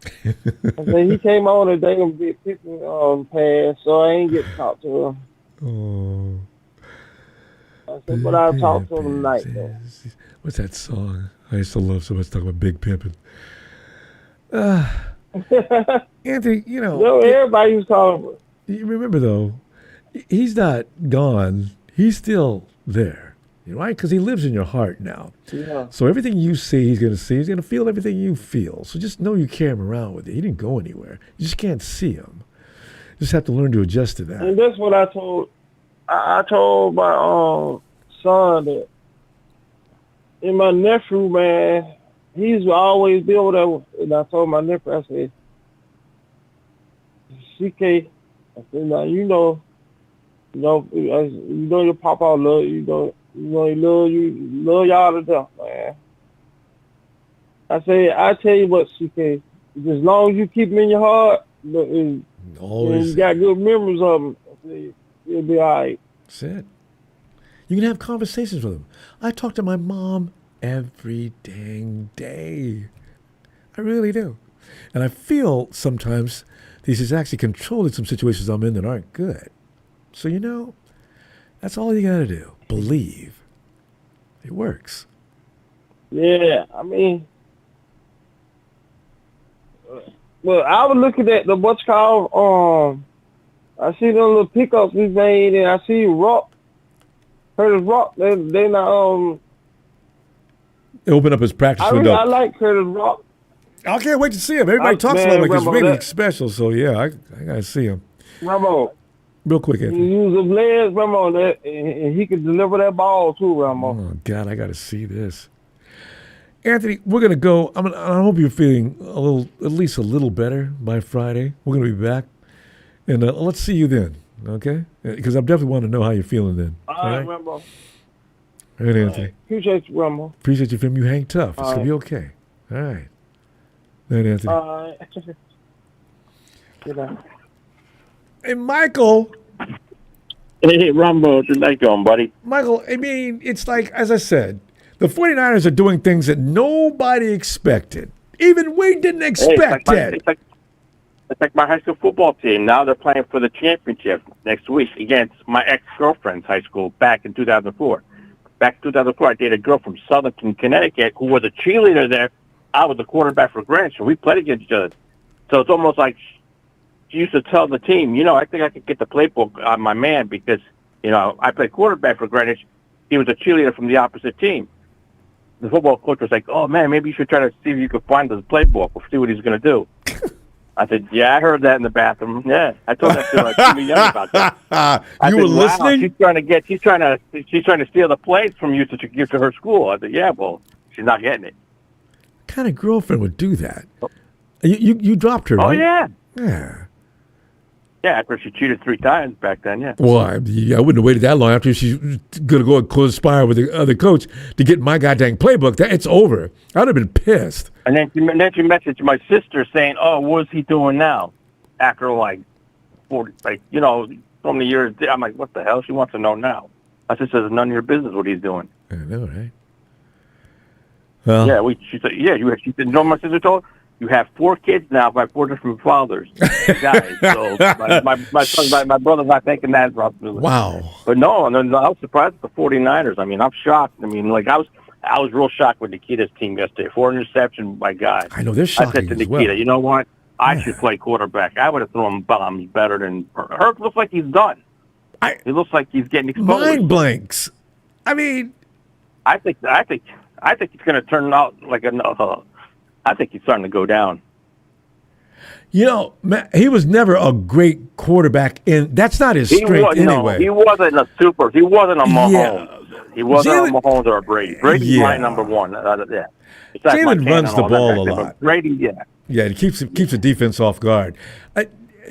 I said he came on the day when Big Pimpin' passed, so I ain't get to talk to him. Oh. I said, but I'll talk to him tonight, though. What's that song? I used to love so much talking about Big Pimpin'. Anthony, you know. Everybody was calling. You remember, though, he's not gone. He's still there, right? Because he lives in your heart now. Yeah. So everything you see, he's going to see. He's going to feel everything you feel. So just know you carry him around with you. He didn't go anywhere. You just can't see him. You just have to learn to adjust to that. And that's what I told. I told my son that. And my nephew, man, he's always be over there. And I told my nephew, I said, CK, I said, now you know your papa love you. He love y'all to death, man. I say, I tell you what, CK, as long as you keep him in your heart, and you got good memories of him, I say, you'll be all right. That's it. You can have conversations with him. I talk to my mom every dang day. I really do. And I feel sometimes he's actually controlling some situations I'm in that aren't good. So, you know, that's all you got to do. Believe. It works. Yeah, I mean, But I was looking at the what's called. I see them little pickups we made, and I see Curtis Rock. They not They open up his practice window. I like Curtis Rock. I can't wait to see him. Everybody talks about him like he's really special. So yeah, I gotta see him. Rambo. Real quick, Anthony. He use his legs, Rambo, and he can deliver that ball too, Rambo. Oh God, I gotta see this. Anthony, we're gonna go. I hope you're feeling at least a little better by Friday. We're gonna be back, and let's see you then, okay? Because I definitely want to know how you're feeling then. All right, Rambo. All right, Anthony. Appreciate you, Rambo. Appreciate you, Fim. You hang tough. It's gonna be okay. All right. All right, Anthony. All right. Good night. Hey, Michael. Hey, Ronbo, how's your night going, buddy? Michael, I mean, it's like, as I said, the 49ers are doing things that nobody expected. Even we didn't expect it. It's like my high school football team. Now they're playing for the championship next week against my ex-girlfriend's high school back in 2004. Back in 2004, I dated a girl from Southern Connecticut who was a cheerleader there. I was the quarterback for Greenwich, and we played against each other. So it's almost like she used to tell the team, I think I could get the playbook on my man because, I played quarterback for Greenwich. He was a cheerleader from the opposite team. The football coach was like, oh, man, maybe you should try to see if you could find the playbook or see what he's going to do. I said, yeah, I heard that in the bathroom. Yeah, I told that to her. Young about that. You were listening? She's trying to steal the plays from you to give to her school. I said, yeah, well, she's not getting it. What kind of girlfriend would do that? You dropped her, right? Oh, yeah. Yeah. Yeah, after she cheated 3 times back then, yeah. Well, I wouldn't have waited that long after she's going to go and conspire with the other coach to get my goddamn playbook. It's over. I would have been pissed. And then she messaged my sister saying, oh, what's he doing now? After, 40, so many years. I'm like, what the hell? She wants to know now. I said, it's none of your business what he's doing. I know, right? Well, yeah, she said, she said, my sister told her? You have 4 kids now by 4 different fathers. Guys, so my brother's not thinking that. Wow. But no, I was surprised at the 49ers. I mean, I'm shocked. I mean, I was real shocked with Nikita's team yesterday. 4 interceptions, my God. I know, they're shocking. I said to Nikita, you know what? I should play quarterback. I would have thrown bombs better than Herc. Looks like he's done. He looks like he's getting exposed. Mind blanks. I mean, I think it's going to turn out like I think he's starting to go down. He was never a great quarterback, and that's not his strength anyway. He wasn't a Mahomes. Yeah. He wasn't a Mahomes or a Brady. Brady's my number one. Yeah. Jalen runs the ball a lot. Brady, yeah. Yeah, he keeps the defense off guard.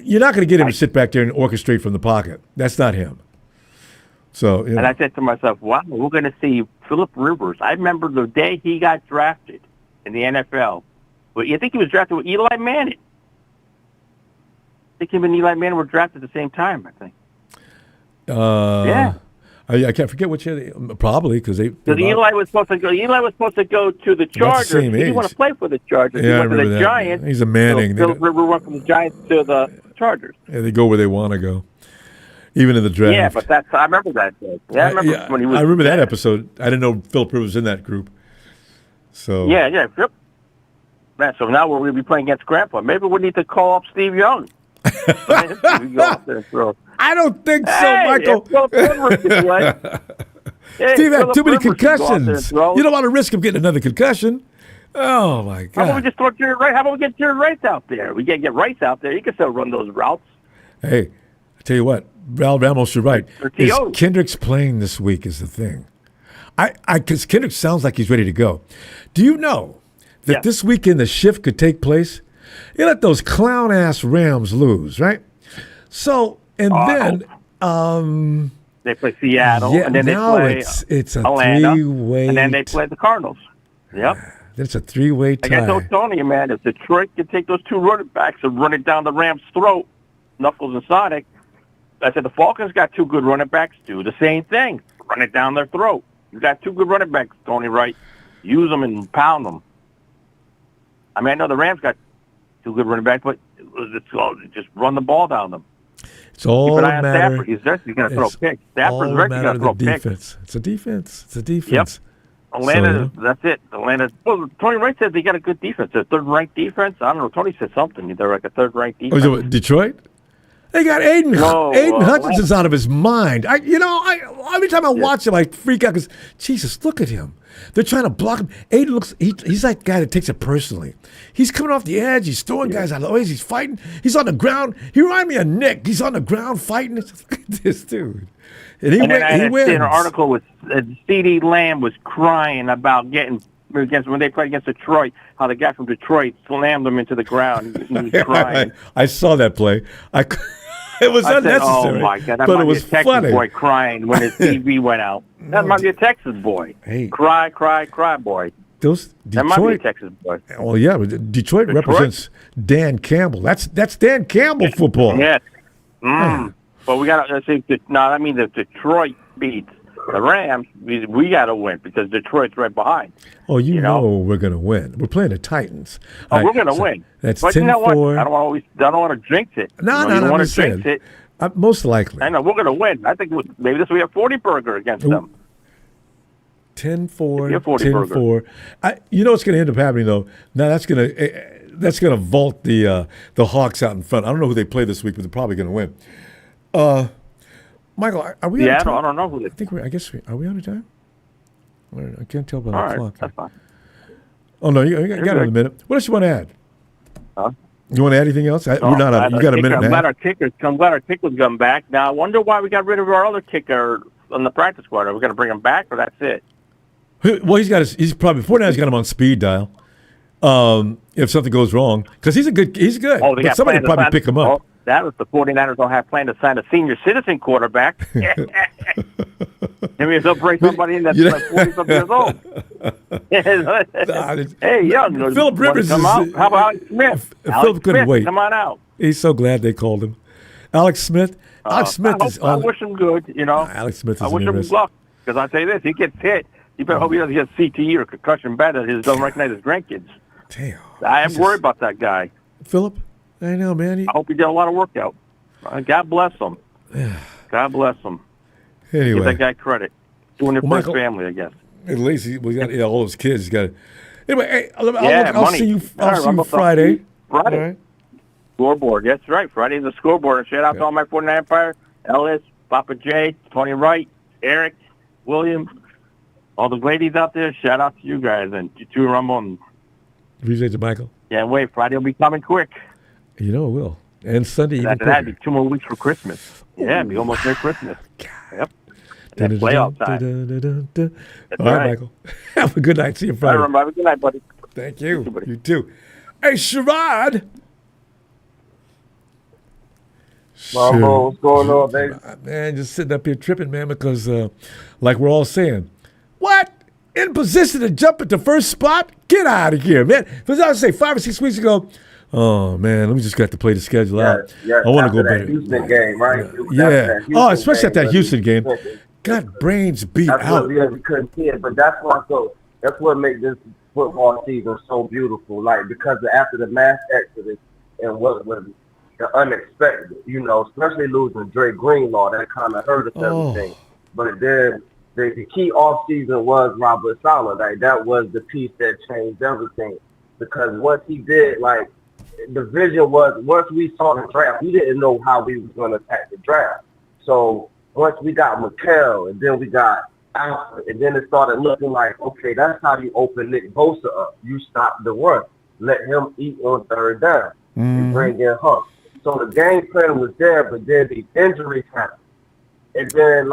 You're not going to get him to sit back there and orchestrate from the pocket. That's not him. So, And I said to myself, wow, we're going to see Phillip Rivers. I remember the day he got drafted in the NFL. But you think he was drafted with Eli Manning? I think him and Eli Manning were drafted at the same time, I think. Yeah. I can't forget which year. Probably because Eli was supposed to go. Eli was supposed to go to the Chargers. He didn't want to play for the Chargers. Yeah, he went to the Giants. He's a Manning. So Phillip Rivers went from the Giants to the Chargers. Yeah, they go where they want to go, even in the draft. Yeah, but I remember that day. Yeah, I remember when he was. I remember that episode. I didn't know Phillip Rivers was in that group. So yeah. Yep. Man, so now we're going to be playing against Grandpa. Maybe we need to call up Steve Young. I don't think so, Michael. Steve had too many concussions. You don't want to risk him getting another concussion. Oh, my God. How about we just throw Jerry Rice? How about we get Jerry Rice out there? We can't get Rice out there. He can still run those routes. Hey, I tell you what, Val Ramos, you're right. Is Kendrick's playing this week is the thing. Because Kendrick sounds like he's ready to go. Do you know that this weekend the shift could take place? You let those clown-ass Rams lose, right? So, and then... they play Seattle, and then they play it's a Atlanta, three-way... and then they play the Cardinals. Yep. It's a three-way tie. Like I told Tony, man, if Detroit can take those 2 running backs and run it down the Rams' throat, Knuckles and Sonic, I said the Falcons got 2 good running backs. Do the same thing. Run it down their throat. You got 2 good running backs, Tony, right? Use them and pound them. I mean, I know the Rams got 2 good running backs, but just run the ball down them. It's all Keep an eye on matter. Stafford. He's going to throw picks. Stafford's all regularly matter going to throw of the picks. defense. It's a defense. It's a defense. Yep. Atlanta, that's it. Atlanta. Well, Tony Wright said they got a good defense, a third-ranked defense. I don't know. Tony said something. They're like a third-ranked defense. Oh, Detroit? They got Aiden. Aiden Hutchinson's out of his mind. Every time I watch him, I freak out because, Jesus, look at him. They're trying to block him. Aiden looks, he's like a guy that takes it personally. He's coming off the edge. He's throwing guys out of the way. He's fighting. He's on the ground. He reminds me of Nick. He's on the ground fighting. Look at this dude. And he wins. In an article with C.D. Lamb was crying about getting against when they played against Detroit, how the guy from Detroit slammed him into the ground. He was crying. I saw that play. It was unnecessary. Oh my God! That but might it be a was Texas funny. boy crying when his TV went out. That might be a Texas boy. Hey. Cry, boy. Those Detroit, that might be a Texas boy. Well, yeah, Detroit represents Dan Campbell. That's Dan Campbell football. Yes. But we got to say, no, I mean, if Detroit beats the Rams, we got to win because Detroit's right behind. Oh, you know we're going to win. We're playing the Titans. Oh, we're going to win. That's but 10-4. You know what? I don't want to jinx it. No, you don't want to saying. jinx it. Most likely. I know we're going to win. I think maybe this will be a 40-burger against them. 10-4, 10-4. You know what's going to end up happening though? Now that's going to vault the Hawks out in front. I don't know who they play this week, but they're probably going to win. Michael, are we? Yeah, out of time? I don't know who. Are we out of time? I can't tell by the All right, clock. that's fine. Oh no, you got another minute. What else you want to add? Huh? You want to add anything else? We're not. You got a minute. I'm glad our kicker's come back. Now I wonder why we got rid of our other kicker on the practice squad. Are we going to bring him back, or that's it? Well, he's probably 49's got him on speed dial. If something goes wrong, because he's good. Oh, but somebody will probably pick him up. Oh, that was the 49ers don't have planned to sign a senior citizen quarterback. Maybe they'll bring somebody in that's like 40-something years old. Hey, young. Philip Rivers come out. How about Alex Smith? Philip couldn't wait. Come on out. He's so glad they called him. Alex Smith. Alex Smith is on. I wish him good, Alex Smith is I wish him luck, because I tell you this, he gets hit. You better hope he doesn't get CTE or concussion bad that he doesn't recognize his grandkids. Damn. I am worried about that guy. Philip? I know, man. I hope he did a lot of workout. God bless him. God bless him. Anyway. Give that guy credit. Doing it for his family, I guess. At least we got all those kids. Anyway, hey, I'll see you Friday. Friday. Right. Scoreboard. That's right. Friday's the scoreboard. And shout out to all my 49 Empire, Ellis, Papa J, Tony Wright, Eric, William, all the ladies out there. Shout out to you guys and to Ronbo. And appreciate you, Michael. Can't wait. Friday will be coming quick. You know it will. And Sunday even quicker. That'd be 2 more weeks for Christmas. Yeah, it'd be almost near Christmas. Yep. That's playoff time. All right, Michael. Have a good night. See you Friday. All right, have a good night, buddy. Thank you. You too. Hey, Sherrod. Ronbo, what's going on, baby? Man, just sitting up here tripping, man, because like we're all saying, what? In position to jump at the first spot? Get out of here, man. Because I would say 5 or 6 weeks ago, oh, man, let me just got to play the schedule out. Yeah, I want to go better. Houston game, right? Yeah. Oh, especially at that Houston game. Got brains beat out. We couldn't see it, but that's what makes this football season so beautiful. Like, because after the mass exodus and what was the unexpected, especially losing Dre Greenlaw, that kind of hurt us everything. But then the key off season was Robert Saleh. Like, that was the piece that changed everything. Because once he did, like, the vision was, once we saw the draft, we didn't know how we was going to attack the draft. So once we got McHale, and then we got Alfred, and then it started looking like, okay, that's how you open Nick Bosa up. You stop the run. Let him eat on third down. And bring in Hunt. So the game plan was there, but then the injuries happened. And then,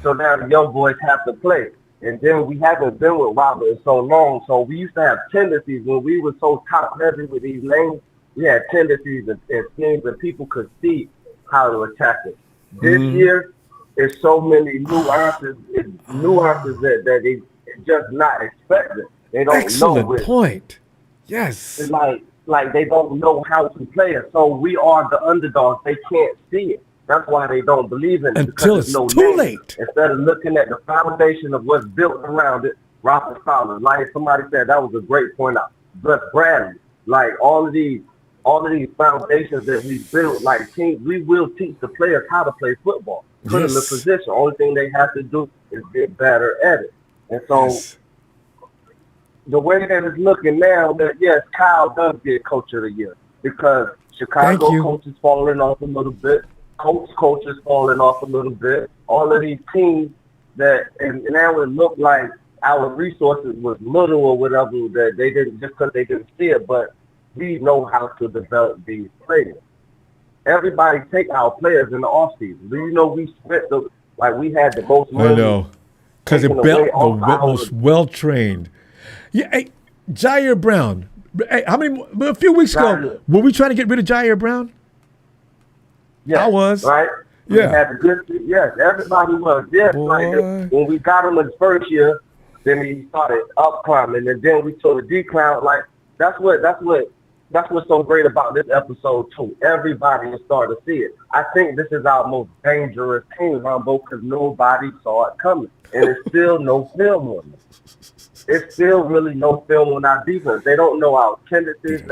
so now the young boys have to play. And then we haven't been with Robert in so long, so we used to have tendencies when we were so top-heavy with these names. We had tendencies and schemes, and people could see how to attack it. This year, there's so many nuances that they just not expecting. They don't Excellent know. Point. Yes. It's like they don't know how to play it. So we are the underdogs. They can't see it. That's why they don't believe in it. Until it's too late. Instead of looking at the foundation of what's built around it, Robert Saleh, like somebody said, that was a great point out. But Bradley, like all of these foundations that we built, like we will teach the players how to play football. Put them in the position. Only thing they have to do is get better at it. And so the way that it's looking now, that yes, Kyle does get Coach of the Year because Chicago coach is falling off a little bit. Coach is falling off a little bit. All of these teams that, and now it looked like our resources was little or whatever, that they didn't, just because they didn't see it, but we know how to develop these players. Everybody take our players in the offseason. Do you know we spent we had the most money? I know. Because the most well-trained. Yeah, hey, Jair Brown. Hey, a few weeks ago, were we trying to get rid of Jair Brown? Yeah, I was. Right? Yeah. We had the good, yes, everybody was. Yes, when we got him in the first year, then he started up climbing, and then we saw the decline. Like, that's what's so great about this episode, too. Everybody is starting to see it. I think this is our most dangerous team, Ronbo, because nobody saw it coming. And it's still no film on it. It's still really no film on our defense. They don't know our tendencies.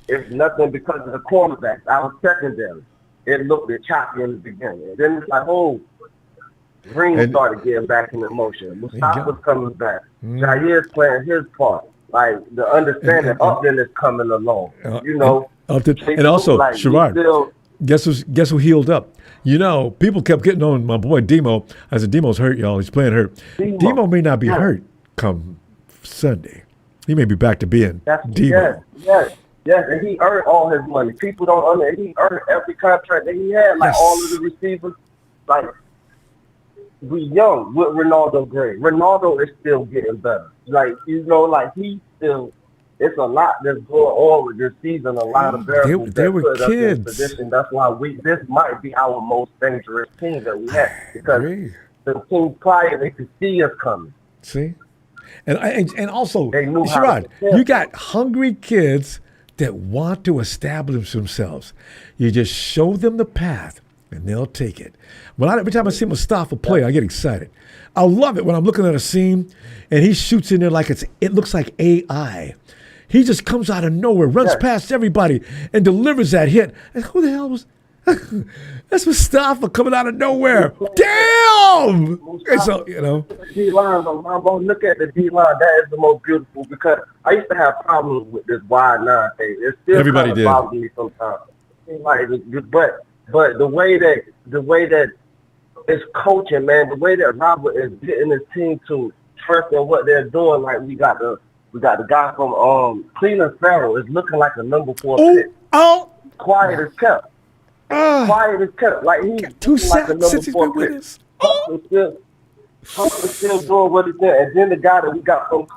It's nothing because of the cornerbacks. Our secondary, it looked choppy in the beginning. And then it's like, Green started getting back in motion. Mustafa's coming back. Jair's playing his part. Like, the understanding Upton is coming along. And also, Sherrod, guess who healed up? People kept getting on my boy Demo. I said, Demo's hurt, y'all. He's playing hurt. Demo may not be hurt come Sunday. He may be back to being Demo. Yes, and he earned all his money. People don't understand. He earned every contract that he had. All of the receivers. We young with Ronaldo Gray. Ronaldo is still getting better. He's still. It's a lot that's going on with this season. A lot of variables. They were kids. Position. That's why this might be our most dangerous team that we have, because the team prior, they could see us coming. See, and also, Sherrod, you got hungry kids that want to establish themselves. You just show them the path, and they'll take it. Every time I see Mustafa play, I get excited. I love it when I'm looking at a scene, and he shoots in there like it looks like AI. He just comes out of nowhere, runs past everybody, and delivers that hit. And who the hell was? That's Mustafa coming out of nowhere. Damn! And so, D-line, look at the D-line. That is the most beautiful, because I used to have problems with this wide nine thing. It still everybody did. Bothers me sometimes. But the way that it's coaching, man, the way that Robert is getting his team to trust in what they're doing, like we got the guy from Cleveland Farrell is looking like a number 4 pick. Quiet as kept. Quiet as kept. Like he's 2 like a number since he's 4 been pick. with us. Humphrey's still doing what he's doing. And then the guy that we got from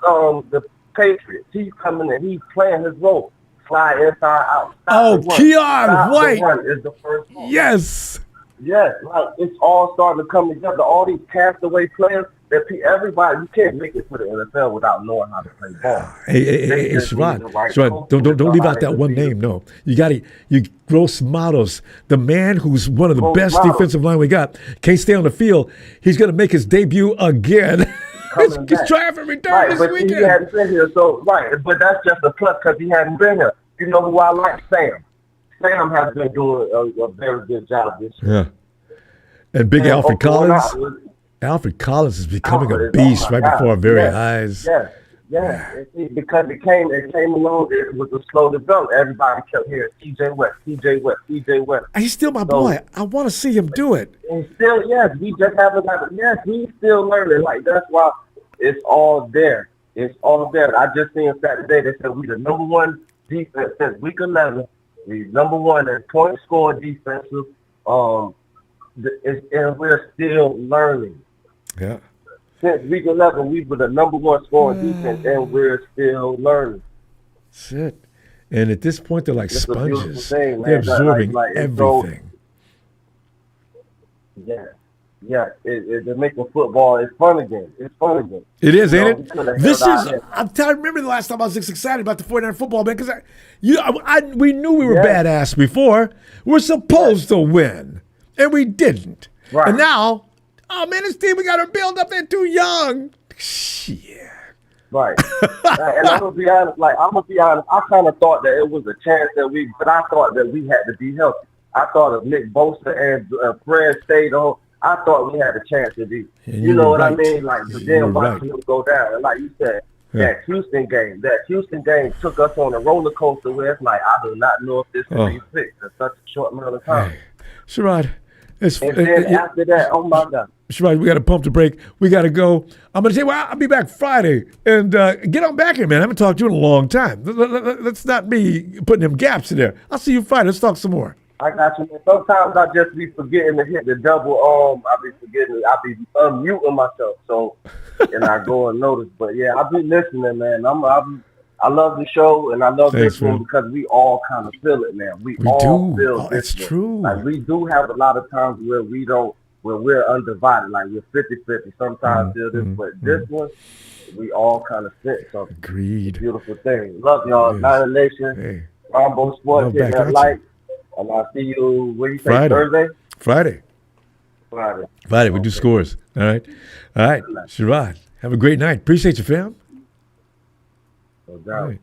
the Patriots, he's coming and he's playing his role. Fly inside out. Keon White is the first one. Yes. Yes, it's all starting to come together. All these castaway players, everybody, you can't make it to the NFL without knowing how to play ball. Hey, Sherrod, don't leave out that one name. No, you Gross Matos, the man who's one of the best defensive line we got, can't stay on the field. He's going to make his debut again. He's trying for return this weekend. He hadn't been here, but that's just a plus because he hadn't been here. You know who I like? Sam. Sam has been doing a very good job this year. Yeah. And Big Alfred Collins. Alfred Collins is becoming a beast right before our very eyes. Yeah. Because it came along with a slow development. Everybody kept hearing TJ West. He's still my boy. I want to see him do it. And still, we just haven't got it. Yes, he's still learning. That's why it's all there. It's all there. I just seen Saturday, they said we the number 1 defense since week 11. We number 1 in point score defensive. And we're still learning. Yeah. Since week 11, we were the number 1 scoring defense, and we're still learning. That's it. And at this point, they're like sponges. They're absorbing everything. They're making football. It's fun again. It is, ain't it? I remember the last time I was this excited about the 49er football, man, because we knew we were badass before. We're supposed to win, and we didn't. Right. And now, this team, we got to build up. They're too young. Shit. Right. And I'm gonna be honest. I kind of thought that it was a chance but I thought that we had to be healthy. I thought if Nick Bosa and Fred stayed on, I thought we had a chance to be. And You know what I right. mean? Like, but You then were watching right. him go down, and like you said, Yeah. that Houston game took us on a roller coaster where it's like, I do not know if this can be fixed in such a short amount of time. Sherrod, And then after that, oh my God. Sherrod, we got to pump the break. We got to go. I'm going to say, well, I'll be back Friday. And get on back here, man. I haven't talked to you in a long time. Let's not be putting them gaps in there. I'll see you Friday. Let's talk some more. I got you. Sometimes I just be forgetting to hit the double I be forgetting. I be unmuting myself. So, and I go and notice. But yeah, I be listening, man. I love the show and I love this one because we all kind of feel it, man. We all do. feel It's this. true. Like we do have a lot of times where we're undivided. Like we're 50-50. Sometimes feel this, but this one, we all kind of fit. So agreed. Beautiful thing. Love y'all. Niner Nation. Ronbo Sports. Love Hit back that at like. And I'll see you, what do you say, Friday. Thursday? Friday. We do scores. All right. Sherrod, have a great night. Appreciate you, fam. No doubt. All right.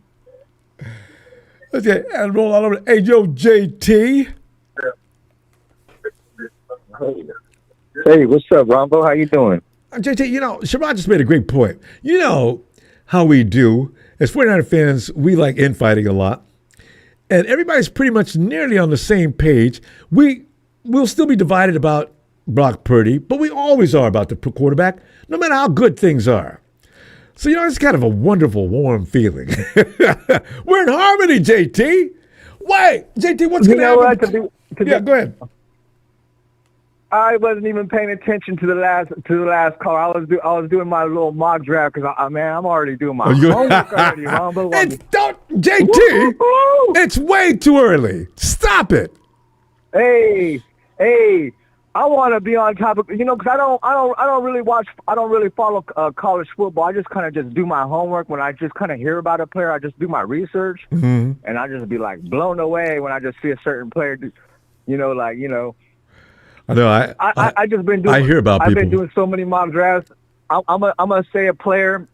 Let's get and roll all over. Hey, yo, JT. Hey, what's up, Ronbo? How you doing? JT, Sherrod just made a great point. You know how we do. As 49er fans, we like infighting a lot. And everybody's pretty much nearly on the same page. We'll still be divided about Brock Purdy, but we always are about the quarterback, no matter how good things are. So, it's kind of a wonderful, warm feeling. We're in harmony, JT. Wait, JT, what's going to happen? Yeah, go ahead. I wasn't even paying attention to the last call. I was doing my little mock draft because I'm already doing my homework already, Ronbo. JT, it's way too early. Stop it. Hey, I want to be on top of because I don't really follow college football. I just kind of just do my homework when I just kind of hear about a player. I just do my research, and I just be like blown away when I just see a certain player. I know. I just been doing. I hear about I've people. been doing so many mock drafts. I'm gonna say a player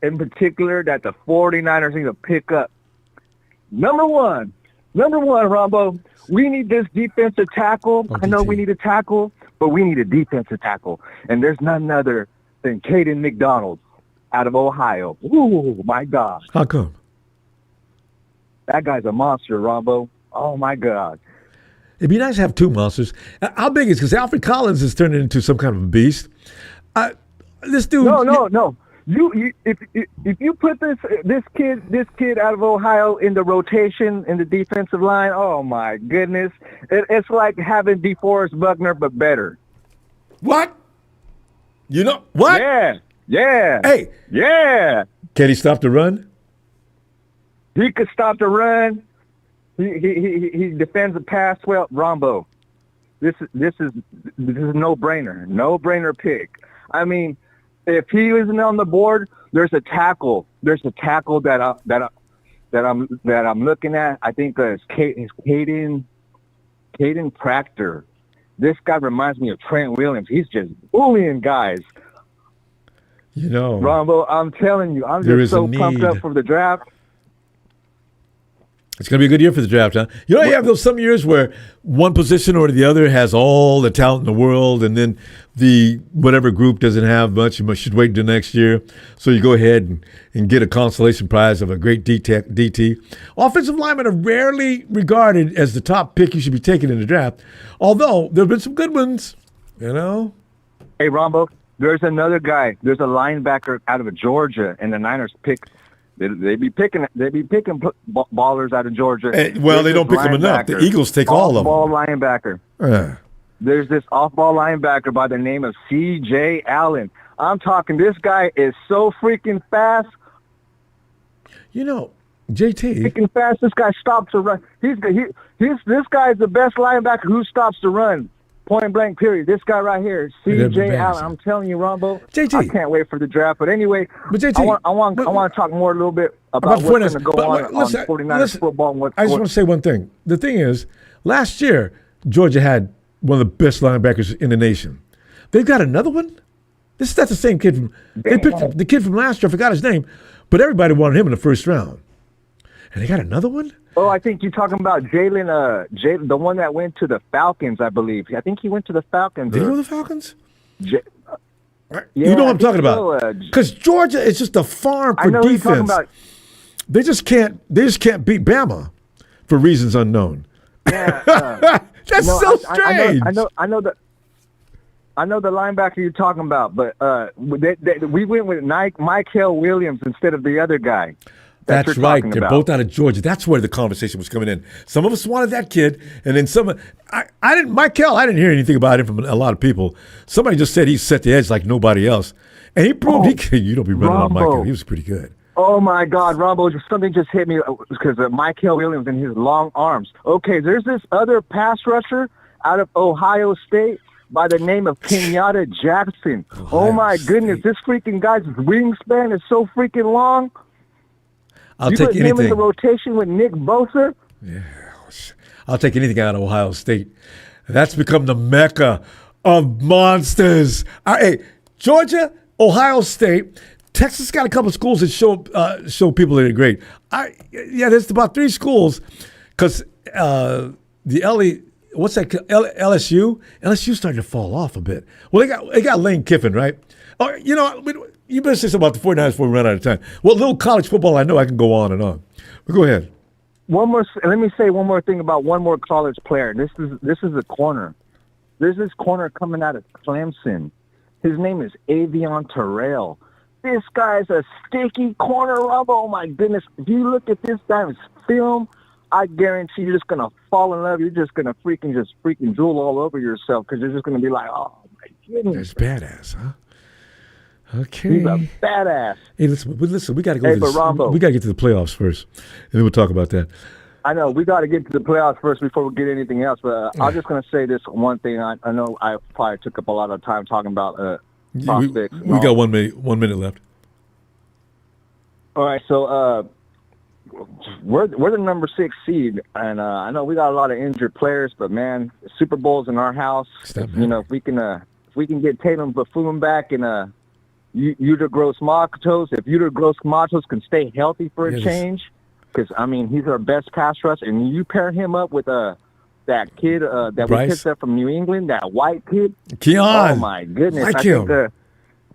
in particular that the 49ers need to pick up. Number one, Ronbo. We need this defensive tackle. I know we need a tackle, but we need a defensive tackle, and there's none other than Caden McDonald out of Ohio. Ooh, my God! How come? That guy's a monster, Ronbo. Oh my God! It'd be nice to have two monsters. How big is? Because Alfred Collins is turning into some kind of a beast. This dude. No. If you put this kid out of Ohio in the rotation in the defensive line, oh my goodness, it's like having DeForest Buckner but better. What? What? Yeah. Hey. Yeah. Can he stop the run? He could stop the run. He defends the pass well. Ronbo, this is no brainer pick. I mean, if he isn't on the board, there's a tackle that I'm looking at. I think it's Caden Proctor. This guy reminds me of Trent Williams. He's just bullying guys. Ronbo, I'm telling you, I'm just so pumped up for the draft. It's going to be a good year for the draft, huh? You have those some years where one position or the other has all the talent in the world, and then the whatever group doesn't have much. You should wait until next year. So you go ahead and get a consolation prize of a great DT. Offensive linemen are rarely regarded as the top pick you should be taking in the draft, although there have been some good ones, Hey, Ronbo, there's another guy. There's a linebacker out of Georgia, and the Niners pick. They be picking ballers out of Georgia. They don't pick them enough. The Eagles take all of them. Off-ball linebacker. There's this off-ball linebacker by the name of C.J. Allen. I'm talking. This guy is so freaking fast. JT. Freaking fast. This guy stops the run. This guy is the best linebacker who stops the run. Point blank, period. This guy right here, C.J. Allen. I'm telling you, Ronbo. JT. I can't wait for the draft. But anyway, JT, I want to talk more a little bit about what's going to go on 49ers football. I just want to say one thing. The thing is, last year, Georgia had one of the best linebackers in the nation. They've got another one? That's the same kid they picked the kid from last year. I forgot his name. But everybody wanted him in the first round. And they got another one? Oh, I think you're talking about Jalen, the one that went to the Falcons, I believe. I think he went to the Falcons. Did he go to the Falcons? Yeah, You know what I'm talking so, about? Because Georgia is just a farm for I know who you're defense. talking about. They just can't beat Bama for reasons unknown. Yeah, That's no, so strange. I know the linebacker you're talking about, but we went with Michael Williams instead of the other guy. That's right. They're about. both out of Georgia. That's where the conversation was coming in. Some of us wanted that kid, and then some. I didn't. Michael, I didn't hear anything about him from a lot of people. Somebody just said he set the edge like nobody else, and he proved he could. You don't be running on Michael. He was pretty good. Oh my God, Ronbo! Something just hit me because of Michael Williams and his long arms. Okay, there's this other pass rusher out of Ohio State by the name of Kenyatta Jackson. Oh my goodness, this freaking guy's wingspan is so freaking long. I'll you take put anything. him in the rotation with Nick Bosa? Yeah, I'll take anything out of Ohio State. That's become the mecca of monsters. Hey, Georgia, Ohio State, Texas got a couple of schools that show people that are great. There's about 3 schools because the LSU? LSU's starting to fall off a bit. Well, they got Lane Kiffin, right? Oh, you know, you better say something about the 49ers before we run out of time. Well, little college football, I know I can go on and on. But go ahead. Let me say one more thing about one more college player. This is a corner. There's this corner coming out of Clemson. His name is Avion Terrell. This guy's a sticky corner, Rob. Oh my goodness! If you look at this guy's film, I guarantee you're just gonna fall in love. You're just gonna freaking drool all over yourself because you're just gonna be like, oh my goodness. That's badass, huh? Okay. He's a badass. Hey, listen. We got to go. Hey, but Ronbo, we got to get to the playoffs first, and then we'll talk about that. I know we got to get to the playoffs first before we get anything else. But I'm just going to say this one thing. I know I probably took up a lot of time talking about prospects. We got 1 minute. 1 minute left. All right, so we're the number 6 seed, and I know we got a lot of injured players, but man, Super Bowl's in our house. You know, if we can get Tatum Buffoon back and Uter Gross Matos, if Uter Gross Matos can stay healthy for a change, because I mean he's our best pass rusher, and you pair him up with that kid that Bryce? we picked up from New England, that white kid. Keon. Oh my goodness! Like I him. think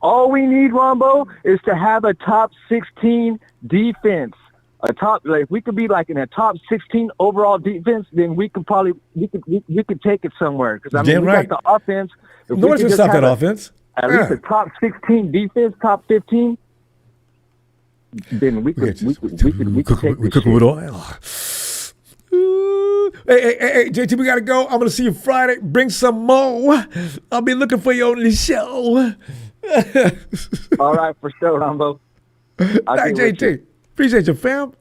all we need, Ronbo, is to have a top 16 defense. If we could be like in a top 16 overall defense, then we could probably we could take it somewhere. Because I mean, we got the offense. Nobody's gonna stop that offense. At least a top 16 defense, top 15. Then we could take this cook with oil. Hey, JT, we gotta go. I'm gonna see you Friday. Bring some more. I'll be looking for you on the show. All right, for sure, Ronbo. Thanks, JT. Appreciate you, fam.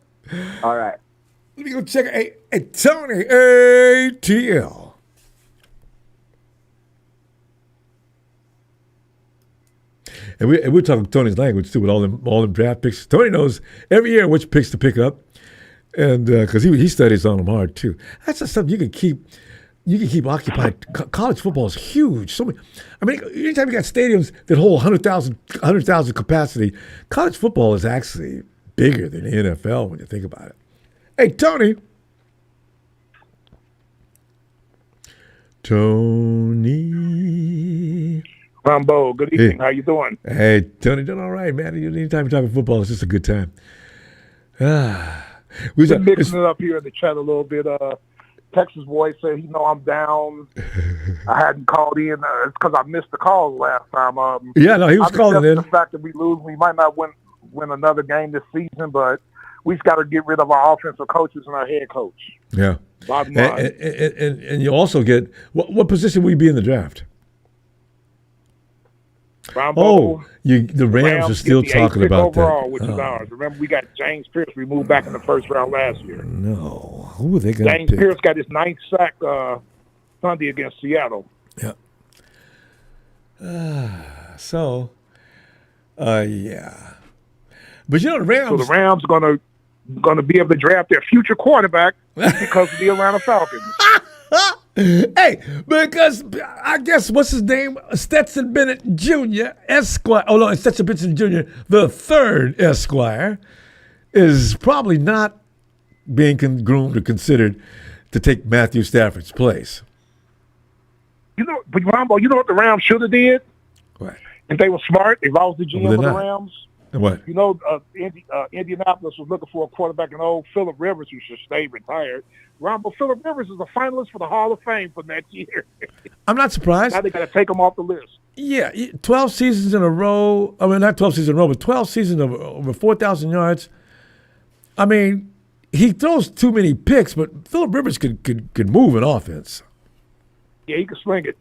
All right. Let me go check it. Hey, Tony ATL. And we're talking Tony's language too with all them draft picks. Tony knows every year which picks to pick up, and because he studies on them hard too. That's just something you can keep occupied. College football is huge. So many, I mean, anytime you got stadiums that hold 100,000 capacity, college football is actually bigger than the NFL when you think about it. Hey, Tony. Ronbo, good evening. How you doing? Hey, Tony, doing all right, man. Anytime you're talking football, it's just a good time. We're mixing it up here in the chat a little bit. Texas boy said, I'm down. I hadn't called in. It's because I missed the call last time. He was calling in. The fact that we lose, we might not win another game this season, but we just got to get rid of our offensive coaches and our head coach. Yeah. Bottom line. And you also get, what position will you be in the draft? Ronbo, the Rams are still talking about overall, that. Which is ours. Remember, we got James Pierce. We moved back in the first round last year. No. Who are they going to pick? James Pierce got his 9th sack Sunday against Seattle. Yeah. Yeah. But the Rams. So the Rams gonna be able to draft their future quarterback because of the Atlanta Falcons. Hey, because I guess what's his name? Stetson Bennett Jr. Esquire. Oh no, it's Stetson Bennett Jr. the third Esquire is probably not being groomed or considered to take Matthew Stafford's place. You know, but Ronbo, you know what the Rams should have did? What? If they were smart, if I was the GM of the Rams. What? You know, Indianapolis was looking for a quarterback, and old Phillip Rivers, who should stay retired. Ronbo, Phillip Rivers is a finalist for the Hall of Fame for next year. I'm not surprised. Now they got to take him off the list. Yeah, 12 seasons in a row. I mean, not 12 seasons in a row, but 12 seasons of over 4,000 yards. I mean, he throws too many picks, but Phillip Rivers could move an offense. Yeah, he can swing it.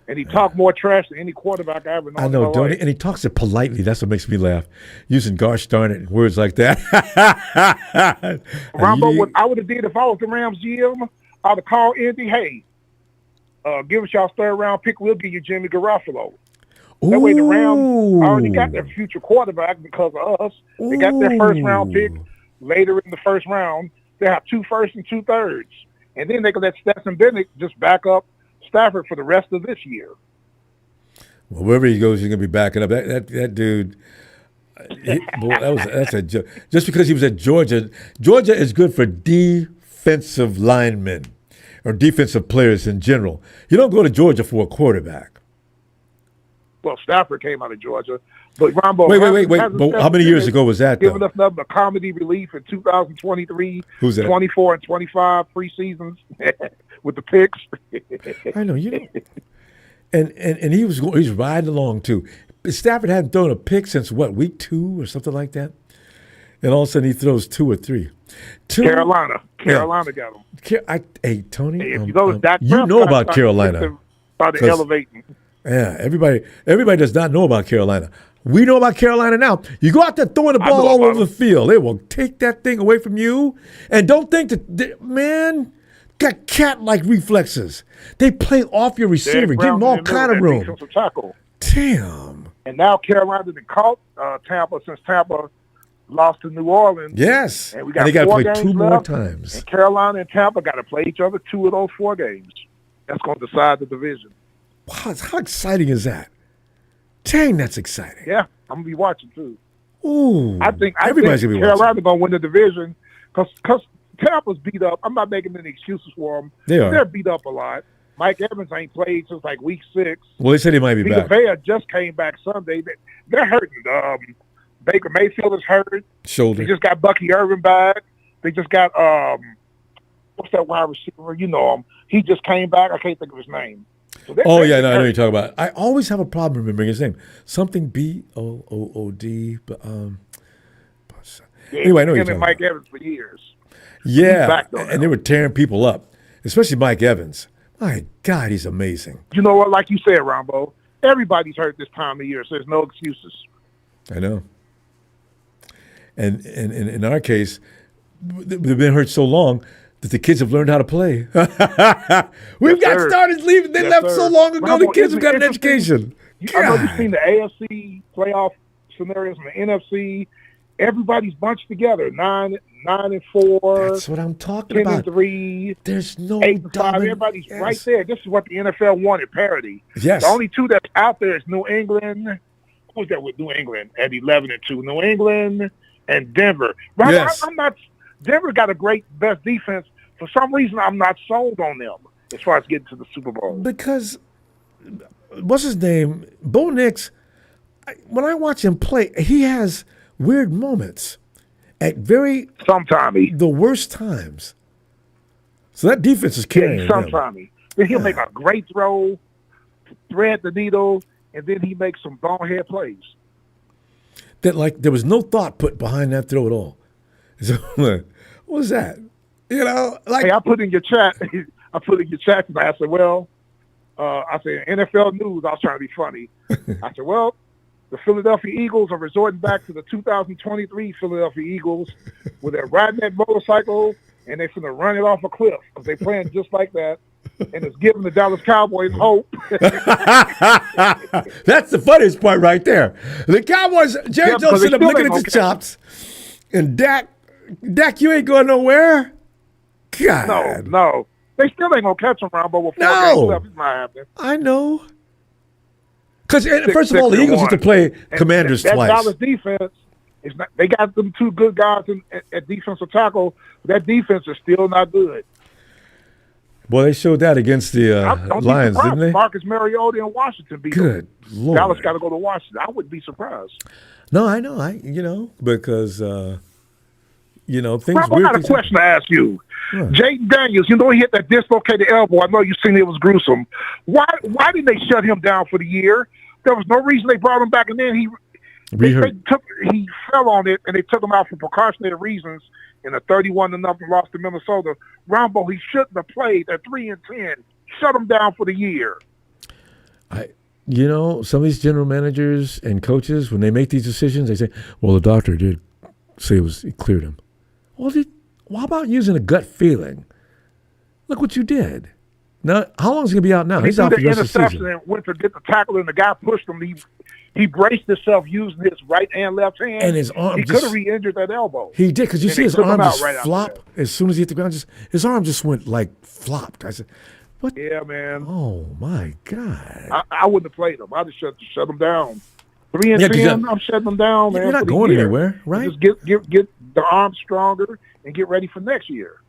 And he talked more trash than any quarterback I ever known. I know, don't he? And he talks it politely. That's what makes me laugh. Using gosh darn it and words like that. Ronbo, what I would have did if I was the Rams GM, I would have called Indy, hey, give us y'all third round pick. We'll give you Jimmy Garoppolo. That way the Rams already got their future quarterback because of us. They got their first round pick later in the first round. They have 2 firsts and 2 thirds. And then they can let Stetson Bennett just back up Stafford for the rest of this year. Well, wherever he goes, he's gonna be backing up. That dude. That's a joke. Just because he was at Georgia, Georgia is good for defensive linemen or defensive players in general. You don't go to Georgia for a quarterback. Well, Stafford came out of Georgia, but Ronbo. Wait. But how many years ago was that? Giving us nothing but comedy relief in 2023. Who's that? 24 and 25 preseasons with the picks. I know, you know. And he's riding along too. Stafford hadn't thrown a pick since week 2 or something like that. And all of a sudden he throws 2 or 3. Carolina got him. Hey, Tony, hey, if you go to Dak you know about Carolina. Started elevating. Yeah, everybody does not know about Carolina. We know about Carolina now. You go out there throwing the ball all over the field. They will take that thing away from you. And don't think that, man, got cat-like reflexes. They play off your receiver, give them all kind of room. Damn. And now Carolina done caught Tampa since Tampa lost to New Orleans. Yes. And we got they got to play 2 left, more times. And Carolina and Tampa got to play each other 2 of those 4 games. That's going to decide the division. Wow, how exciting is that? Dang, that's exciting. Yeah, I'm going to be watching, too. Ooh. I think everybody's going to be Carolina going to win the division because Tampa's beat up. I'm not making any excuses for them. They're beat up a lot. Mike Evans ain't played since like week 6. Well, they said he might be back. Vea just came back Sunday. They're hurting. Baker Mayfield is hurt. Shoulder. They just got Bucky Irvin back. They just got what's that wide receiver? You know him. He just came back. I can't think of his name. So I know you're talking about. I always have a problem remembering his name. Something B-O-O-O-D. But anyway, I know you're talking Mike about. Evans for years. Yeah, and they were tearing people up, especially Mike Evans. My God, he's amazing. You know what? Like you said, Ronbo, everybody's hurt this time of year, so there's no excuses. I know. And in our case, they've been hurt so long that the kids have learned how to play. We've got starters leaving. They left so long ago. The kids have got an education. I know you've seen the AFC playoff scenarios and the NFC. Everybody's bunched together. 9-4. That's what I'm talking 10 about. 10-3. There's no 8-5. Everybody's right there. This is what the NFL wanted: parity. Yes. The only 2 that's out there is New England. Who's that with New England at 11-2? New England and Denver. Right? Yes. I'm not. Denver got a great best defense. For some reason, I'm not sold on them as far as getting to the Super Bowl. Because what's his name? Bo Nix. When I watch him play, he has weird moments at sometimes the worst times. So that defense is carrying him. Sometimes then he'll make a great throw, thread the needle, and then he makes some bonehead plays. That there was no thought put behind that throw at all. So, what was that? You know, hey, I put in your chat. I said, well, I said NFL news. I was trying to be funny. I said, well, the Philadelphia Eagles are resorting back to the 2023 Philadelphia Eagles with their riding that motorcycle, and they're going to run it off a cliff because they're playing just like that, and it's giving the Dallas Cowboys hope. That's the funniest part right there. The Cowboys, Jerry Jones sitting up looking at his chops, and Dak, you ain't going nowhere. God. No. They still ain't going to catch him, Ronbo, with 4 games left. It's not happening. I know. Because, first of all, the Eagles have to play Commanders that twice. Dallas defense It's not. They got them two good guys at defensive tackle. That defense is still not good. Boy, they showed that against the Lions, didn't they? Marcus Mariota in Washington beat Good them. Lord. Dallas got to go to Washington. I wouldn't be surprised. No, I know. Because things. I got a question to ask you. Huh. Jaden Daniels, he hit that dislocated elbow. I know you've seen it was gruesome. Why did they shut him down for the year? There was no reason they brought him back, and then he fell on it, and they took him out for precautionary reasons in a 31-0 loss to Minnesota. Ronbo, he shouldn't have played at 3-10. Shut him down for the year. Some of these general managers and coaches, when they make these decisions, they say, "Well, the doctor did say it cleared him." Well, how about using a gut feeling? Look what you did. Now, how long is he going to be out now? He's out for the rest of the season. And went to get the tackle, and the guy pushed him. He braced himself using his right and left hand. And his arm he could have re-injured that elbow. He did, because you see his arm just flop as soon as he hit the ground. His arm just went flopped. I said, "What?" Yeah, man. Oh my God! I wouldn't have played him. I'd have shut him down. 3-10, I'm shutting them down, man. You're not going anywhere, right? Just get the arm stronger and get ready for next year.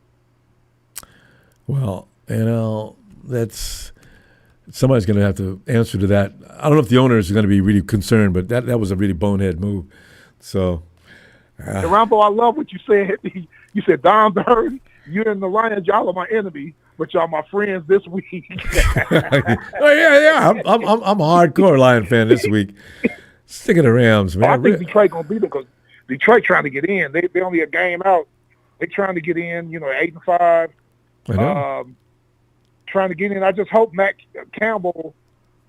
Well, that's somebody's going to have to answer to that. I don't know if the owners are going to be really concerned, but that was a really bonehead move. So, Ronbo, I love what you said. You said, Don Bird, you and the Lions, y'all are my enemy, but y'all my friends this week. Oh yeah. I'm a hardcore Lion fan this week. Stick of the Rams, man. I think Detroit gonna beat them because Detroit trying to get in. They only a game out. They trying to get in. 8-5. I know. Trying to get in. I just hope Matt Campbell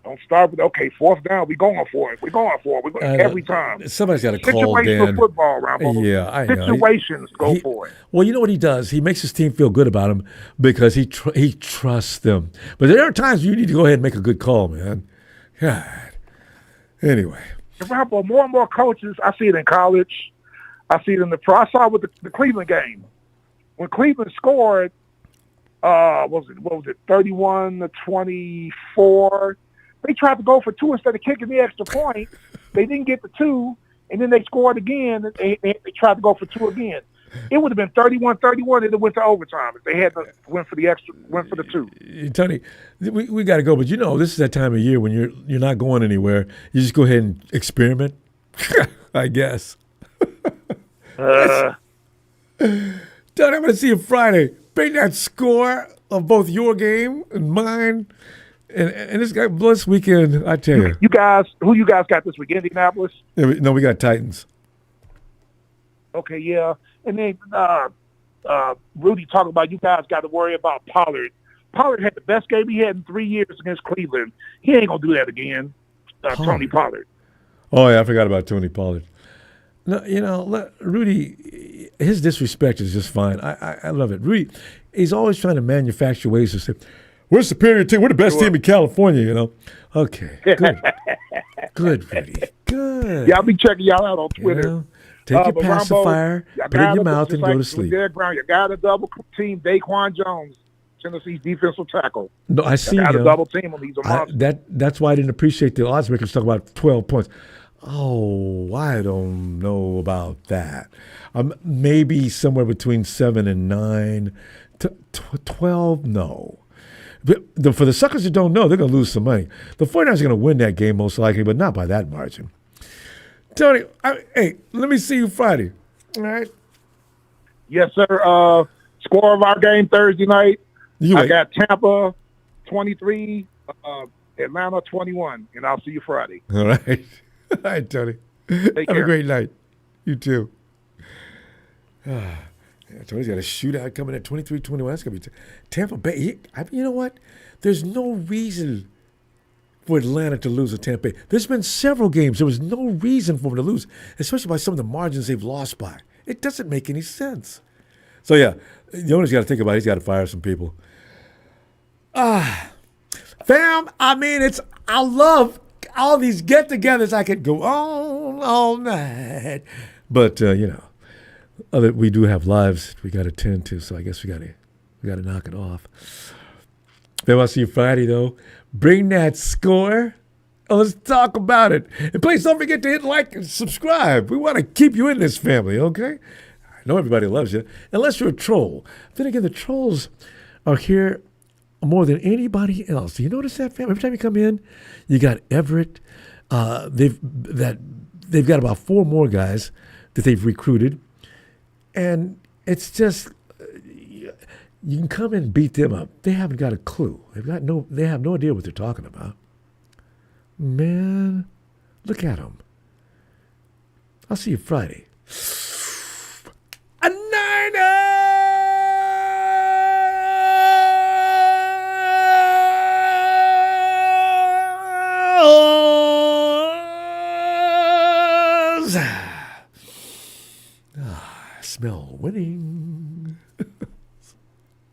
don't start with fourth down. We're going for it. We're going every time. Somebody's got to call Dan. Situational football, Ronbo. Yeah, I know. Situations, go for it. Well, you know what he does? He makes his team feel good about him because he trusts them. But there are times you need to go ahead and make a good call, man. God. Anyway. Ronbo, more and more coaches, I see it in college. I see it in the pro. I saw it with the Cleveland game. When Cleveland scored, what was it, 31-24. They tried to go for two instead of kicking the extra point. They didn't get the two, and then they scored again. They tried to go for two again. It would have been 31-31 and it went to overtime if they had to went for the two. Tony, we got to go, but this is that time of year when you're not going anywhere. You just go ahead and experiment, I guess. Tony, I'm going to see you Friday. Bring that score of both your game and mine. And this guy blessed weekend, I tell you. Who you guys got this week? Indianapolis? No, we got Titans. Okay, yeah. And then Rudy talking about you guys got to worry about Pollard. Pollard had the best game he had in 3 years against Cleveland. He ain't going to do that again, Tony Pollard. Oh, yeah, I forgot about Tony Pollard. No, Rudy, his disrespect is just fine. I love it. Rudy, he's always trying to manufacture ways to say, we're superior team. We're the best team in California, Okay, good. Good, Rudy. Good. Yeah, I'll be checking y'all out on Twitter. Take your pacifier, put it in your mouth, and go to sleep. You got a double team, Daquan Jones, Tennessee's defensive tackle. No, I see him. Got a double team on these. That's why I didn't appreciate the odds makers talk about 12 points. Oh, I don't know about that. Maybe somewhere between 7 and 9. 12, no. But for the suckers that don't know, they're going to lose some money. The 49ers are going to win that game most likely, but not by that margin. Tony, hey, let me see you Friday. All right? Yes, sir. Score of our game Thursday night. I got Tampa 23, Atlanta 21, and I'll see you Friday. All right. All right, Tony. Have a great night. You too. Tony's got a shootout coming at 23-21. That's going to be Tampa Bay. You know what? There's no reason for Atlanta to lose to Tampa Bay. There's been several games. There was no reason for them to lose, especially by some of the margins they've lost by. It doesn't make any sense. So, yeah, the owner's got to think about it. He's got to fire some people. Fam, I love all these get-togethers. I could go on all night. But, we do have lives we got to tend to, so I guess we got to knock it off. Then I'll see you Friday, though. Bring that score Let's talk about it. And please don't forget to hit like and subscribe. We want to keep you in this family, okay? I know everybody loves you, unless you're a troll. Then again, the trolls are here more than anybody else. Do you notice that, fam? Every time you come in, you got Everett. They've got about 4 more guys that they've recruited, and it's just you can come in and beat them up. They haven't got a clue. They have no idea what they're talking about. Man, look at them. I'll see you Friday.